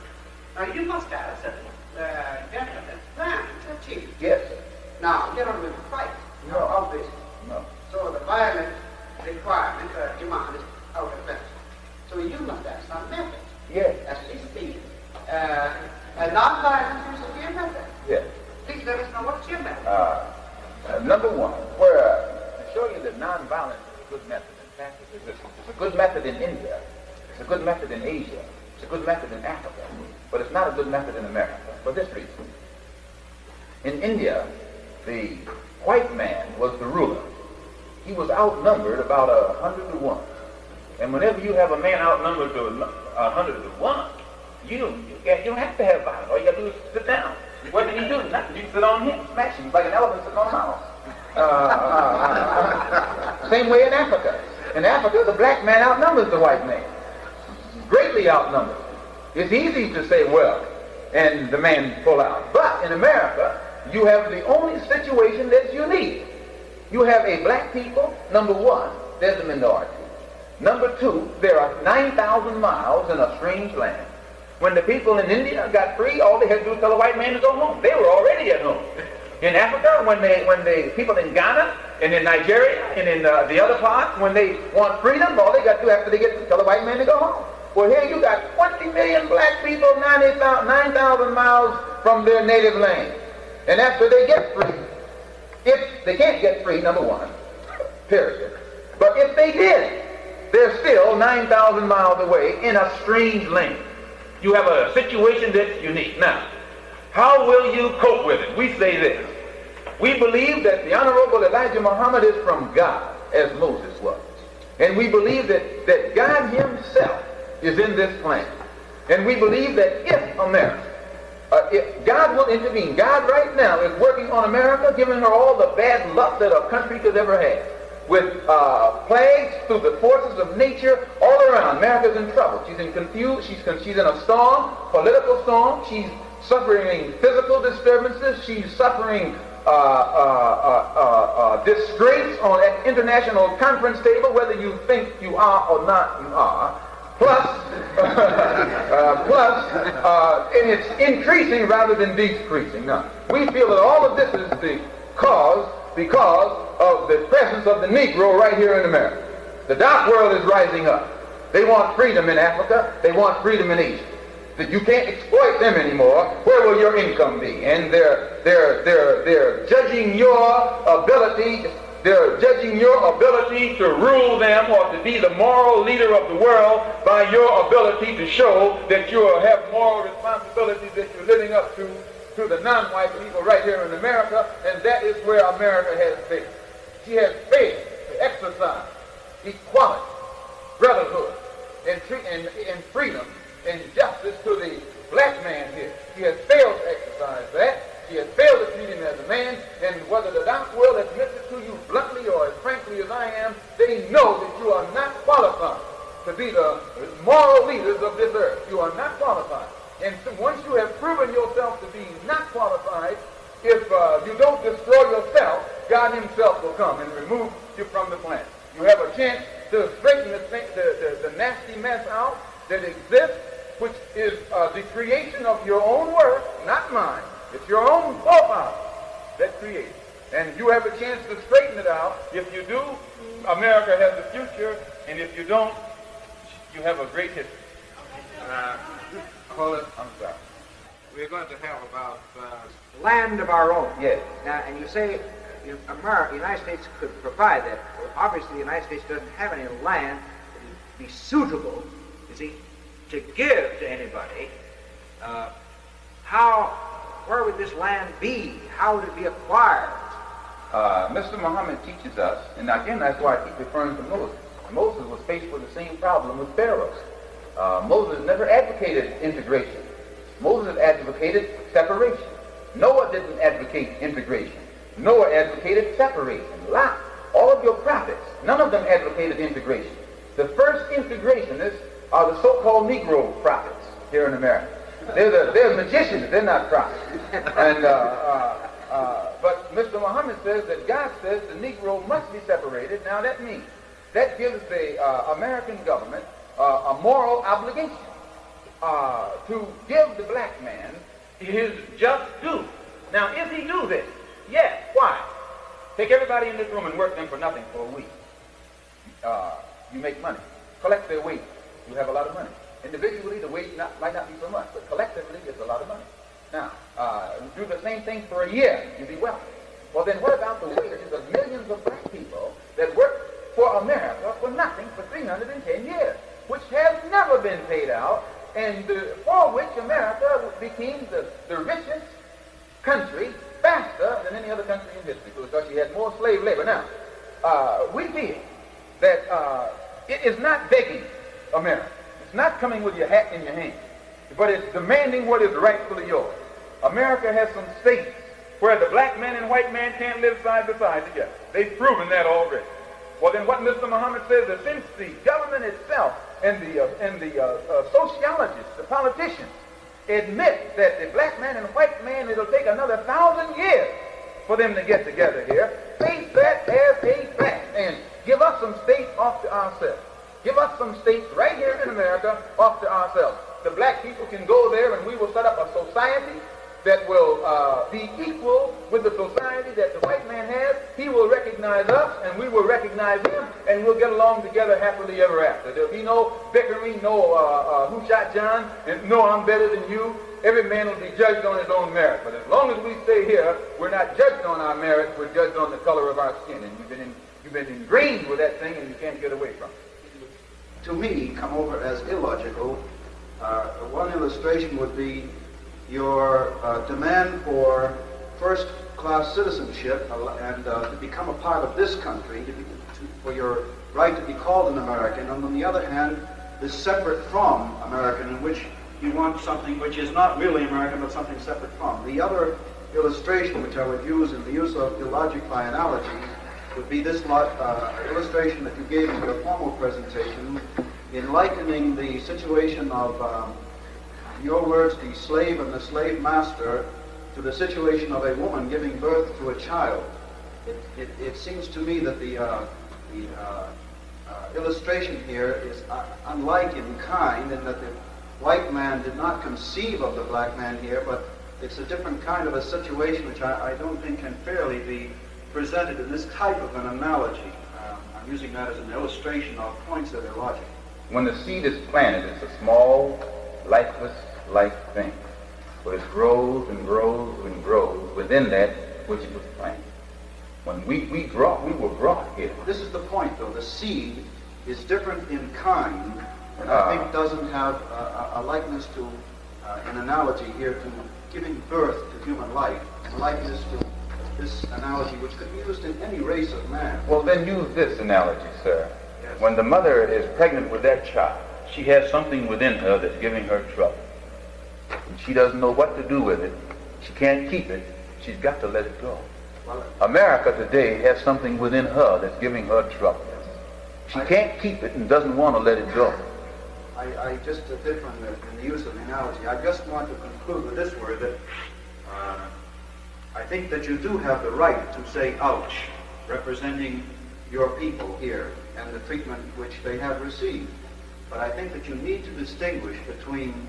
S14: Now you must have a certain gentleman's plan to achieve.
S12: Yes.
S14: Now, you're not going to fight.
S12: No.
S14: Obviously.
S12: No.
S14: So the violent requirement or demand is out of question. So you must have some method.
S12: Yes.
S14: At least a non-violence is a method.
S12: Yes.
S14: Please let us know what's your method.
S12: Number one, to show you that nonviolence is a good method in passive resistance. It's a good method in India. It's a good method in Asia. It's a good method in Africa. But it's not a good method in America for this reason. In India, the white man was the ruler. He was outnumbered about 100 to 1. And whenever you have a man outnumbered to 100 to 1, you don't have to have violence. All you got to do is sit down. What did he do? Nothing. You sit on him, smash him like an elephant sitting on a mouse. Same way in Africa. In Africa, the black man outnumbers the white man. Greatly outnumbered. It's easy to say, well, and the man pull out. But in America, you have the only situation that's unique. You have a black people, number one, there's a minority. Number two, there are 9,000 miles in a strange land. When the people in India got free, all they had to do was tell the white man to go home. They were already at home. In Africa, when the people in Ghana and in Nigeria and in the other parts, when they want freedom, all they got to do after they get to tell the white man to go home. Well, here you got 20 million black people 9,000 miles from their native land. And after they get free, if they can't get free, number one, period. But if they did, they're still 9,000 miles away in a strange land. You have a situation that's unique. Now, how will you cope with it? We say this. We believe that the Honorable Elijah Muhammad is from God. as Moses was. And we believe that God himself is in this plan. And we believe that if America, if God will intervene, God right now is working on America, giving her all the bad luck that a country could ever have. With plagues through the forces of nature all around. America's in trouble. She's in confused. She's in a storm, political storm. She's suffering physical disturbances. She's suffering disgrace on an international conference table, whether you think you are or not you are. Plus, and it's increasing rather than decreasing. Now, we feel that all of this is because of the presence of the Negro right here in America. The dark world is rising up. They want freedom in Africa. They want freedom in Asia. That you can't exploit them anymore. Where will your income be? And they're judging your ability. They're judging your ability to rule them or to be the moral leader of the world by your ability to show that you have moral responsibilities that you're living up to the non-white people right here in America, and that is where America has failed. She has failed to exercise equality, brotherhood, and freedom and justice to the black man here. She has failed to exercise that. She has failed to treat him as a man, and whether the dark world admits it to you bluntly or as frankly as I am, they know that you are not qualified to be the moral leaders of this earth. You are not qualified. And so once you have proven yourself to be not qualified, if you don't destroy yourself, God himself will come and remove you from the planet. You have a chance to straighten the nasty mess out that exists, which is the creation of your own work, not mine. It's your own forefathers that created. And you have a chance to straighten it out. If you do, America has a future, and if you don't, you have a great history.
S10: Hold it. I'm sorry. We're going to have about land of our own.
S12: Yes.
S10: Now, and you say the United States could provide that. Well, obviously, the United States doesn't have any land that would be suitable, you see, to give to anybody. Where would this land be? How would it be acquired?
S12: Mr. Muhammad teaches us, and again, that's why I keep referring to Moses. Moses was faced with the same problem with pharaohs. Moses never advocated integration. Moses advocated separation. Noah didn't advocate integration. Noah advocated separation. Lot, all of your prophets, none of them advocated integration. The first integrationists are the so-called Negro prophets here in America. They're magicians. They're not prophets. And but Mr. Muhammad says that God says the Negro must be separated. Now that gives the American government a moral obligation to give the black man his just due. Now, if he do this, yes, why? Take everybody in this room and work them for nothing for a week. You make money. Collect their wages. You have a lot of money. Individually, the wage might not be so much, but collectively, it's a lot of money. Now, do the same thing for a year, you'll be wealthy. Well, then what about the wages of millions of black people that work for America for nothing for 310 years, which has never been paid out, and for which America became the richest country faster than any other country in history, because she had more slave labor. Now, we feel that it is not begging America. It's not coming with your hat in your hand, but it's demanding what is rightfully yours. America has some states where the black man and white man can't live side by side together. They've proven that already. Well, then what Mr. Muhammad says is since the government itself and the sociologists, the politicians, admit that the black man and white man, it'll take another 1,000 years for them to get together here, face that as a fact and give us some states off to ourselves. Give us some states right here in America off to ourselves. The black people can go there and we will set up a society that will be equal with the society that the white man has. He will recognize us and we will recognize him, and we'll get along together happily ever after. There'll be no bickering, no who shot John, and no I'm better than you. Every man will be judged on his own merit. But as long as we stay here, we're not judged on our merit, we're judged on the color of our skin. And you've been ingrained with that thing and you can't get away from it.
S17: To me, come over as illogical. One illustration would be your demand for first class citizenship and to become a part of this country, for your right to be called an American, and on the other hand, is separate from American, in which you want something which is not really American, but something separate from. The other illustration which I would use in the use of illogic by analogy would be this illustration that you gave in your formal presentation in likening the situation of, in your words, the slave and the slave master to the situation of a woman giving birth to a child. It seems to me that the illustration here is unlike in kind, in that the white man did not conceive of the black man here, but it's a different kind of a situation which I don't think can fairly be presented in this type of an analogy. I'm using that as an illustration of points that are logical.
S12: When the seed is planted, it's a small, lifeless life thing, but it grows and grows and grows within that which it was planted. When we were brought here.
S17: This is the point, though. The seed is different in kind, and I think doesn't have a likeness to an analogy here to giving birth to human life, a likeness to this analogy which could be used in any race of man.
S12: Well, then use this analogy, sir. Yes. When the mother is pregnant with that child, she has something within her that's giving her trouble. And she doesn't know what to do with it. She can't keep it. She's got to let it go. Well, America today has something within her that's giving her trouble. She can't keep it and doesn't want to let it go.
S17: I just differ in the use of the analogy. I just want to conclude with this word that I think that you do have the right to say ouch, representing your people here and the treatment which they have received. But I think that you need to distinguish between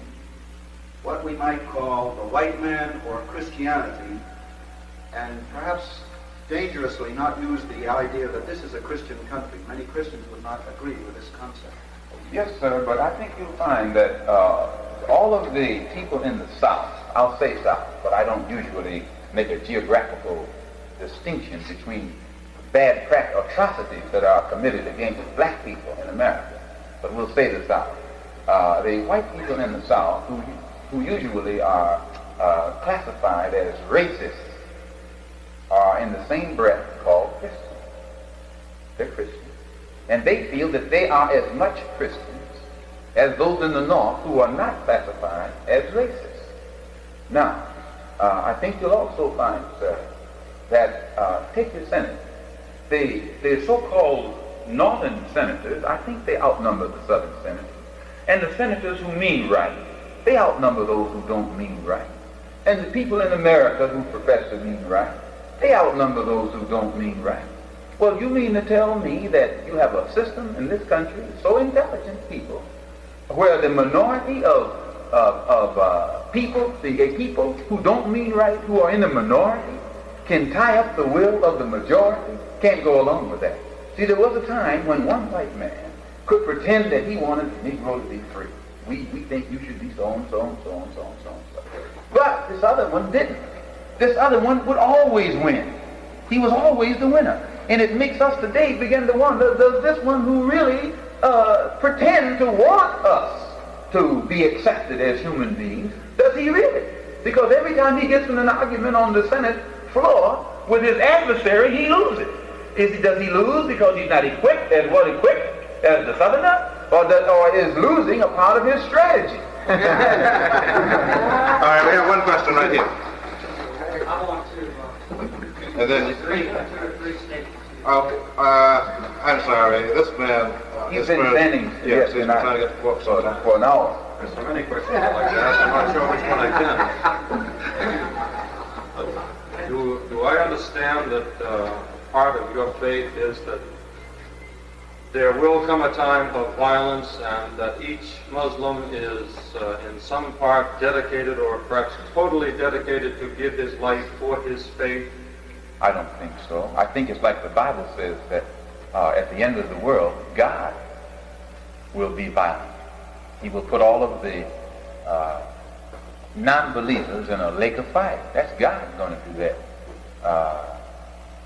S17: what we might call the white man or Christianity, and perhaps dangerously not use the idea that this is a Christian country. Many Christians would not agree with this concept.
S12: Yes, sir, but I think you'll find that all of the people in the South, I'll say South, but I don't usually make a geographical distinction between bad atrocities that are committed against black people in America, but we'll say the South. The white people in the South, who usually are classified as racists, are in the same breath called Christians. They're Christians. And they feel that they are as much Christians as those in the North who are not classified as racists. Now, I think you'll also find, sir, that take the Senate. The so-called Northern senators, I think they outnumber the Southern senators. And the senators who mean right, they outnumber those who don't mean right. And the people in America who profess to mean right, they outnumber those who don't mean right. Well, you mean to tell me that you have a system in this country, so intelligent people, where the minority of people, the people who don't mean right, who are in the minority, can tie up the will of the majority? Can't go along with that. See, there was a time when one white man could pretend that he wanted the Negro to be free. We think you should be so and so and so and so and so and so. But this other one didn't. This other one would always win. He was always the winner. And it makes us today begin to wonder, does this one who really pretend to want us to be accepted as human beings, does he really? Because every time he gets in an argument on the Senate floor with his adversary, he loses. Does he lose because he's not equipped as well equipped as the Southerner? Or is losing a part of his strategy?
S6: All right, we have one question right here.
S18: I want to
S6: And then
S18: three statements.
S6: Okay, I'm sorry. This man...
S12: He's been standing
S6: yes, he's been trying to get the book
S12: for an hour.
S6: There's so many questions I'd like to ask. I'm not sure which one I can.
S13: Do I understand that part of your faith is that there will come a time of violence and that each Muslim is in some part dedicated or perhaps totally dedicated to give his life for his faith?
S12: I don't think so. I think it's like the Bible says that at the end of the world, God will be violent. He will put all of the non-believers in a lake of fire. That's God going to do that.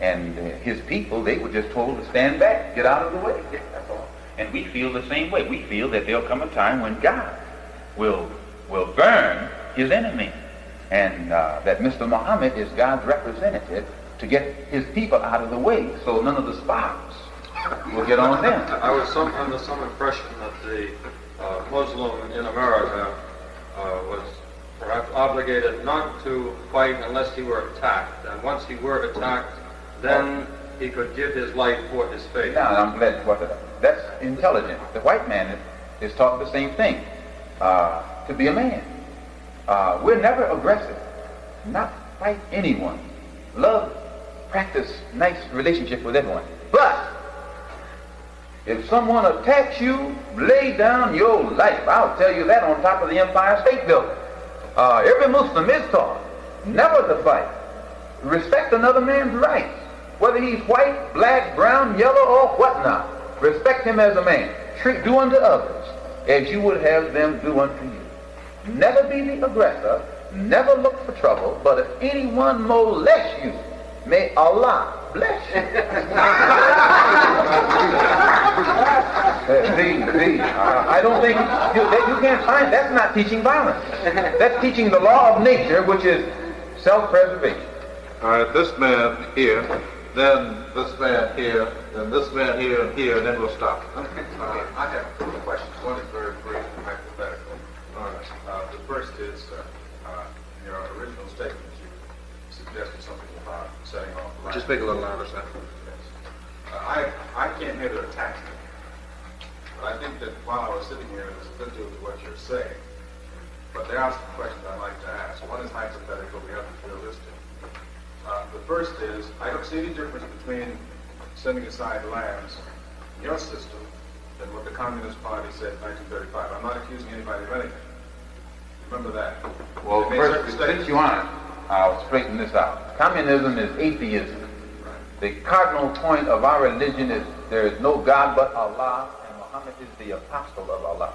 S12: And his people, they were just told to stand back, get out of the way. That's all. And we feel the same way. We feel that there'll come a time when God will burn his enemy. and that Mr. Muhammad is God's representative to get his people out of the way so none of the sparks will get on them.
S13: I was under some impression that the Muslim in America was perhaps obligated not to fight unless he were attacked, and once he were attacked, then he could give his life for his faith.
S12: Now, I'm glad you brought that up. That's intelligent. The white man is taught the same thing, to be a man. We're never aggressive, not fight anyone. Love, practice nice relationship with everyone. But if someone attacks you, lay down your life. I'll tell you that on top of the Empire State Building. Every Muslim is taught never to fight. Respect another man's rights, whether he's white, black, brown, yellow, or whatnot. Respect him as a man. Do unto others as you would have them do unto you. Never be the aggressor, never look for trouble, but if anyone molests you, may Allah bless you. I don't think you can't find, that's not teaching violence. That's teaching the law of nature, which is self-preservation.
S15: All right, this man here, then this man here, then this man here, and here, and then we'll stop.
S19: I have two questions. One is very brief and hypothetical. The first is, in your original statement, you suggested something about setting off the light.
S15: Just make a little louder, sir.
S19: Yes. I came here to attack you. But I think that while I was sitting here, there's a good deal to what you're saying. But there are some questions I'd like to ask. One is hypothetical, the other is realistic. The first is, I don't see any difference between setting aside lands in your system than what the Communist Party said in 1935. I'm not accusing anybody of anything. Remember that.
S12: Well, first, since you aren't, I'll straighten this out. Communism is atheism. The cardinal point of our religion is there is no God but Allah, and Muhammad is the apostle of Allah.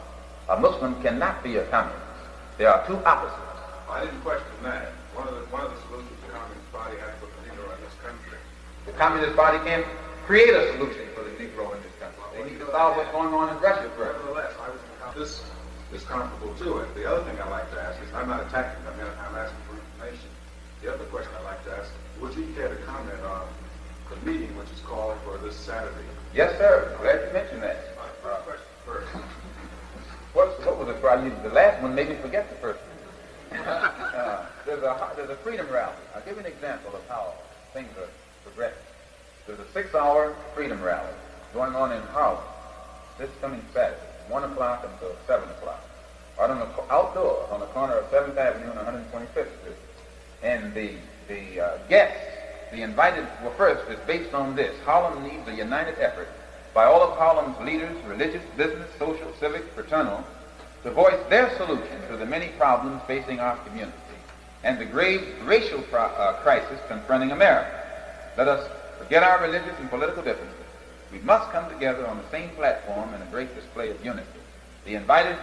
S12: A Muslim cannot be a communist. There are two opposites.
S19: I didn't question that. One of the solutions the Communist Party had for the Negro in this country.
S12: The Communist Party can't create a solution for the Negro in this country. They need to solve what's going on in Russia first.
S19: Nevertheless, this is comparable to it. The other thing I'd like to ask is, I'm not attacking them, I'm asking for information. The other question I'd like to ask, would you care to comment on the meeting which is called for this Saturday?
S12: Yes, sir. Glad you mentioned that.
S19: My first question first.
S12: What was the problem? The last one made me forget the first one. There's a freedom rally. I'll give you an example of how things are progressing. There's a 6-hour freedom rally going on in Harlem this coming Saturday, 1 o'clock until 7 o'clock. Outdoors on the corner of 7th Avenue and 125th Street. And the guests, the invited, well, first, is based on this. Harlem needs a united effort by all of Harlem's leaders, religious, business, social, civic, fraternal, to voice their solution to the many problems facing our community and the grave racial crisis confronting America. Let us forget our religious and political differences. We must come together on the same platform in a great display of unity. The invited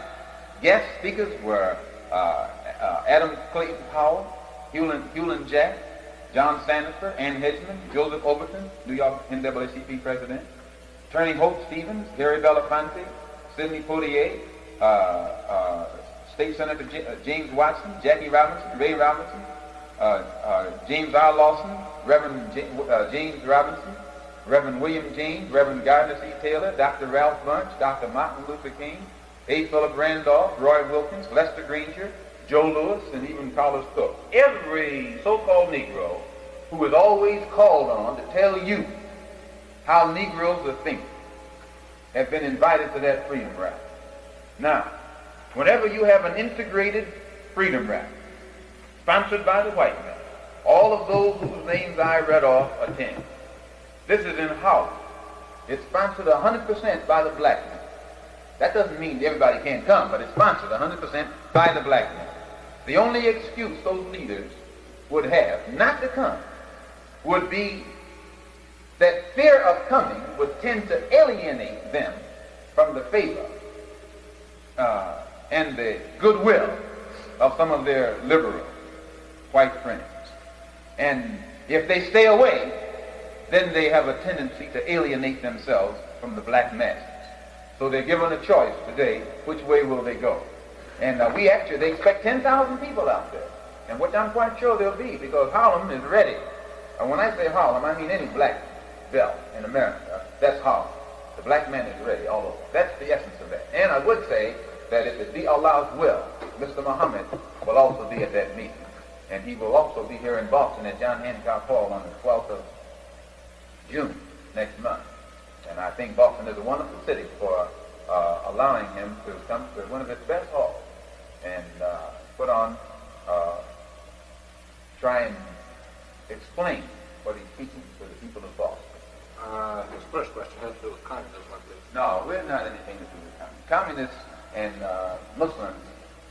S12: guest speakers were Adam Clayton Powell, Hewlin Jack, John Sandifer, Ann Hedgeman, Joseph Overton, New York NAACP President, Attorney Hope Stevens, Gary Belafonte, Sidney Poitier, State Senator James Watson, Jackie Robinson, Ray Robinson, James R. Lawson, Reverend James Robinson, Reverend William James, Reverend Gardner C. Taylor, Dr. Ralph Bunch, Dr. Martin Luther King, A. Philip Randolph, Roy Wilkins, Lester Granger, Joe Lewis, and even Carlos Cook. Every so-called Negro who is always called on to tell you how Negroes are thinking have been invited to that freedom rally. Now, whenever you have an integrated freedom rally sponsored by the white man, all of those whose names I read off attend. This is in Harlem. It's sponsored 100% by the black man. That doesn't mean everybody can't come, but it's sponsored 100% by the black man. The only excuse those leaders would have not to come would be that fear of coming would tend to alienate them from the favor and the goodwill of some of their liberal white friends. And if they stay away, then they have a tendency to alienate themselves from the black masses. So they're given a choice today, which way will they go? And they expect 10,000 people out there. and which I'm quite sure they'll be, because Harlem is ready. And when I say Harlem, I mean any black belt in America. That's Harlem. The black man is ready all over. That's the essence of that. And I would say that if it be Allah's will, Mr. Muhammad will also be at that meeting. And he will also be here in Boston at John Hancock Hall on the 12th of June next month. And I think Boston is a wonderful city for allowing him to come to one of its best halls and put on, try and explain what he's teaching to the people of Boston.
S17: His first question has to do with communism, I believe.
S12: No, we're not anything to do with communism. Communists and Muslims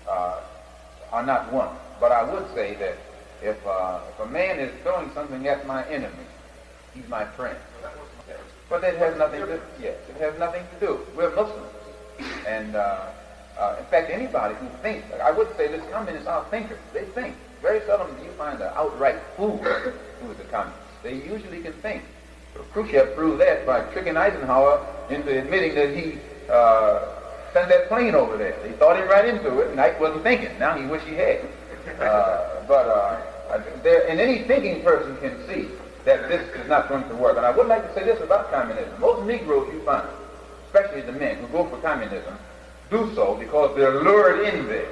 S12: are not one. But I would say that if a man is throwing something at my enemy, he's my friend. But it has nothing to it has nothing to do. We're Muslims. And in fact, anybody who thinks, I would say this communists are thinkers. They think. Very seldom do you find an outright fool who is a communist. They usually can think. Khrushchev proved that by tricking Eisenhower into admitting that he sent that plane over there. He thought him right into it, and Ike wasn't thinking. Now he wish he had. And any thinking person can see that this is not going to work. And I would like to say this about communism. Most Negroes you find, especially the men who go for communism, do so because they're lured in there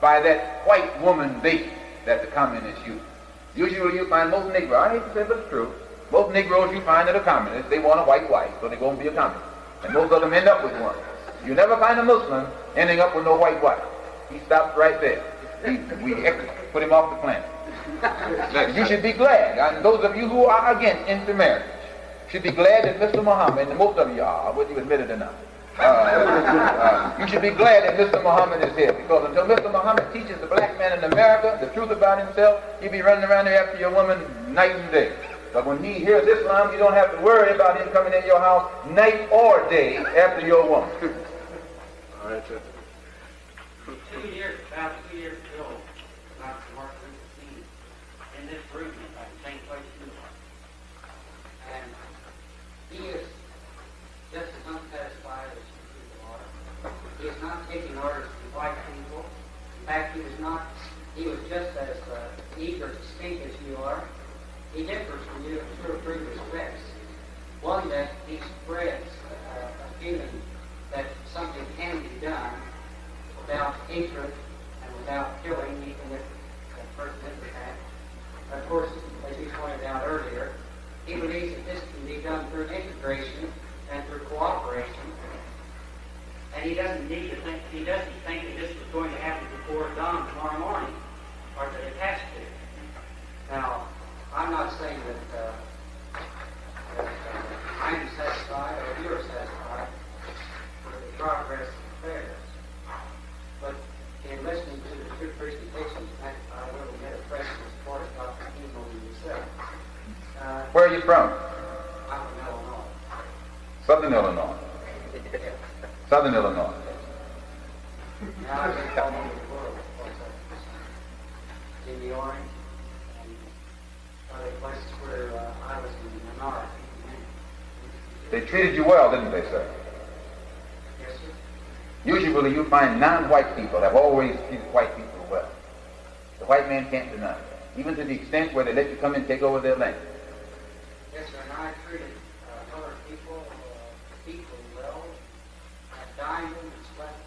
S12: by that white woman bait that the communists use. Usually you find most Negroes, I hate to say it, but it's true, most Negroes you find that are communists, they want a white wife, so they go and be a communist. And most of them end up with one. You never find a Muslim ending up with no white wife. He stops right there. We put him off the planet. You should be glad, and those of you who are against intermarriage should be glad that Mr. Muhammad, and most of you are, whether you admit it or not, you should be glad that Mr. Muhammad is here, because until Mr. Muhammad teaches the black man in America the truth about himself, he'll be running around there after your woman night and day. But when he hears Islam, you don't have to worry about him coming in your house night or day after your woman.
S17: All right, sir.
S20: About 2 years ago, Dr. Martin Luther King in this room at the same place you are. And he is just as unsatisfied as you people are. He is not taking orders from white people. In fact, he was just as eager to speak as you are. He differs from you in 2 or 3 respects. One, that he spreads a feeling that something can be done without hatred and without killing, even if that person is attacked. Of course, as you pointed out earlier, he believes that this can be done through integration and through cooperation. And he doesn't think that this was going to happen before dawn tomorrow morning, or that it has to. Now, I'm not saying that I'm satisfied or you're satisfied with the progress of affairs. But in listening to the 2 presentations, I really had a impression as far as Dr. King and yourself.
S12: Where are you from?
S20: I'm from Illinois.
S12: Southern Illinois. Southern Illinois.
S20: Now I've been all over the world, of course. In the Orange and other places where I was in the minority.
S12: They treated you well, didn't they, sir?
S20: Yes, sir.
S12: Usually you find non-white people have always treated white people well. The white man can't deny that, even to the extent where they let you come and take over their land.
S20: Yes, sir, and I treated other people well. I dined and slept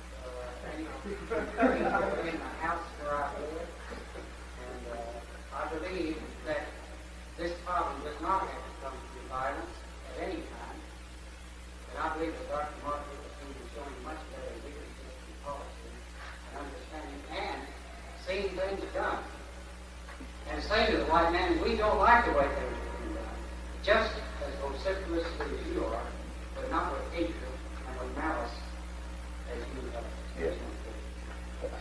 S20: in the house where I live. And I believe that this problem does not have to come to violence at any time. And I believe that Dr. Martin Luther King is showing much better leadership and policy and understanding and seeing things done. And saying to the white man, we don't like the way things are being done. Just as vociferously as you are, but not with hatred and with malice as you have.
S12: Yes.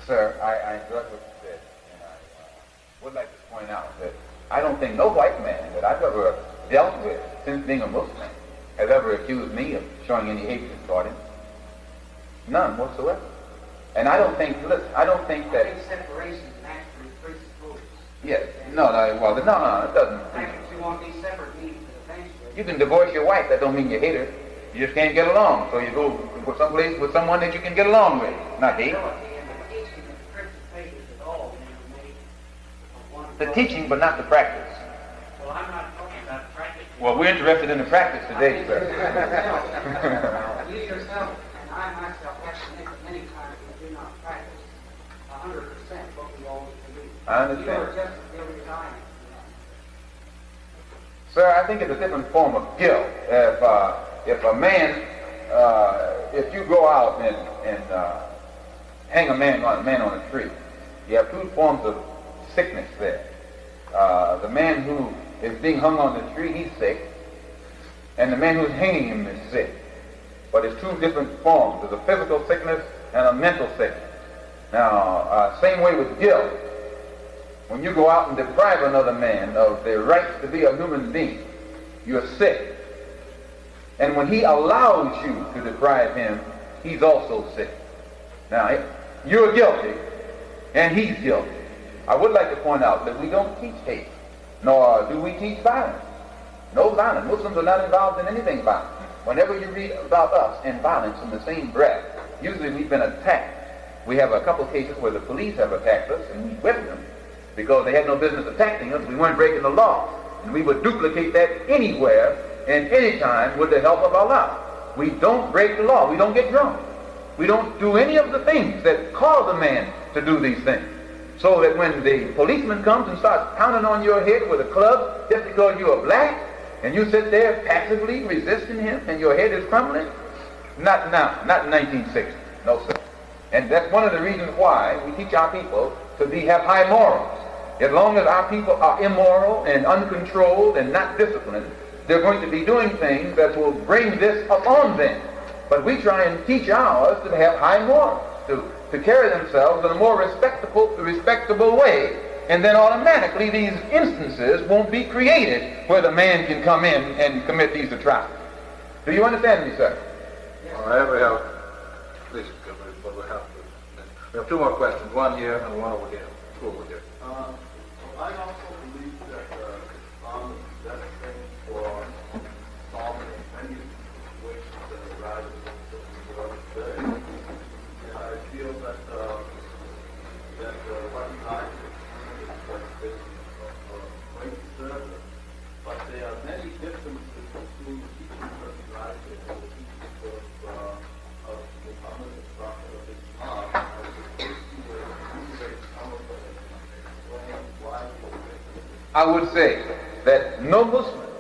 S12: Sir, I interrupt what you said, and I would like to point out that I don't think no white man that I've ever dealt with since being a Muslim has ever accused me of showing any hatred toward him. None whatsoever. And I don't think, listen, I don't think that...
S20: separation naturally presupposes.
S12: Yes. No, it doesn't.
S20: You want these separate meanings eventually.
S12: You can divorce your wife, that don't mean you hate her. You just can't get along. So you go someplace with someone that you can get along with, not hate.
S20: And the teaching of the Christian faith is at all
S12: The teaching, but not the practice.
S14: Well, I'm not talking about practice.
S12: Well, we're interested in the practice today, sir.
S14: You yourself and I myself have to admit that many times we do not practice 100% what we always believe.
S12: I understand.
S14: You are just as guilty as I am.
S12: Sir, I think it's a different form of guilt. If a man, if you go out and hang a man on a tree, you have two forms of sickness there. The man who is being hung on the tree, he's sick, and the man who's hanging him is sick. But it's two different forms. There's a physical sickness and a mental sickness. Now, same way with guilt. When you go out and deprive another man of the right to be a human being, you're sick. And when he allows you to deprive him, he's also sick. Now, you're guilty, and he's guilty. I would like to point out that we don't teach hate, nor do we teach violence. No violence. Muslims are not involved in anything violent. Whenever you read about us and violence in the same breath, usually we've been attacked. We have a couple of cases where the police have attacked us, and we whipped them because they had no business attacking us. We weren't breaking the law. And we would duplicate that anywhere and anytime with the help of Allah. We don't break the law. We don't get drunk. We don't do any of the things that cause a man to do these things. So that when the policeman comes and starts pounding on your head with a club just because you are black, and you sit there passively resisting him and your head is crumbling, not now, not in 1960. No, sir. And that's one of the reasons why we teach our people to have high morals. As long as our people are immoral and uncontrolled and not disciplined, they're going to be doing things that will bring this upon them. But we try and teach ours to have high morals, to carry themselves in a more respectable way, and then automatically these instances won't be created where the man can come in and commit these atrocities. Do you understand me, sir?
S17: All right, we have, please, but we have two more questions, one here and one over here. Two over here.
S15: I also believe that Islam is the best thing for solving many situations that arise in the world today. And I feel that what you like is great service, but there are many differences between the teachings of Elijah and the teachings of Muhammad, the Prophet of Islam. I was wishing to enumerate some of them and explain why the differences.
S12: I would say that no Muslim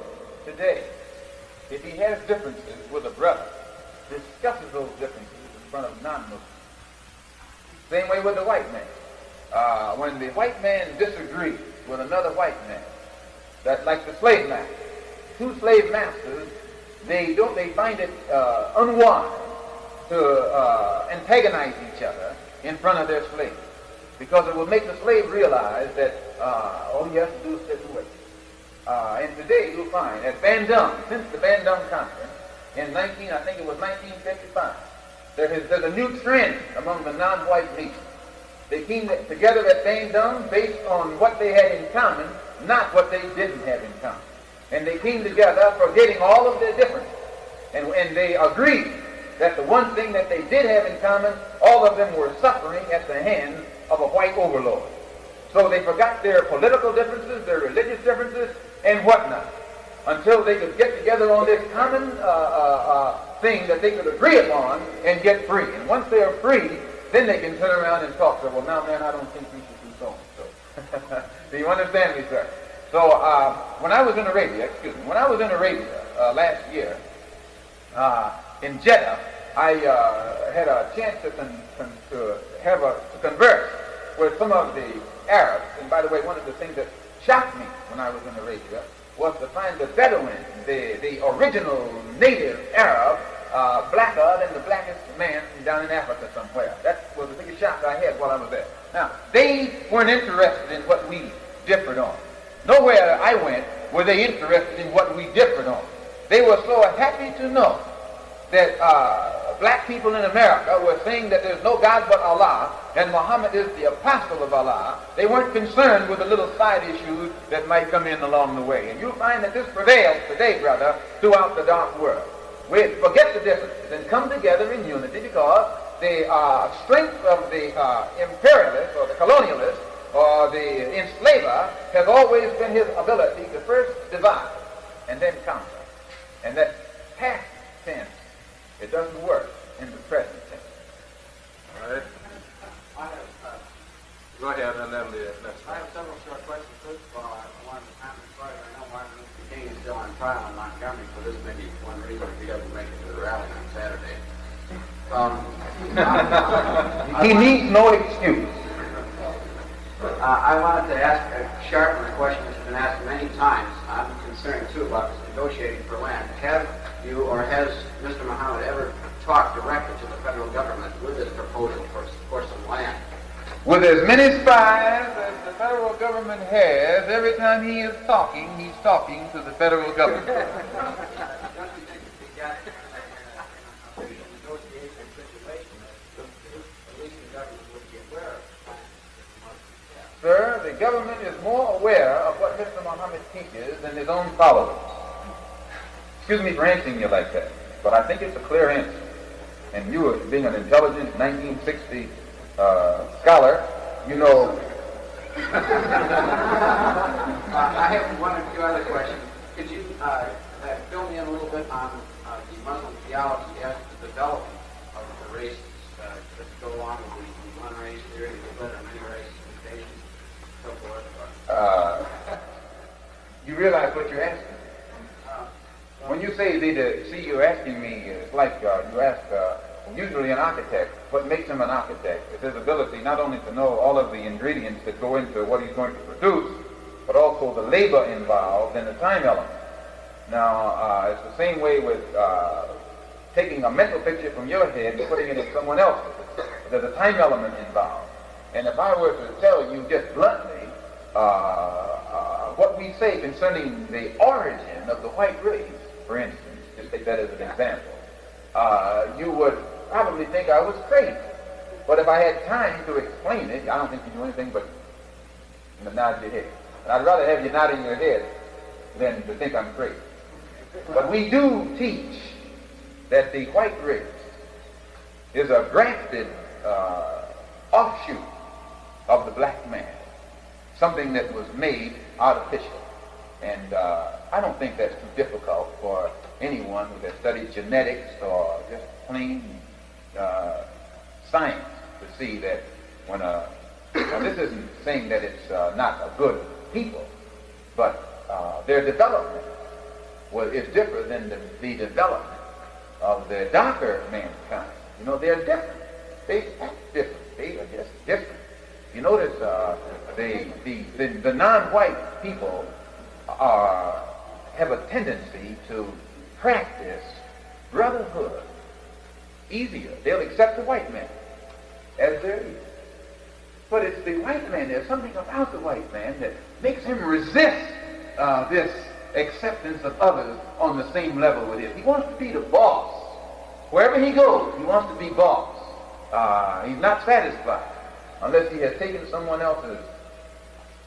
S12: today, if he has differences with a brother, discusses those differences in front of non-Muslims. Same way with the white man. When the white man disagrees with another white man, that like the slave master, two slave masters, they find it unwise to antagonize each other in front of their slaves, because it will make the slave realize that all he has to do is sit and wait. And today you'll find at Bandung, since the Bandung Conference in 1955, there's a new trend among the non-white nations. They came together at Bandung based on what they had in common, not what they didn't have in common. And they came together forgetting all of their differences. And they agreed that the one thing that they did have in common, all of them were suffering at the hands of a white overlord. So they forgot their political differences, their religious differences, and whatnot, until they could get together on this common thing that they could agree upon and get free. And once they are free, then they can turn around and talk. So, well, now, man, I don't think we should do so and so. Do you understand me, sir? So when I was in Arabia, last year, in Jeddah, I had a chance to converse with some of the Arabs. And by the way, one of the things that shocked me when I was in Arabia was to find the Bedouin, the original native Arab, blacker than the blackest man down in Africa somewhere. That was the biggest shock I had while I was there. Now, they weren't interested in what we differed on. Nowhere I went were they interested in what we differed on. They were so happy to know that black people in America were saying that there's no God but Allah and Muhammad is the apostle of Allah. They weren't concerned with the little side issues that might come in along the way. And you'll find that this prevails today, brother, throughout the dark world. We forget the differences and come together in unity, because the strength of the imperialists or the colonialists or the enslaver has always been his ability to first divide and then conquer. And that past tense, it doesn't work in the present tense.
S13: All right. Go ahead, and then the next
S14: I
S13: one.
S14: have several short questions. First of all, I wanted to comment further. I know Martin Luther King is still on trial in Montgomery, so this may be one reason he doesn't make it to the rally on Saturday.
S12: He needs no excuse.
S14: I wanted to sharpen a question that's been asked many times. I'm concerned, too, about this negotiating for land. Have you or has Mr. Muhammad ever talked directly to the federal government with this proposal for some land?
S12: With as many spies as the federal government has, every time he is talking, he's talking to the federal government. Sir, the government is more aware of what Mr. Muhammad teaches than his own followers. Excuse me for answering you like that, but I think it's a clear answer. And you, being an intelligent 1960 scholar, you know.
S14: I have one or two other questions. Could you fill me in a little bit on the Muslim theology as the development of the races that go along with the one race theory, the better many races, mutations, so forth?
S12: You realize what you're asking? When you say see, you're asking me, it's like you ask usually an architect, what makes him an architect is his ability not only to know all of the ingredients that go into what he's going to produce, but also the labor involved and the time element. Now, it's the same way with taking a mental picture from your head and putting it in someone else's. There's a time element involved. And if I were to tell you just bluntly what we say concerning the origin of the white race, for instance, just take that as an example, you would probably think I was crazy. But if I had time to explain it, I don't think you do anything but nod your head. And I'd rather have you nodding your head than to think I'm crazy. But we do teach that the white race is a grafted offshoot of the black man, something that was made artificial. And I don't think that's too difficult for anyone who has studied genetics or just plain science to see that when now this isn't saying that it's not a good people, but their development is different than the development of the darker mankind. You know, they're different. They act different. They are just different. You notice the non-white people have a tendency to practice brotherhood easier. They'll accept the white man as their equal. But it's the white man, there's something about the white man that makes him resist this acceptance of others on the same level with him. He wants to be the boss. Wherever he goes, he wants to be boss. He's not satisfied unless he has taken someone else's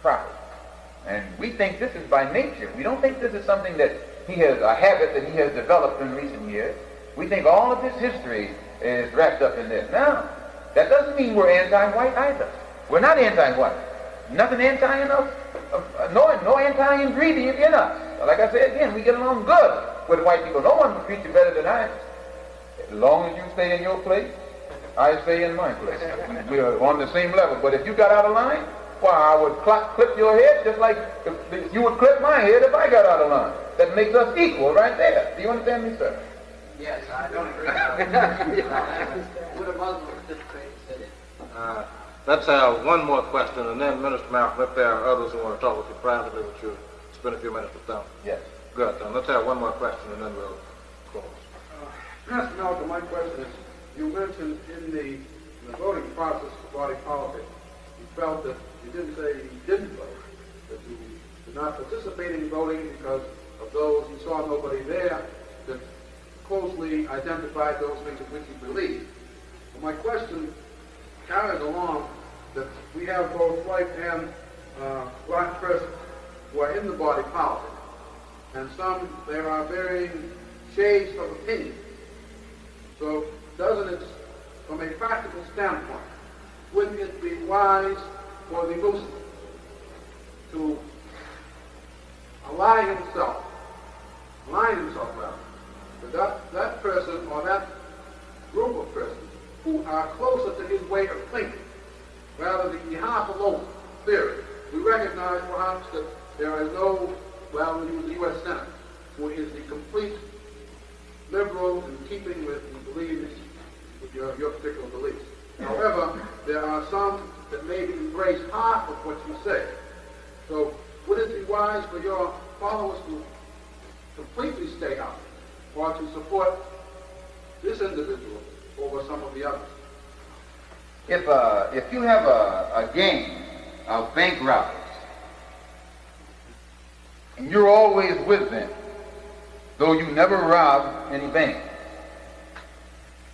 S12: property. And we think this is by nature. We don't think this is something that he has, a habit that he has developed in recent years. We think all of his history is wrapped up in this. Now, that doesn't mean we're anti-white either. We're not anti-white. Nothing anti enough, no anti-ingredient in us. Like I said again, we get along good with white people. No one will treat you better than I. As long as you stay in your place, I stay in my place. We're on the same level. But if you got out of line, why, I would clip your head just like you would clip my head if I got out of line. That makes us equal right there. Do you understand me, sir?
S14: Yes, I don't agree. Would a Muslim participate in it?
S13: Let's have one more question, and then Minister Malcolm, if there are others who want to talk with you privately, would you spend a few minutes with them?
S12: Yes.
S13: Good. Then let's have one more question, and then we'll close.
S17: Mr. Malcolm, my question is, you mentioned in the voting process for body politics, you felt that you didn't say you didn't vote, that you did not participate in voting because of those you saw nobody there that closely identified those things in which you believe. Well, my question carries along that we have both white and black persons who are in the body politic, and there are varying shades of opinion. So doesn't it, from a practical standpoint, wouldn't it be wise for the Muslims
S19: to align himself with that person or that group of persons who are closer to his way of thinking, rather than the Harp-alone theory. We recognize perhaps that there is no, well, he was the U.S. Senate, who is the complete liberal in keeping with the beliefs, with your particular beliefs. However, there are some that maybe embrace half of what you say. So would it be wise for your followers to completely stay out or to support this individual over some of the others?
S12: If you have a gang of bank robbers and you're always with them, though you never rob any bank,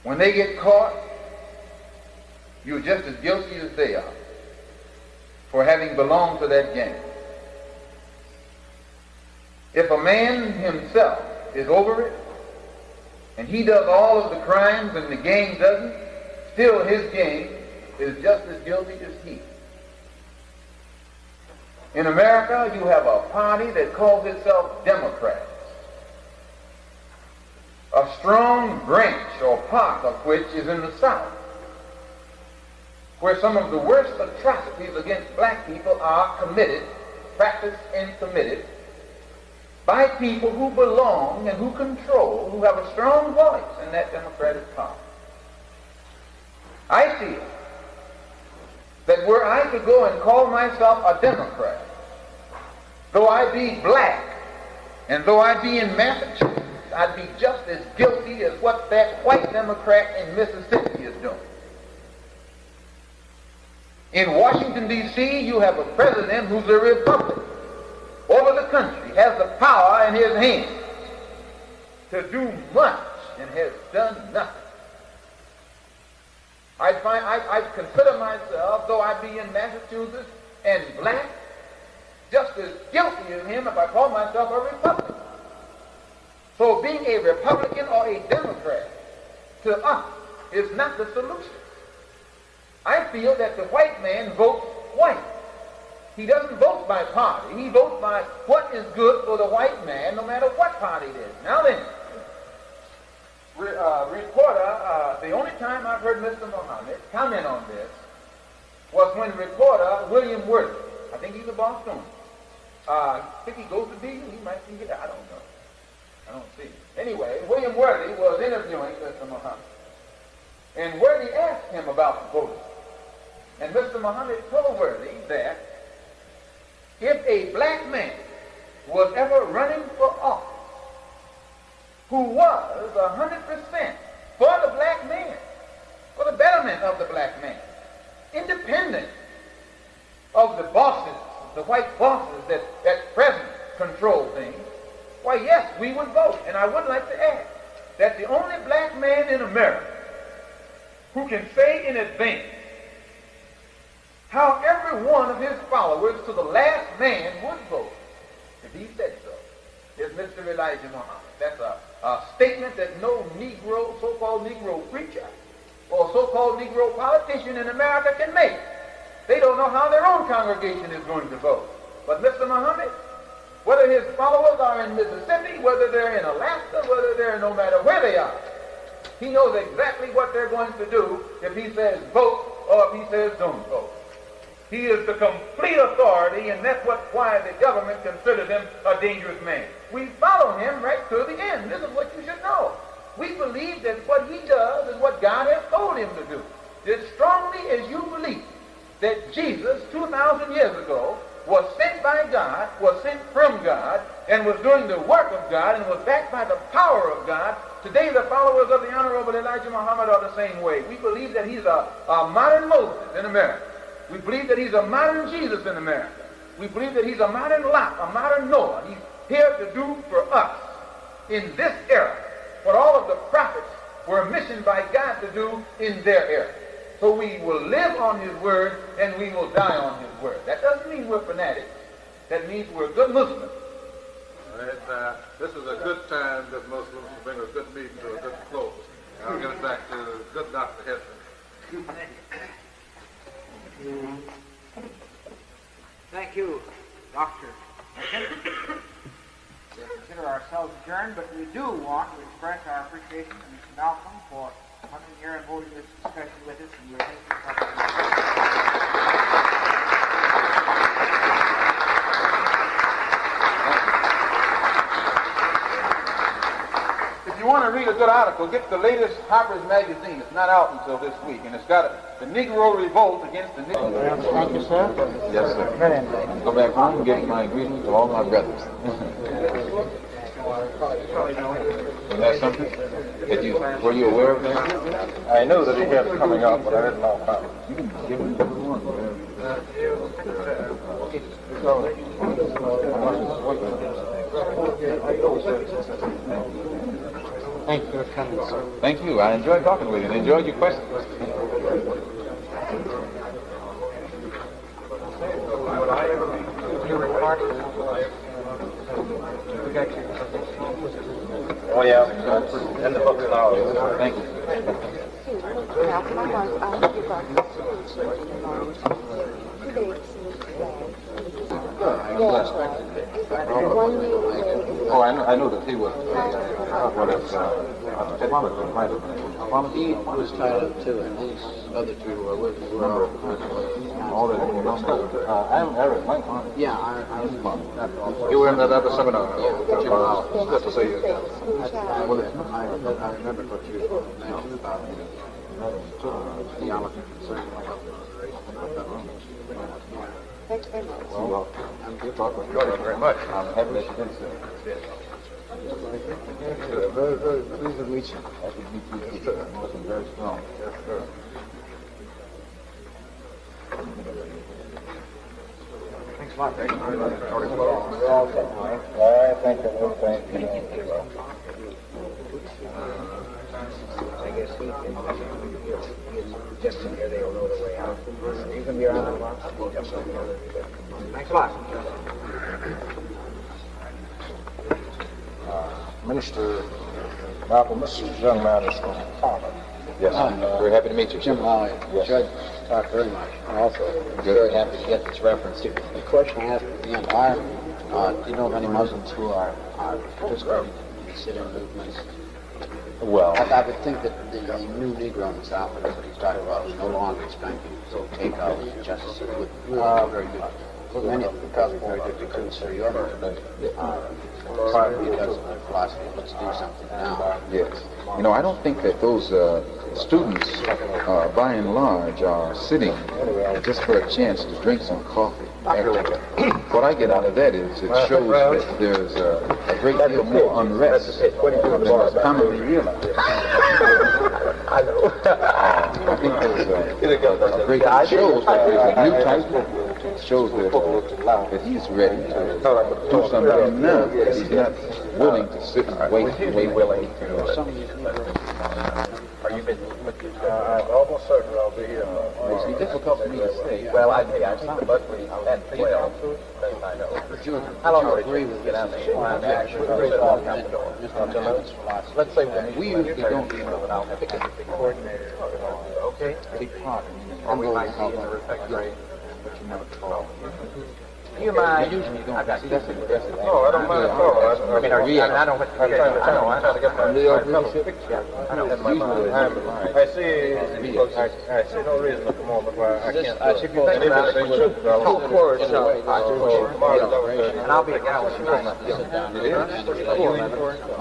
S12: when they get caught, you're just as guilty as they are for having belonged to that gang. If a man himself is over it, and he does all of the crimes and the gang doesn't, still his gang is just as guilty as he. In America, you have a party that calls itself Democrats, a strong branch or part of which is in the South, where some of the worst atrocities against black people are committed, practiced and committed by people who belong and who control, who have a strong voice in that Democratic party. I feel that were I to go and call myself a Democrat, though I be black and though I be in Massachusetts, I'd be just as guilty as what that white Democrat in Mississippi is doing. In Washington, D.C., you have a president who's a Republican. Over the country, has the power in his hands to do much and has done nothing. I consider myself, though I be in Massachusetts and black, just as guilty as him if I call myself a Republican. So being a Republican or a Democrat to us is not the solution. I feel that the white man votes white. He doesn't vote by party. He votes by what is good for the white man, no matter what party it is. Now then, reporter, the only time I've heard Mr. Muhammad comment on this was when reporter William Worthy, I think he's a Bostonian. I think he goes to be, he might be here, I don't know. I don't see him. Anyway, William Worthy was interviewing Mr. Muhammad. And Worthy asked him about voting. And Mr. Muhammad told Worthy that if a black man was ever running for office who was 100% for the black man, for the betterment of the black man, independent of the bosses, the white bosses that at present control things, why yes, we would vote. And I would like to add that the only black man in America who can say in advance how every one of his followers to the last man would vote, if he said so, is Mr. Elijah Muhammad. That's a statement that no Negro, so-called Negro preacher, or so-called Negro politician in America can make. They don't know how their own congregation is going to vote. But Mr. Muhammad, whether his followers are in Mississippi, whether they're in Alaska, whether they're no matter where they are, he knows exactly what they're going to do if he says vote or if he says don't vote. He is the complete authority, and that's why the government considers him a dangerous man. We follow him right to the end. This is what you should know. We believe that what he does is what God has told him to do. As strongly as you believe that Jesus, 2,000 years ago, was sent by God, was sent from God, and was doing the work of God, and was backed by the power of God, today the followers of the Honorable Elijah Muhammad are the same way. We believe that he's a modern Moses in America. We believe that he's a modern Jesus in America. We believe that he's a modern Lot, a modern Noah. He's here to do for us in this era what all of the prophets were missioned by God to do in their era. So we will live on his word and we will die on his word. That doesn't mean we're fanatics. That means we're good Muslims.
S19: This is a good time that Muslims will bring a good meeting to a good close. I'll get it back to good Dr. Hedrick.
S10: Thank you. adjourn, but we do want to express our appreciation to Mr. Malcolm for coming here and holding this discussion with us, and we'll take this up.
S12: If you want to read a good article, get the latest Harper's Magazine. It's not out until this week, and it's got the Negro revolt against the Negro.
S10: Thank you, sir.
S12: Yes, sir. Go back home and give my greetings to all my brothers. Isn't that something? Were you aware of that?
S6: I knew that he had it coming up, but I didn't know how.
S12: You can give me one.
S10: Thank you for coming, sir.
S12: Thank you. I enjoyed talking with you and enjoyed your questions.
S6: Oh, yeah. And the book's now.
S12: Thank you. Oh, I know that he was.
S9: He was tied up too, and these other two were with me. Yeah,
S6: You were in that other seminar?
S9: Yeah.
S6: Good to see you again.
S9: I remembered what you mentioned about theology concerning
S12: Well, you're very much. I'm happy that you did so.
S9: Very, very pleased to meet you.
S12: Happy to meet you too. I'm looking very strong.
S6: Yes, sir.
S10: Thanks a lot, Rick.
S6: All right, thank you. Thank you.
S10: I guess he can just in here, they'll know the way out. You can be around the box? Thanks a lot.
S6: Minister Malcolm, this young man is from Harvard.
S12: Yes, we're happy to meet you.
S9: Jim Lowry, Judge, talked very much. Also, I'm very happy to get this reference. The question I asked at the end, do you know of any Muslims who are participating in sit-in movements?
S12: Well,
S9: I would think that the new Negro in the South, that's what he's talking about, is no longer expecting to take out justice. It would really be very good. Many of them would probably be very good recruits for your movement. Partly because of their philosophy, let's do something now.
S12: yes. You know, I don't think that those students, by and large, are sitting just for a chance to drink some coffee. What I get out of that is it shows that there's a great deal more unrest than is commonly realized. I think there's a great deal shows that there's a new type of shows that he's ready to do something now. He's not willing to sit and wait.
S6: Are you busy? I'm almost certain I'll be here.
S12: It's difficult for me to say.
S6: Well, I've seen the bus at 12. I know. How long will it take to get out there? Let's say
S12: we usually don't
S6: pick a coordinator. Okay.
S12: Take part
S6: And we might see in the refectory.
S12: but you never call.
S6: Do you mind?
S12: Usually don't.
S6: I got
S12: See, that's aggressive.
S6: No, I don't mind at all. I mean, I know what you're getting. I know. I'm trying to get my fellowship. Yeah, I know. I see no reason at the moment why I can't. If you think about it, and I'll be the guy with you.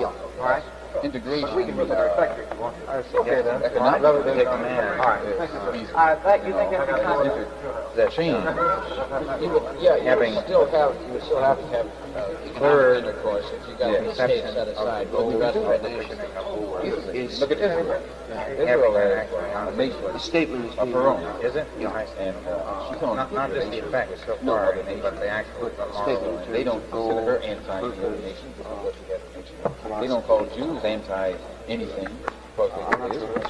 S6: All right.
S12: Integration.
S6: We can move to the refectory if you want. Okay, then.
S12: Economic.
S6: All right. You think that'd be kind of
S12: That change.
S9: You would still have to have economic intercourse if you got the state set aside. But the rest of the nation
S12: Look at Israel. Israel has a nation. The statement of her own.
S6: Is it?
S12: And she's on
S6: Not just the effect so far, but the actual
S12: statement. They don't consider her anti-nation. They don't call Jews anti-anything because they hate Israel.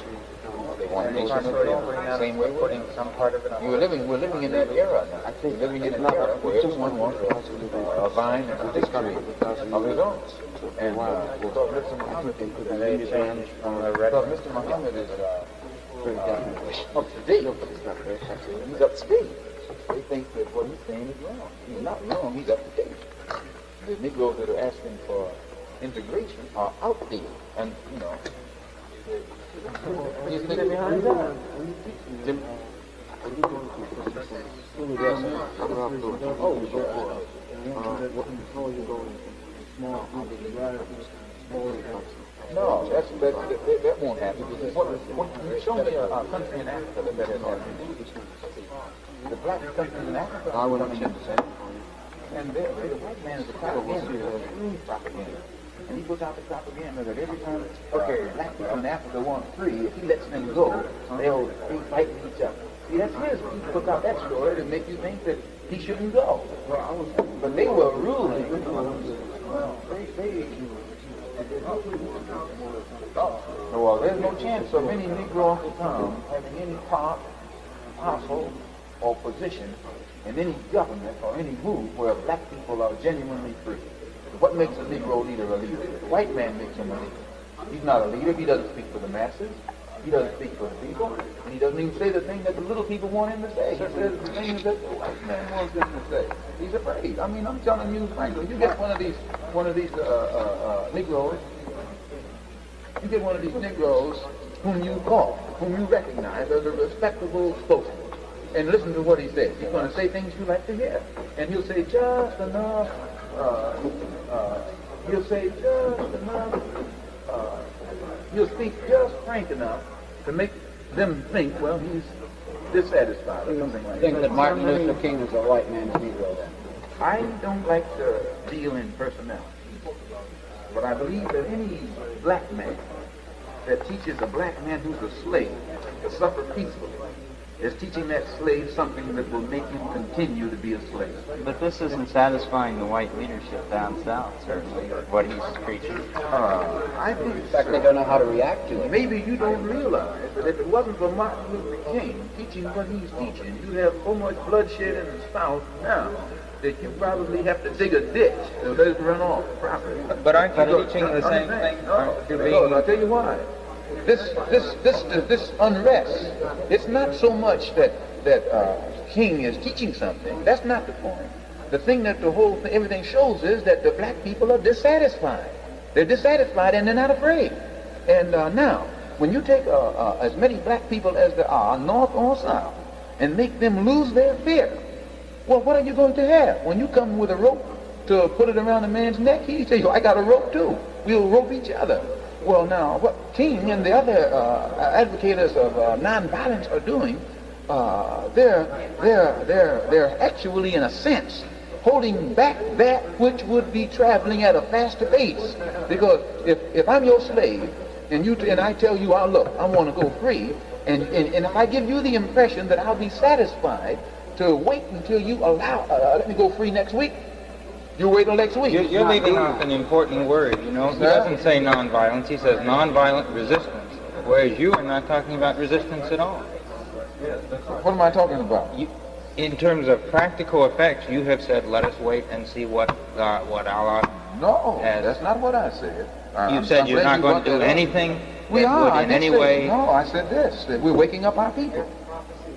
S12: They want a nation of their own. Same way we're some part of it. We're living in that era now. We're living in an era where everyone wants a vine and a history of his own. And because Mr. Muhammad is up to date. He's up to date. They think that what he's saying is wrong. He's not wrong. He's up to date. The Negroes that are asking for integration are out there. And, you know, no, that won't happen. Because what show me a country in Africa that has happened. The black countries in Africa are 100%. And the white man is a propaganda. And he puts out the propaganda that every time, okay, black people in Africa want free, if he lets them go, they'll be fighting each other. See, that's his. He puts out that story to make you think that he shouldn't go. But they were ruling. Well, there's no chance of any Negro Uncle Tom having any part, parcel, or position in any government or any move where black people are genuinely free. What makes a Negro leader a leader? The white man makes him a leader. He's not a leader. He doesn't speak for the masses. He doesn't speak for the people. And he doesn't even say the thing that the little people want him to say. He says the things that the white man wants him to say. He's afraid. I mean, I'm telling you frankly, you get one of these Negroes, you get one of these Negroes whom you call, whom you recognize as a respectable spokesman. And listen to what he says. He's going to say things you like to hear. And he'll say just enough. He'll say just enough. He'll speak just frank enough to make them think, well, he's dissatisfied or something like that.
S19: I think that Martin Luther King is a white man's Negro then.
S12: I don't like to deal in personality. But I believe that any black man that teaches a black man who's a slave to suffer peacefully is teaching that slave something that will make him continue to be a slave.
S2: But this isn't satisfying the white leadership down south, certainly, what he's preaching.
S12: I think,
S19: in fact, they don't know how to react to it.
S12: Maybe you don't realize that if it wasn't for Martin Luther King teaching what he's teaching, you'd have so much bloodshed in the South now that you probably have to dig a ditch to let it run off properly.
S2: But aren't you teaching the same thing?
S12: I'll tell you why. This unrest, it's not so much that King is teaching something. That's not the point. The thing that everything shows is that the black people are dissatisfied. They're dissatisfied and they're not afraid. And now, when you take as many black people as there are, north or south, and make them lose their fear, well, what are you going to have? When you come with a rope to put it around a man's neck, he says, I got a rope too. We'll rope each other. Well, now, what King and the other advocates of nonviolence are doing, they're actually, in a sense, holding back that which would be traveling at a faster pace. Because if I'm your slave and I tell you, look, I want to go free, and if I give you the impression that I'll be satisfied to wait until you let me go free next week, you wait till next week.
S2: You're leaving off an important word, you know. He doesn't say nonviolence, he says nonviolent resistance, whereas you are not talking about resistance at all.
S12: What am I talking about?
S2: In terms of practical effects, you have said, let us wait and see what Allah has.
S12: That's not what I said.
S2: You said you're not going to do anything that would in any way...
S12: No, I said this, that we're waking up our people.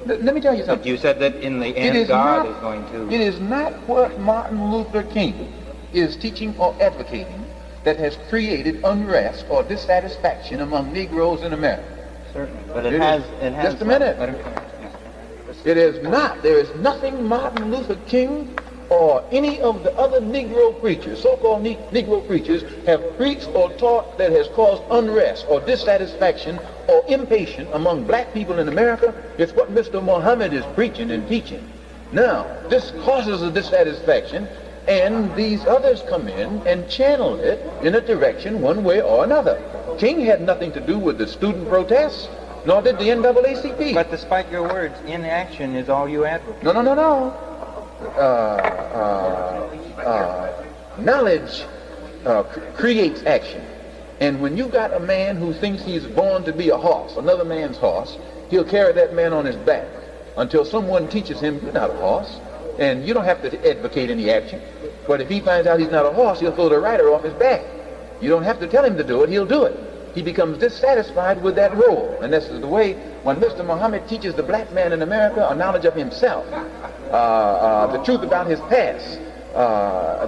S12: Let me tell you something.
S2: But you said that in the end God is going to...
S12: It is not what Martin Luther King is teaching or advocating that has created unrest or dissatisfaction among Negroes in America.
S2: Certainly, but it has...
S12: Just a minute. It is not. There is nothing Martin Luther King or any of the other Negro preachers, so-called Negro preachers, have preached or taught that has caused unrest or dissatisfaction or impatience among black people in America. It's what Mr. Muhammad is preaching and teaching. Now, this causes a dissatisfaction, and these others come in and channel it in a direction one way or another. King had nothing to do with the student protests, nor did the NAACP.
S2: But despite your words, inaction is all you advocate.
S12: No. Knowledge creates action. And when you got a man who thinks he's born to be a horse, another man's horse, he'll carry that man on his back until someone teaches him, you're not a horse, and you don't have to advocate any action. But if he finds out he's not a horse, he'll throw the rider off his back. You don't have to tell him to do it, he'll do it. He becomes dissatisfied with that role. And this is the way when Mr. Muhammad teaches the black man in America a knowledge of himself, the truth about his past,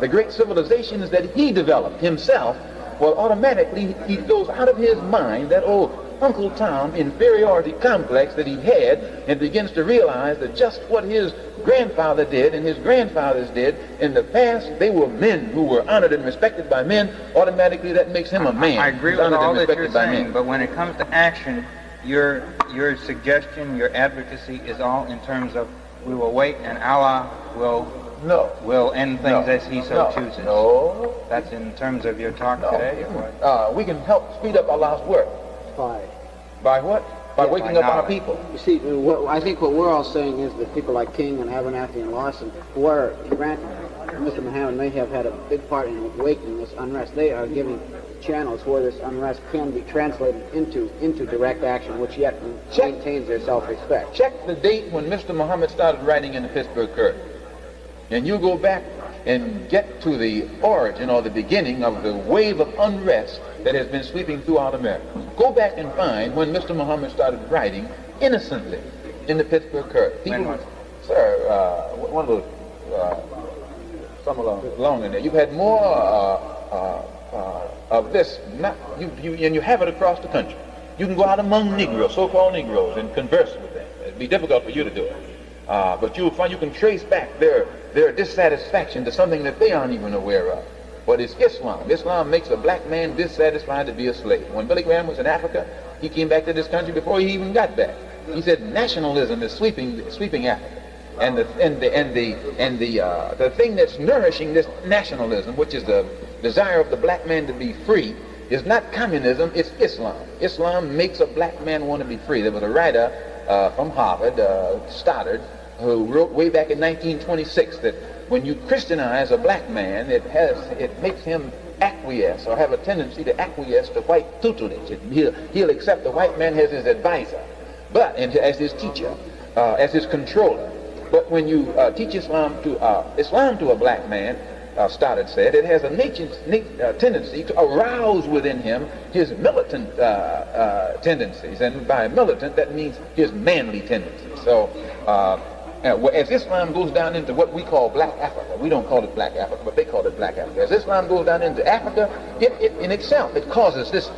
S12: the great civilizations that he developed himself, well, automatically he goes out of his mind, that old Uncle Tom inferiority complex that he had, and begins to realize that just what his grandfather did and his grandfathers did in the past, they were men who were honored and respected by men. Automatically that makes him a man.
S19: I agree with all that you're saying, but when it comes to action, your suggestion, your advocacy is all in terms of we will wait and Allah will end things as He so chooses.
S12: No.
S19: That's in terms of your talk today? Or what?
S12: We can help speed up Allah's work. By what? By waking up our people.
S21: You see, I think what we're all saying is that people like King and Abernathy and Lawson, who are, granted, Mr. Muhammad may have had a big part in awakening this unrest. They are giving channels where this unrest can be translated into direct action, which yet maintains their self-respect.
S12: Check the date when Mr. Muhammad started writing in the Pittsburgh Courier, and you go back and get to the origin or the beginning of the wave of unrest that has been sweeping throughout America. Go back and find when Mr. Muhammad started writing innocently in the Pittsburgh Courier. People, sir, one of those, some along in there. You've had more of this, and you have it across the country. You can go out among Negroes, so-called Negroes, and converse with them. It'd be difficult for you to do it. But you'll find you can trace back their dissatisfaction to something that they aren't even aware of. But it's Islam. Islam makes a black man dissatisfied to be a slave. When Billy Graham was in Africa, he came back to this country before he even got back. He said nationalism is sweeping Africa, and the thing that's nourishing this nationalism, which is the desire of the black man to be free, is not communism. It's Islam. Islam makes a black man want to be free. There was a writer from Harvard, Stoddard, who wrote way back in 1926 that when you Christianize a black man, it makes him acquiesce or have a tendency to acquiesce to white tutelage. He'll accept the white man as his advisor, but as his teacher, as his controller. But when you teach Islam to a black man, Stoddard said, it has a tendency to arouse within him his militant tendencies, and by militant that means his manly tendencies. So as Islam goes down into what we call black Africa, we don't call it black Africa, but they call it black Africa. As Islam goes down into Africa, it in itself, it causes this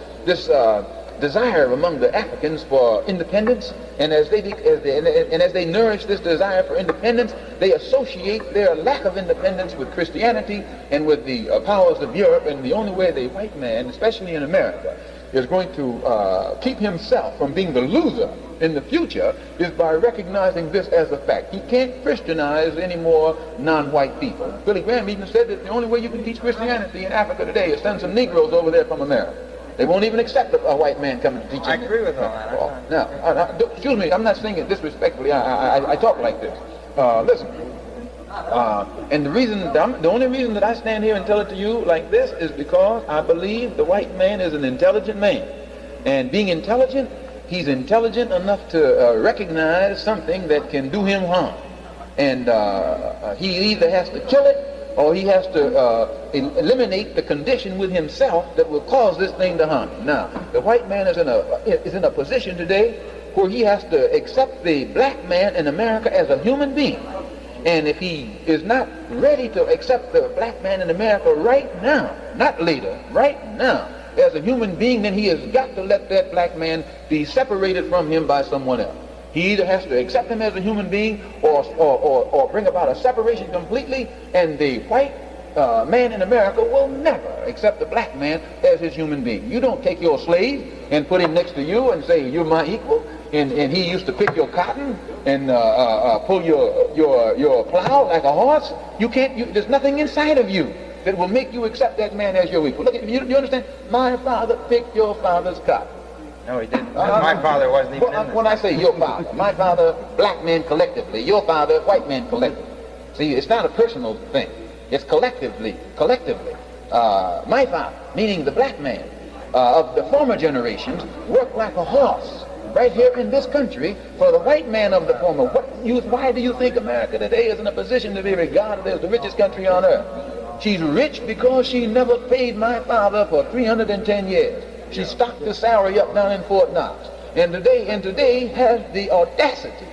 S12: desire among the Africans for independence, and as they nourish this desire for independence, they associate their lack of independence with Christianity and with the powers of Europe. And the only way the white man, especially in America, is going to keep himself from being the loser in the future is by recognizing this as a fact. He can't Christianize any more non-white people. Billy Graham even said that the only way you can teach Christianity in Africa today is send some Negroes over there from America. They won't even accept a white man coming to teach them.
S19: I agree with all that.
S12: Now, excuse me, I'm not saying it disrespectfully. I talk like this. Listen. And the only reason that I stand here and tell it to you like this is because I believe the white man is an intelligent man. And being intelligent, he's intelligent enough to recognize something that can do him harm. And he either has to kill it or he has to eliminate the condition with himself that will cause this thing to harm him. Now, the white man is in a position today where he has to accept the black man in America as a human being. And if he is not ready to accept the black man in America right now, not later, right now, as a human being, then he has got to let that black man be separated from him by someone else. He either has to accept him as a human being or bring about a separation completely, and the white man in America will never accept the black man as his human being. You don't take your slave and put him next to you and say, you're my equal, and he used to pick your cotton and pull your plow like a horse. You can't, there's nothing inside of you that will make you accept that man as your equal. Look, you understand? My father picked your father's cotton.
S19: No, he didn't. My father wasn't even in this.
S12: When I say your father, my father, black men collectively, your father, white men collectively. See, it's not a personal thing. It's collectively. My father, meaning the black man of the former generations, worked like a horse right here in this country for the white man of the former. Why do you think America today is in a position to be regarded as the richest country on earth? She's rich because she never paid my father for 310 years. She stocked the salary up down in Fort Knox. And today has the audacity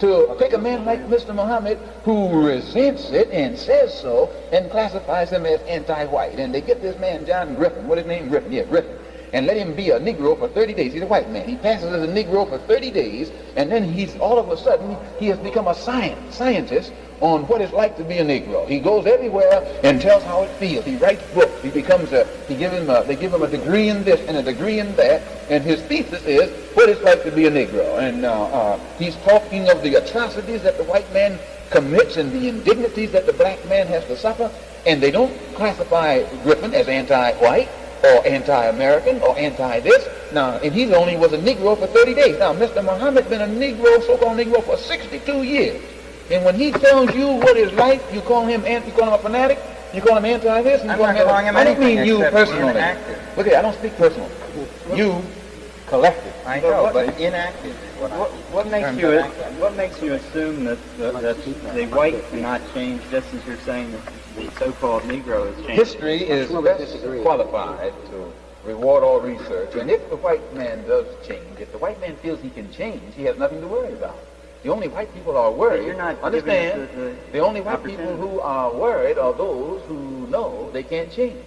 S12: to take a man like Mr. Muhammad who resents it and says so and classifies him as anti-white. And they get this man, John Griffin, what is his name? Griffin, yeah, Griffin. And let him be a Negro for 30 days. He's a white man. He passes as a Negro for 30 days, and then he's all of a sudden, he has become a scientist on what it's like to be a Negro. He goes everywhere and tells how it feels. He writes books. He becomes they give him a degree in this and a degree in that, and his thesis is what it's like to be a Negro. And he's talking of the atrocities that the white man commits and the indignities that the black man has to suffer, and they don't classify Griffin as anti-white or anti-American or anti-this. Now, and he only was a Negro for 30 days. Now, Mr. Muhammad been a Negro, so-called Negro, for 62 years. And when he tells you what it's like, you call him a fanatic, you call him anti-this, and you call him I don't mean you personally. Look at, I don't speak personal. You, collective.
S7: I know, but inactive. What makes you assume that the white cannot change, just as you're saying that the so-called Negro is changing?
S12: History is best qualified to reward all research, and if the white man does change, if the white man feels he can change, he has nothing to worry about. The only white people are worried.
S7: You're not
S12: understand? The only white people who are worried are those who know they can't change.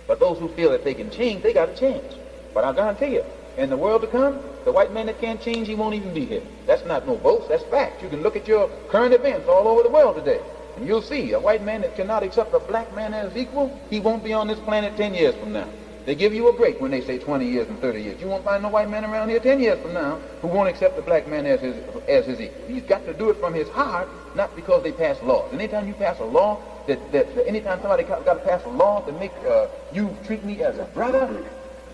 S12: But those who feel that they can change, they got to change. But I guarantee you, in the world to come, the white man that can't change, he won't even be here. That's not no boast. That's fact. You can look at your current events all over the world today, and you'll see a white man that cannot accept a black man as equal, he won't be on this planet 10 years from now. They give you a break when they say 20 years and 30 years. You won't find no white man around here 10 years from now who won't accept the black man as his equal. He's got to do it from his heart, not because they pass laws. Anytime you pass a law, anytime somebody got to pass a law to make you treat me as a brother,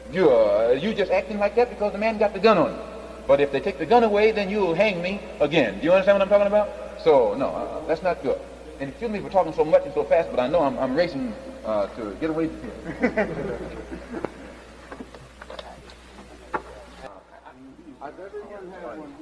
S12: you just acting like that because the man got the gun on you. But if they take the gun away, then you'll hang me again. Do you understand what I'm talking about? So, no, that's not good. And excuse me for talking so much and so fast, but I know I'm racing to get away from here.
S17: Does everyone have one?